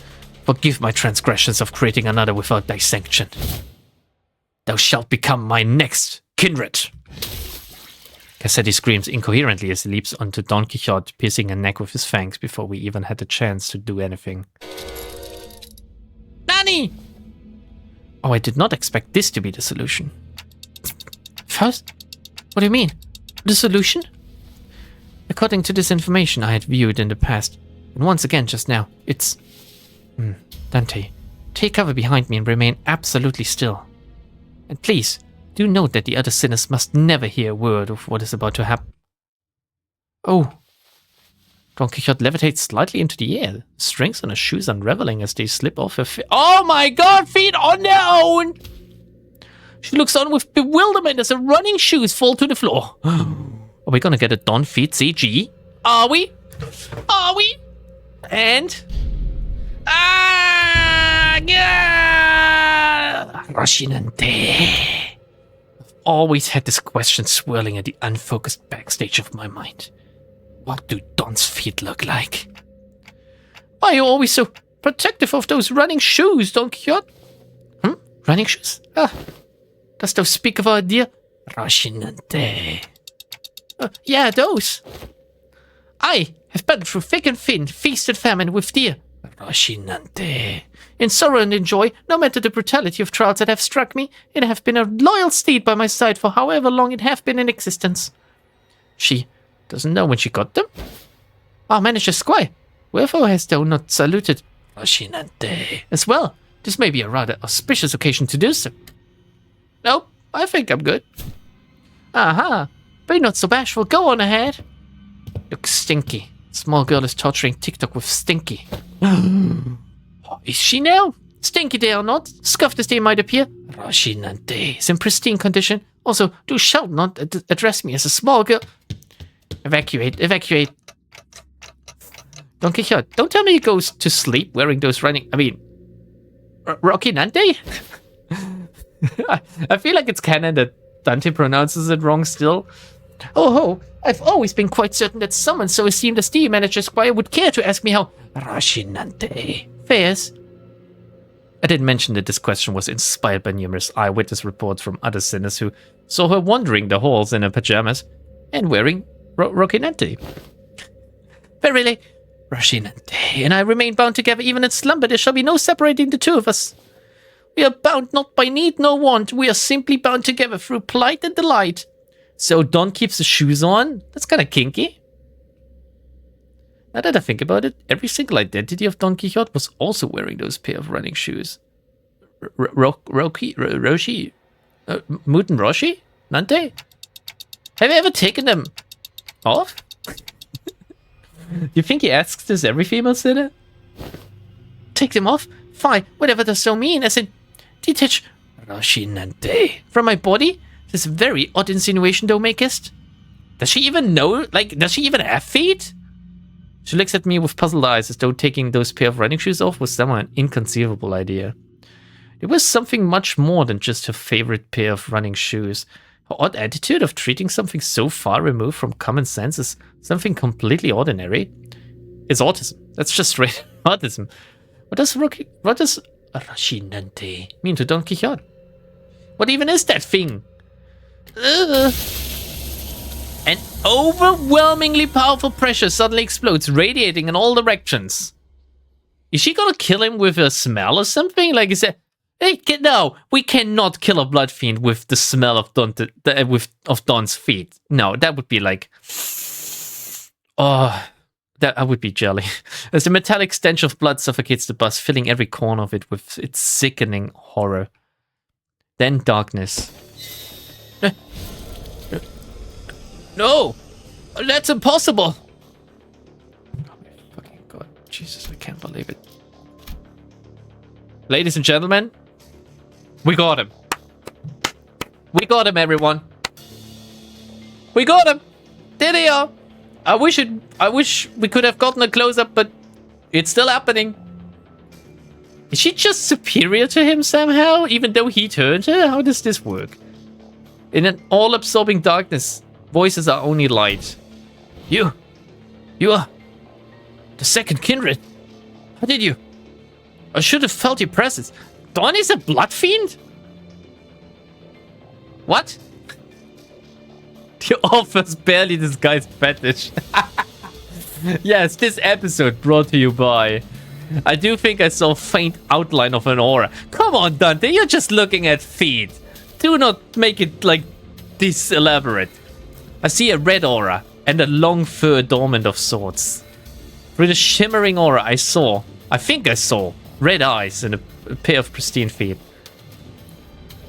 forgive my transgressions of creating another without thy sanction. Thou shalt become my next kindred. Cassetti screams incoherently as he leaps onto Don Quixote, piercing her neck with his fangs before we even had the chance to do anything. Nani! Oh, I did not expect this to be the solution. Faust? What do you mean? The solution? According to this information I had viewed in the past, and once again just now, it's... Dante, take cover behind me and remain absolutely still. And please, do note that the other sinners must never hear a word of what is about to happen. Oh. Don Quixote levitates slightly into the air, strings on her shoes unraveling as they slip off her feet. Oh my god, feet on their own! She looks on with bewilderment as her running shoes fall to the floor. Are we gonna get a Don feet CG? Are we? Are we? And... Roshinante. I've always had this question swirling at the unfocused backstage of my mind. What do Don's feet look like? Why are you always so protective of those running shoes, Don Quixote? Running shoes? Dost thou speak of our dear Roshinante? Yeah, those. I have battled through thick and thin, feasted famine with dear Roshinante. In sorrow and in joy, no matter the brutality of trials that have struck me, it have been a loyal steed by my side for however long it have been in existence. She doesn't know when she got them. Our Manager Squire, wherefore hast thou not saluted Roshinante as well? This may be a rather auspicious occasion to do so. Nope, I think I'm good. Aha, be not so bashful, go on ahead. Look, Stinky. Small girl is torturing TikTok with Stinky. Is she now? Stinky day or not, scuffed as they might appear, Roshinante is in pristine condition. Also, do shall not address me as a small girl. Evacuate, evacuate. Don Quixote, don't tell me he goes to sleep wearing those Rocky Nante? I feel like it's canon that Dante pronounces it wrong still. Oh ho, I've always been quite certain that someone so esteemed as the manager Squire would care to ask me how Roshinante fares. I didn't mention that this question was inspired by numerous eyewitness reports from other sinners who saw her wandering the halls in her pajamas and wearing Rocinante. Verily, Rocinante and I remain bound together even in slumber. There shall be no separating the two of us. We are bound not by need nor want. We are simply bound together through plight and delight. So Don keeps the shoes on? That's kind of kinky. Now that I think about it, every single identity of Don Quixote was also wearing those pair of running shoes. Roshi? Muten Roshi? Nante? Have you ever taken them off? You think he asks this every female sinner? Take them off? Fine, whatever does so mean, as in detach Roshinante from my body? This very odd insinuation thou makest. Does she even know? Like, does she even have feet? She looks at me with puzzled eyes as though taking those pair of running shoes off was somehow an inconceivable idea. It was something much more than just her favorite pair of running shoes. Her odd attitude of treating something so far removed from common sense as something completely ordinary. It's autism. That's just straight autism. What does Roshinante mean to Don Quixote? What even is that thing? An overwhelmingly powerful pressure suddenly explodes, radiating in all directions. Is she gonna kill him with a smell or something? Like, is that... Hey, no, we cannot kill a Bloodfiend with the smell of Don's feet. No, that would be like... Oh, that I would be jelly. As the metallic stench of blood suffocates the bus, filling every corner of it with its sickening horror. Then darkness. No! That's impossible! Oh my fucking god. Jesus, I can't believe it. Ladies and gentlemen, we got him. We got him, everyone. We got him! There they are! I wish we could have gotten a close-up, but it's still happening. Is she just superior to him somehow, even though he turned her? How does this work? In an all-absorbing darkness, voices are only light. You are the second kindred. How did you? I should have felt your presence. Don is a Bloodfiend? What? The offers barely disguised fetish. Yes, this episode brought to you by... I do think I saw a faint outline of an aura. Come on, Dante, you're just looking at feet. Do not make it like this elaborate. I see a red aura and a long fur adornment of sorts. Through the shimmering aura I think I saw, red eyes and a pair of pristine feet.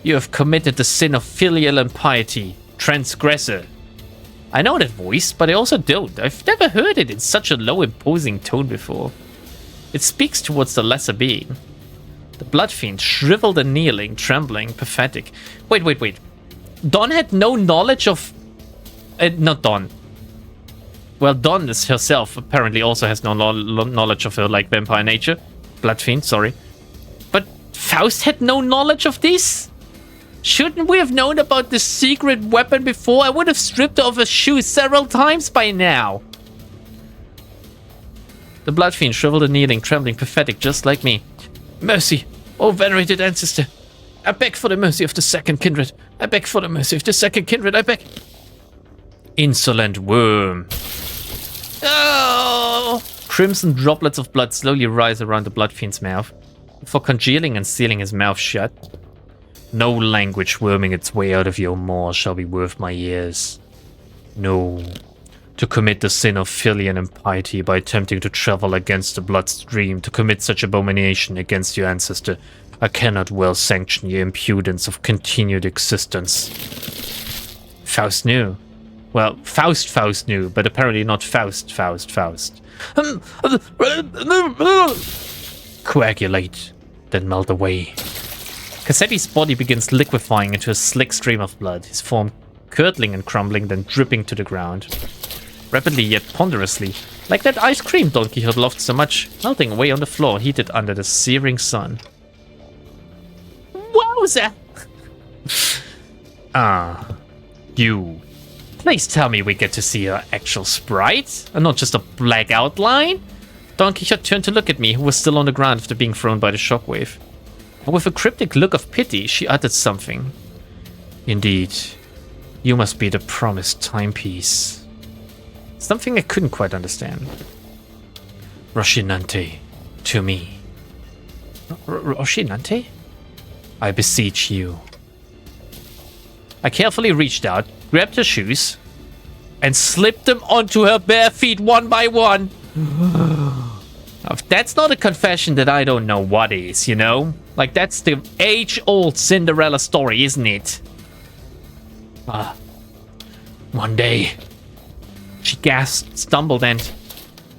You have committed the sin of filial impiety, transgressor. I know that voice, but I also don't. I've never heard it in such a low, imposing tone before. It speaks towards the lesser being. The Bloodfiend, shriveled and kneeling, trembling, pathetic. Wait. Don had no knowledge of... not Don. Well, Don is herself apparently also has no knowledge of her, like, vampire nature. Bloodfiend, sorry. But Faust had no knowledge of this? Shouldn't we have known about this secret weapon before? I would have stripped her of her shoes several times by now. The Bloodfiend, shriveled and kneeling, trembling, pathetic, just like me. Mercy, oh venerated ancestor. I beg for the mercy of the second kindred. I beg for the mercy of the second kindred. I beg. Insolent worm. Oh! Crimson droplets of blood slowly rise around the Bloodfiend's mouth, before congealing and sealing his mouth shut. No language worming its way out of your maw shall be worth my ears. No. To commit the sin of filial impiety by attempting to travel against the bloodstream, to commit such abomination against your ancestor, I cannot well sanction your impudence of continued existence. Faust knew. Well, Faust knew, but apparently not Faust. Coagulate, then melt away. Cassetti's body begins liquefying into a slick stream of blood, his form curdling and crumbling, then dripping to the ground. Rapidly yet ponderously, like that ice cream Don Quixote loved so much, melting away on the floor, heated under the searing sun. Wowza! You. Please tell me we get to see her actual sprite, and not just a black outline? Don Quixote turned to look at me, who was still on the ground after being thrown by the shockwave. But with a cryptic look of pity, she uttered something. Indeed, you must be the promised timepiece. Something I couldn't quite understand. Rocinante, to me. Rocinante? I beseech you. I carefully reached out, grabbed her shoes, and slipped them onto her bare feet one by one. If that's not a confession, that I don't know what is, you know? Like, that's the age-old Cinderella story, isn't it? One day, she gasped, stumbled, and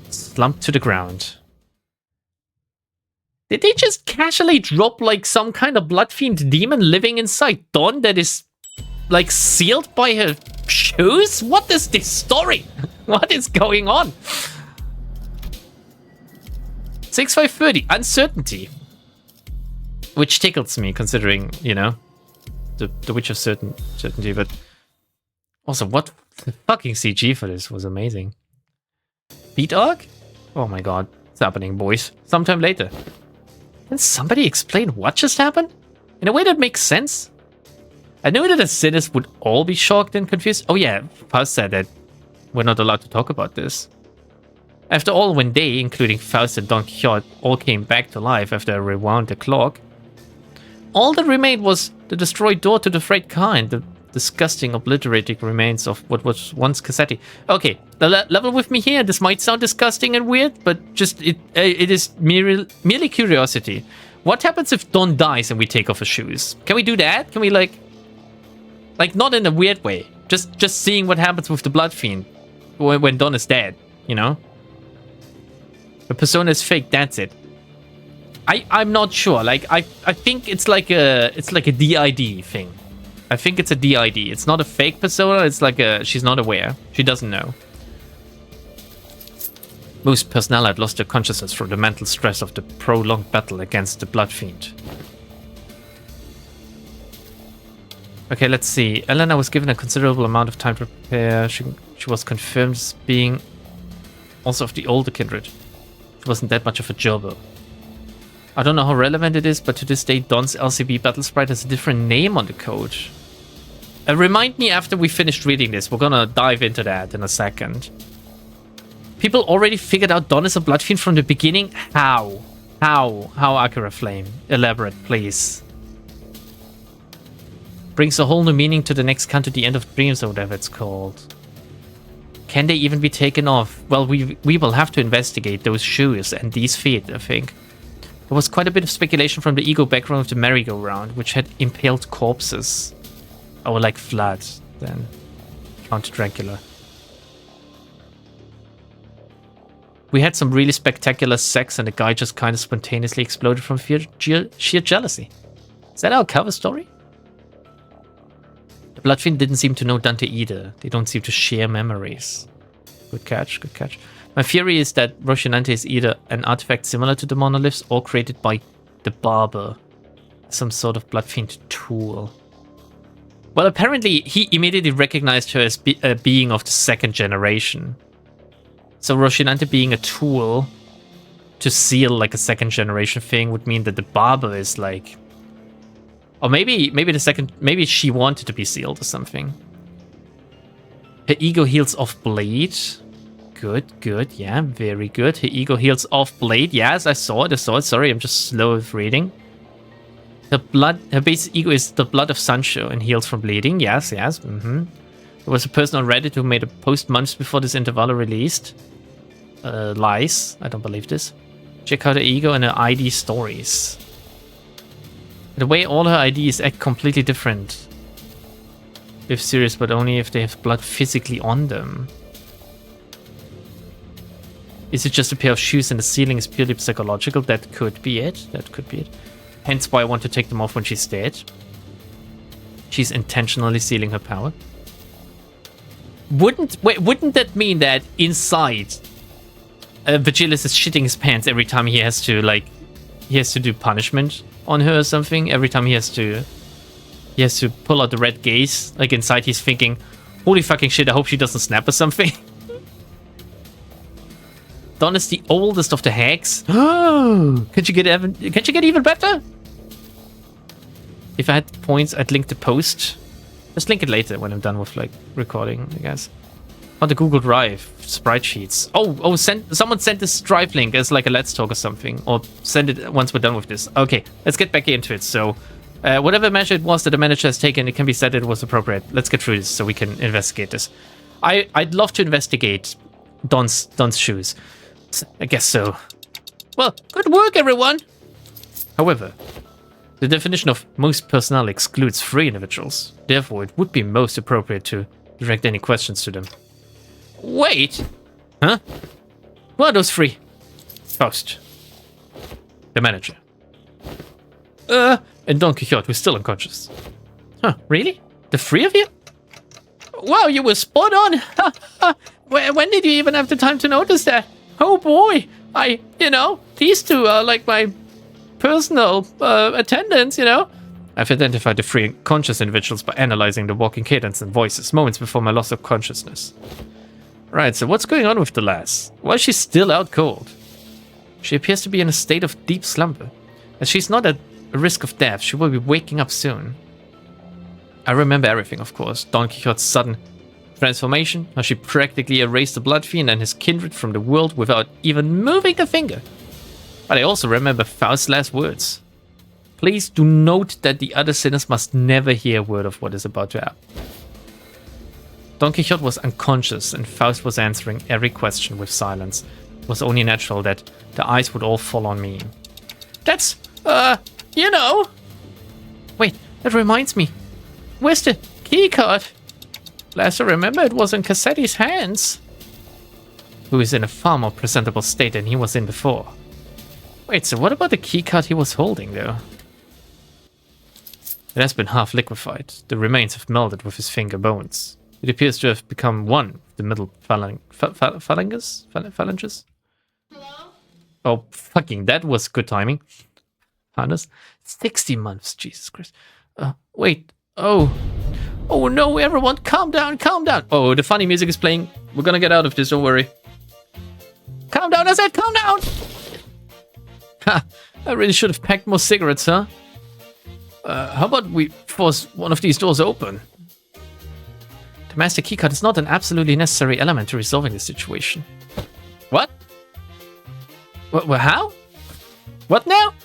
slumped to the ground. Did they just casually drop, like, some kind of Bloodfiend demon living inside Don that is, like, sealed by her shoes? What is this story? What is going on? 6530, uncertainty. Which tickles me, considering, you know, the Witch of Certainty, but also, what the fucking CG for this was amazing. Beat arc? Oh my god, it's happening, boys. Sometime later. Can somebody explain what just happened? In a way that makes sense? I knew that the sinners would all be shocked and confused. Oh yeah, Faust said that we're not allowed to talk about this. After all, when they, including Faust and Don Quixote, all came back to life after I rewound the clock, all that remained was the destroyed door to the freight car and the disgusting, obliterating remains of what was once Cassetti. Okay, level with me here. This might sound disgusting and weird, but just it is merely curiosity. What happens if Don dies and we take off his shoes? Can we do that? Can we like not in a weird way? Just seeing what happens with the Bloodfiend when Don is dead, you know? The persona is fake, that's it. I'm not sure. Like I think it's like a DID thing. I think it's a DID. It's not a fake persona, it's like she's not aware. She doesn't know. Most personnel had lost their consciousness from the mental stress of the prolonged battle against the Bloodfiend. Okay, let's see. Elena was given a considerable amount of time to prepare. She was confirmed as being also of the older kindred. She wasn't that much of a jobber. I don't know how relevant it is, but to this day, Don's LCB battle sprite has a different name on the code. Remind me after we finished reading this. We're gonna dive into that in a second. People already figured out Don is a Bloodfiend from the beginning? How? How, Akira Flame? Elaborate, please. Brings a whole new meaning to the next count to the end of dreams or whatever it's called. Can they even be taken off? Well, we will have to investigate those shoes and these feet, I think. There was quite a bit of speculation from the ego background of the merry-go-round, which had impaled corpses. Oh, like Vlad, then. Count Dracula. We had some really spectacular sex and the guy just kind of spontaneously exploded from sheer jealousy. Is that our cover story? The Bloodfiend didn't seem to know Dante either. They don't seem to share memories. Good catch, good catch. My theory is that Rocinante is either an artifact similar to the monoliths or created by the Barber. Some sort of Bloodfiend tool. Well, apparently he immediately recognized her as a being of the second generation. So Rocinante being a tool to seal like a second generation thing would mean that the Barber is like... Or maybe she wanted to be sealed or something. Her ego heals off blade. Good, yeah, very good. Her ego heals off blade. Yes, I saw it. Sorry, I'm just slow with reading. Her base ego is the blood of Sancho and heals from bleeding. Yes. There was a person on Reddit who made a post months before this interval released. Lies. I don't believe this. Check out her ego and her ID stories. The way all her IDs act completely different. If serious, but only if they have blood physically on them. Is it just a pair of shoes and the ceiling is purely psychological? That could be it. That could be it. Hence why I want to take them off when she's dead. She's intentionally sealing her power. Wouldn't that mean that inside Virgilius is shitting his pants every time he has to do punishment on her or something? Every time he has to pull out the red gaze, like inside he's thinking, holy fucking shit, I hope she doesn't snap or something. Don is the oldest of the hags. Oh, can she get even better? If I had points, I'd link the post. Just link it later when I'm done with like recording, I guess. On the Google Drive, sprite sheets. Oh, someone sent this Drive link as like a Let's Talk or something, or send it once we're done with this. Okay, let's get back into it. So, whatever measure it was that the manager has taken, it can be said it was appropriate. Let's get through this so we can investigate this. I'd love to investigate Don's shoes. I guess so. Well, good work, everyone. However, the definition of most personnel excludes 3 individuals. Therefore, it would be most appropriate to direct any questions to them. Wait! Huh? Who are those 3? Faust. The manager. And Don Quixote, who's still unconscious. Huh, really? The 3 of you? Wow, you were spot on! When did you even have the time to notice that? Oh boy! These 2 are like my personal attendants, I've identified the 3 conscious individuals by analyzing the walking cadence and voices moments before my loss of consciousness. Right, so what's going on with the lass? Why is she still out cold? She appears to be in a state of deep slumber. As she's not at a risk of death, she will be waking up soon. I remember everything, of course. Don Quixote's sudden transformation, how she practically erased the Bloodfiend and his kindred from the world without even moving a finger. But I also remember Faust's last words. Please do note that the other sinners must never hear a word of what is about to happen. Don Quixote was unconscious and Faust was answering every question with silence. It was only natural that the eyes would all fall on me. That's, Wait, that reminds me. Where's the keycard? Last I remember, it was in Cassetti's hands. Who is in a far more presentable state than he was in before. Wait, so what about the keycard he was holding, though? It has been half liquefied. The remains have melded with his finger bones. It appears to have become one of the middle phalanges? Hello? Oh, fucking, that was good timing. Harness? 60 months, Jesus Christ. Wait, oh no, everyone, calm down. Oh, the funny music is playing. We're gonna get out of this, don't worry. Calm down, I said, calm down! Ha, I really should have packed more cigarettes, huh? How about we force one of these doors open? The master keycard is not an absolutely necessary element to resolving the situation. What? Well, how? What now?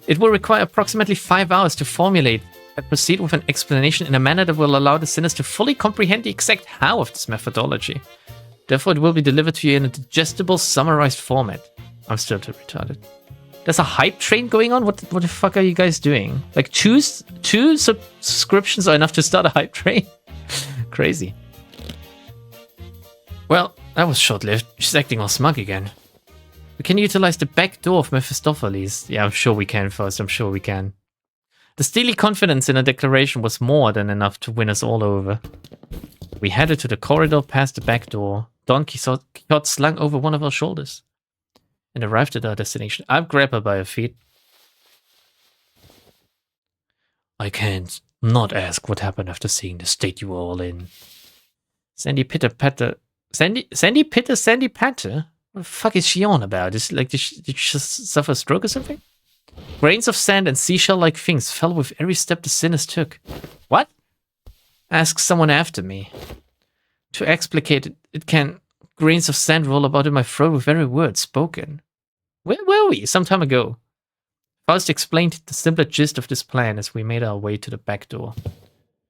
It will require approximately 5 hours to formulate and proceed with an explanation in a manner that will allow the sinners to fully comprehend the exact how of this methodology. Therefore, it will be delivered to you in a digestible, summarized format. I'm still too retarded. There's a hype train going on? What the fuck are you guys doing? Like, two subscriptions are enough to start a hype train? Crazy. Well, that was short-lived. She's acting all smug again. We can utilize the back door of Mephistopheles. Yeah, I'm sure we can, Faust. I'm sure we can. The steely confidence in her declaration was more than enough to win us all over. We headed to the corridor past the back door. Don Quixote slung over one of our shoulders and arrived at our destination. I've grabbed her by her feet. I can't not ask what happened after seeing the state you were all in. Sandy Patter? What the fuck is she on about? Did she just suffer a stroke or something? Grains of sand and seashell-like things fell with every step the sinners took. What? Ask someone after me. To explicate it can grains of sand roll about in my throat with every word spoken. Where were we? Some time ago. Faust explained the simpler gist of this plan as we made our way to the back door.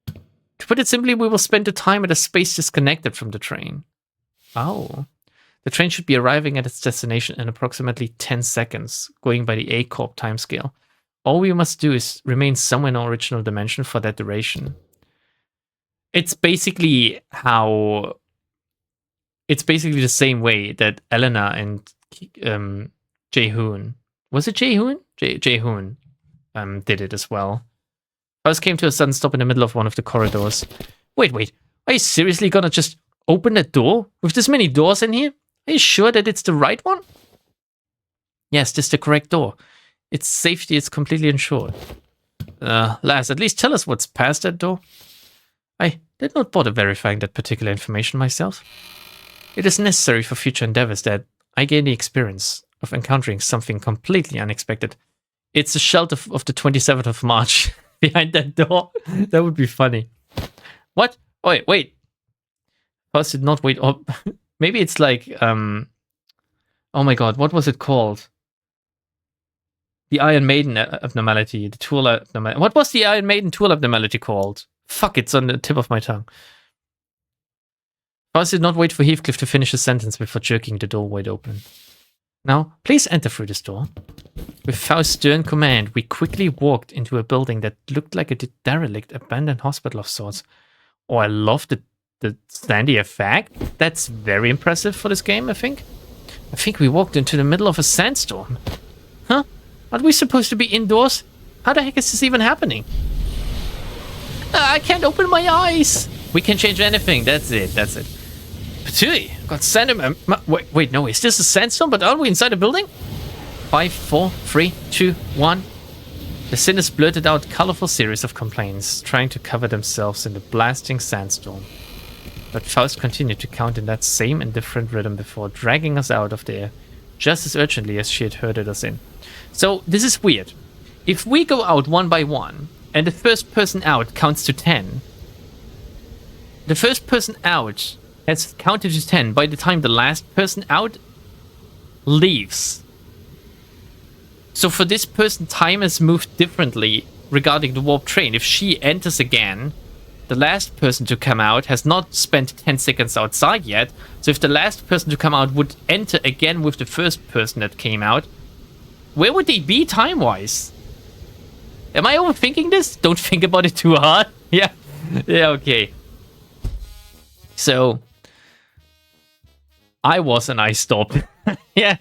To put it simply, we will spend the time at a space disconnected from the train. Oh. The train should be arriving at its destination in approximately 10 seconds, going by the A-Corp timescale. All we must do is remain somewhere in our original dimension for that duration. It's basically how... It's basically the same way that Elena and Jae-hoon... Was it Jae-hoon? Jae-hoon did it as well. Faust came to a sudden stop in the middle of one of the corridors. Wait. Are you seriously gonna just open that door? With this many doors in here? Are you sure that it's the right one? Yes, this is the correct door. Its safety is completely ensured. Lass, at least tell us what's past that door. I did not bother verifying that particular information myself. It is necessary for future endeavors that I gain the experience of encountering something completely unexpected. It's a shelter of the 27th of March behind that door. That would be funny. What? Oh, wait. Faust did not wait up. Maybe it's like, oh my god, what was it called? The Iron Maiden abnormality, the tool abnormality. What was the Iron Maiden tool abnormality called? Fuck, it's on the tip of my tongue. Faust did not wait for Heathcliff to finish his sentence before jerking the door wide open. Now, please enter through this door. With Faust's stern command, we quickly walked into a building that looked like a derelict, abandoned hospital of sorts. Oh, I love the sandy effect. That's very impressive for this game, I think. I think we walked into the middle of a sandstorm. Huh? Aren't we supposed to be indoors? How the heck is this even happening? I can't open my eyes. We can change anything. That's it. Patooey, got sand. Wait, no, is this a sandstorm? But aren't we inside a building? 5, 4, 3, 2, 1. The sinners blurted out a colorful series of complaints, trying to cover themselves in the blasting sandstorm. But Faust continued to count in that same indifferent rhythm before dragging us out of there, just as urgently as she had herded us in. So, this is weird. If we go out one by one, and the first person out counts to 10, the first person out has counted to 10 by the time the last person out leaves. So for this person, time has moved differently regarding the warp train. If she enters again, the last person to come out has not spent 10 seconds outside yet. So if the last person to come out would enter again with the first person that came out, where would they be time-wise? Am I overthinking this? Don't think about it too hard. Yeah, okay. So, I was and I stopped. Yeah.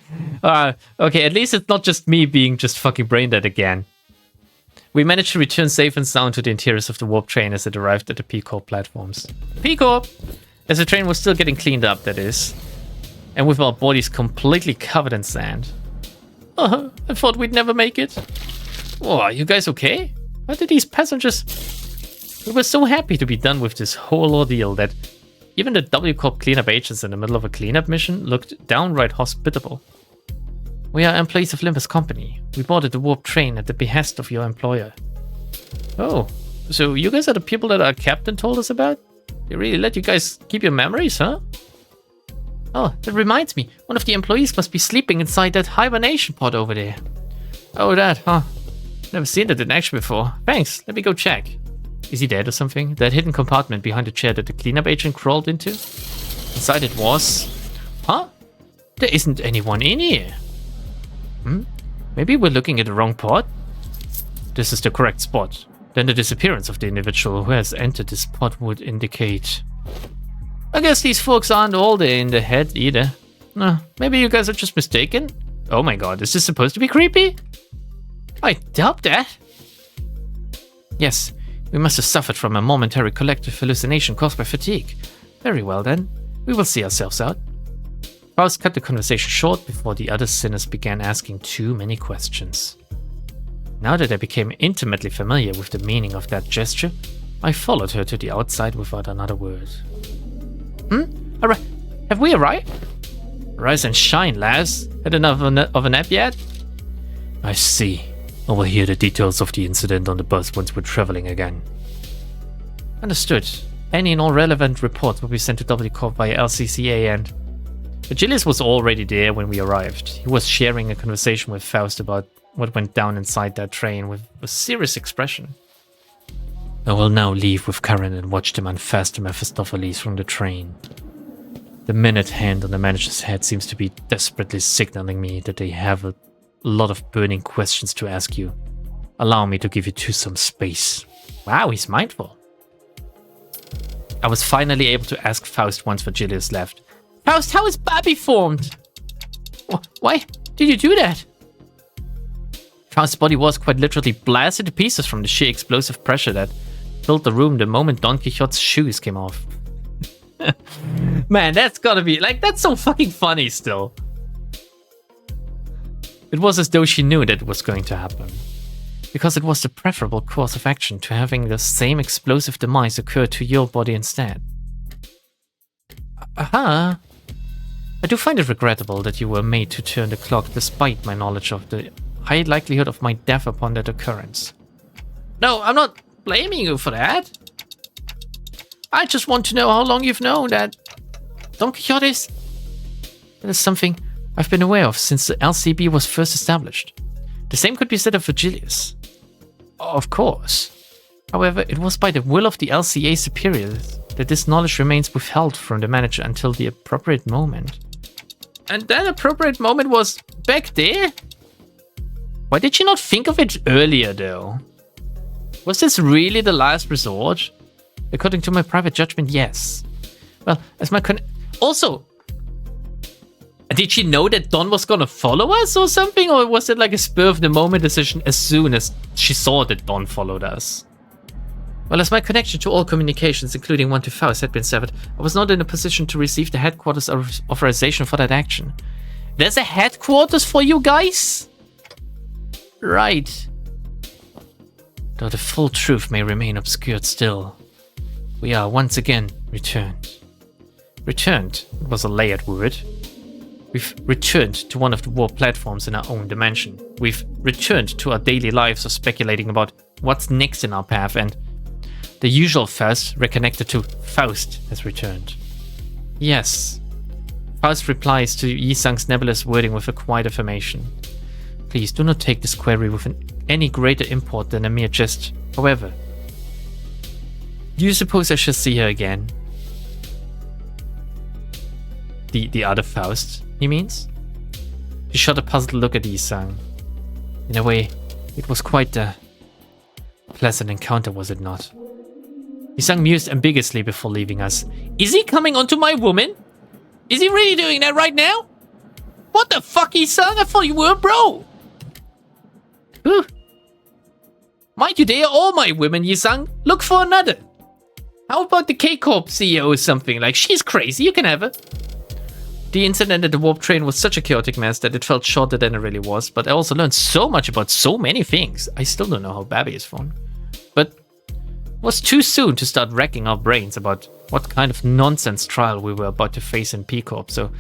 Okay, at least it's not just me being just fucking brain dead again. We managed to return safe and sound to the interiors of the warp train as it arrived at the P-Corp platforms. P-Corp! As the train was still getting cleaned up, that is. And with our bodies completely covered in sand. I thought we'd never make it. Oh, are you guys okay? Why did these passengers... We were so happy to be done with this whole ordeal that even the W-Corp cleanup agents in the middle of a cleanup mission looked downright hospitable. We are employees of Limbus Company. We boarded the warp train at the behest of your employer. Oh, so you guys are the people that our captain told us about? They really let you guys keep your memories, huh? Oh, that reminds me. One of the employees must be sleeping inside that hibernation pod over there. Oh, that, huh? Never seen that in action before. Thanks, let me go check. Is he dead or something? That hidden compartment behind the chair that the cleanup agent crawled into? Inside it was... Huh? There isn't anyone in here. Maybe we're looking at the wrong pod? This is the correct spot. Then the disappearance of the individual who has entered this pod would indicate... I guess these folks aren't all there in the head either. Maybe you guys are just mistaken? Oh my god, is this supposed to be creepy? I doubt that. Yes, we must have suffered from a momentary collective hallucination caused by fatigue. Very well then, we will see ourselves out. Faust cut the conversation short before the other sinners began asking too many questions. Now that I became intimately familiar with the meaning of that gesture, I followed her to the outside without another word. Have we arrived? Rise and shine, lass. Had enough of a nap yet? I see. I will hear the details of the incident on the bus once we're traveling again. Understood. Any and all relevant reports will be sent to W-Corp via LCCA and... Virgilius was already there when we arrived. He was sharing a conversation with Faust about what went down inside that train with a serious expression. I will now leave with Karen and watch them unfasten the Mephistopheles from the train. The minute hand on the manager's head seems to be desperately signaling me that they have a lot of burning questions to ask you. Allow me to give you two some space. Wow, he's mindful. I was finally able to ask Faust once Virgilius left. Faust, how is Bobby formed? Why did you do that? Faust's body was quite literally blasted to pieces from the sheer explosive pressure that filled the room the moment Don Quixote's shoes came off. Man, that's gotta be, like, that's so fucking funny still. It was as though she knew that it was going to happen. Because it was the preferable course of action to having the same explosive demise occur to your body instead. Aha! I do find it regrettable that you were made to turn the clock despite my knowledge of the high likelihood of my death upon that occurrence. No, I'm not blaming you for that. I just want to know how long you've known that Don Quixote is... That is something I've been aware of since the LCB was first established. The same could be said of Virgilius. Of course. However, it was by the will of the LCA superiors that this knowledge remains withheld from the manager until the appropriate moment. And that appropriate moment was back there? Why did you not think of it earlier, though? Was this really the last resort? According to my private judgment, yes. Well, as my also, did she know that Don was gonna follow us or something? Or was it like a spur of the moment decision as soon as she saw that Don followed us? Well, as my connection to all communications, including one to Faust, had been severed, I was not in a position to receive the headquarters authorization for that action. There's a headquarters for you guys? Right. Though the full truth may remain obscured still, we are once again returned. Returned was a layered word. We've returned to one of the warp platforms in our own dimension. We've returned to our daily lives of speculating about what's next in our path, and the usual Faust, reconnected to Faust, has returned. Yes. Faust replies to Yi-Sang's nebulous wording with a quiet affirmation. Please do not take this query with any greater import than a mere jest. However, do you suppose I shall see her again? The other Faust, he means? He shot a puzzled look at Yi-Sang. In a way, it was quite a pleasant encounter, was it not? Yi-Sang mused ambiguously before leaving us. Is he coming onto my woman? Is he really doing that right now? What the fuck, Yi-Sang? I thought you were a bro! Ooh. Mind you, they are all my women, Yi-Sang. Look for another. How about the K-Corp CEO or something? Like, she's crazy, you can have her. The incident at the warp train was such a chaotic mess that it felt shorter than it really was, but I also learned so much about so many things. I still don't know how Babby is formed. But it was too soon to start racking our brains about what kind of nonsense trial we were about to face in P-Corp, so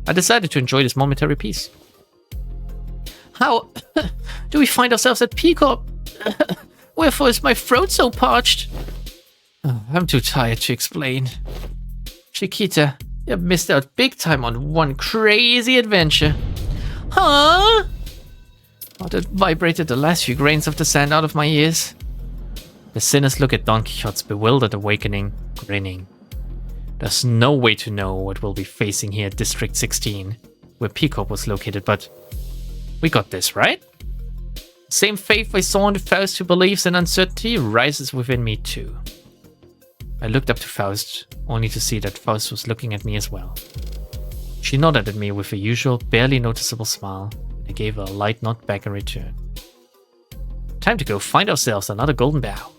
I decided to enjoy this momentary peace. How do we find ourselves at P-Corp? Wherefore is my throat so parched? Oh, I'm too tired to explain. Chiquita, you missed out big time on one crazy adventure. Huh? Oh, that vibrated the last few grains of the sand out of my ears. The sinners look at Don Quixote's bewildered awakening, grinning. There's no way to know what we'll be facing here at District 16, where P-Corp was located, but we got this, right? Same faith I saw in the Faust who believes in uncertainty rises within me too. I looked up to Faust, only to see that Faust was looking at me as well. She nodded at me with a usual, barely noticeable smile, and I gave her a light nod back in return. Time to go find ourselves another golden bough.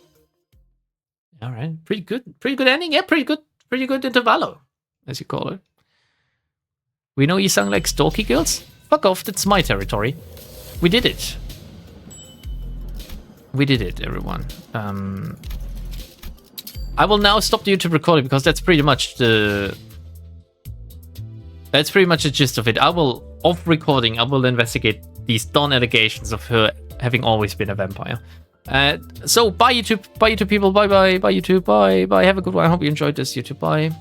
Alright, pretty good ending, yeah, pretty good intervallo, as you call it. We know you sound like stalky girls? Fuck off, that's my territory. We did it. We did it, everyone. I will now stop the YouTube recording because that's pretty much the gist of it. I will, off recording, I will investigate these Don allegations of her having always been a vampire. So bye YouTube people, bye YouTube, bye, have a good one. I hope you enjoyed this, YouTube, bye.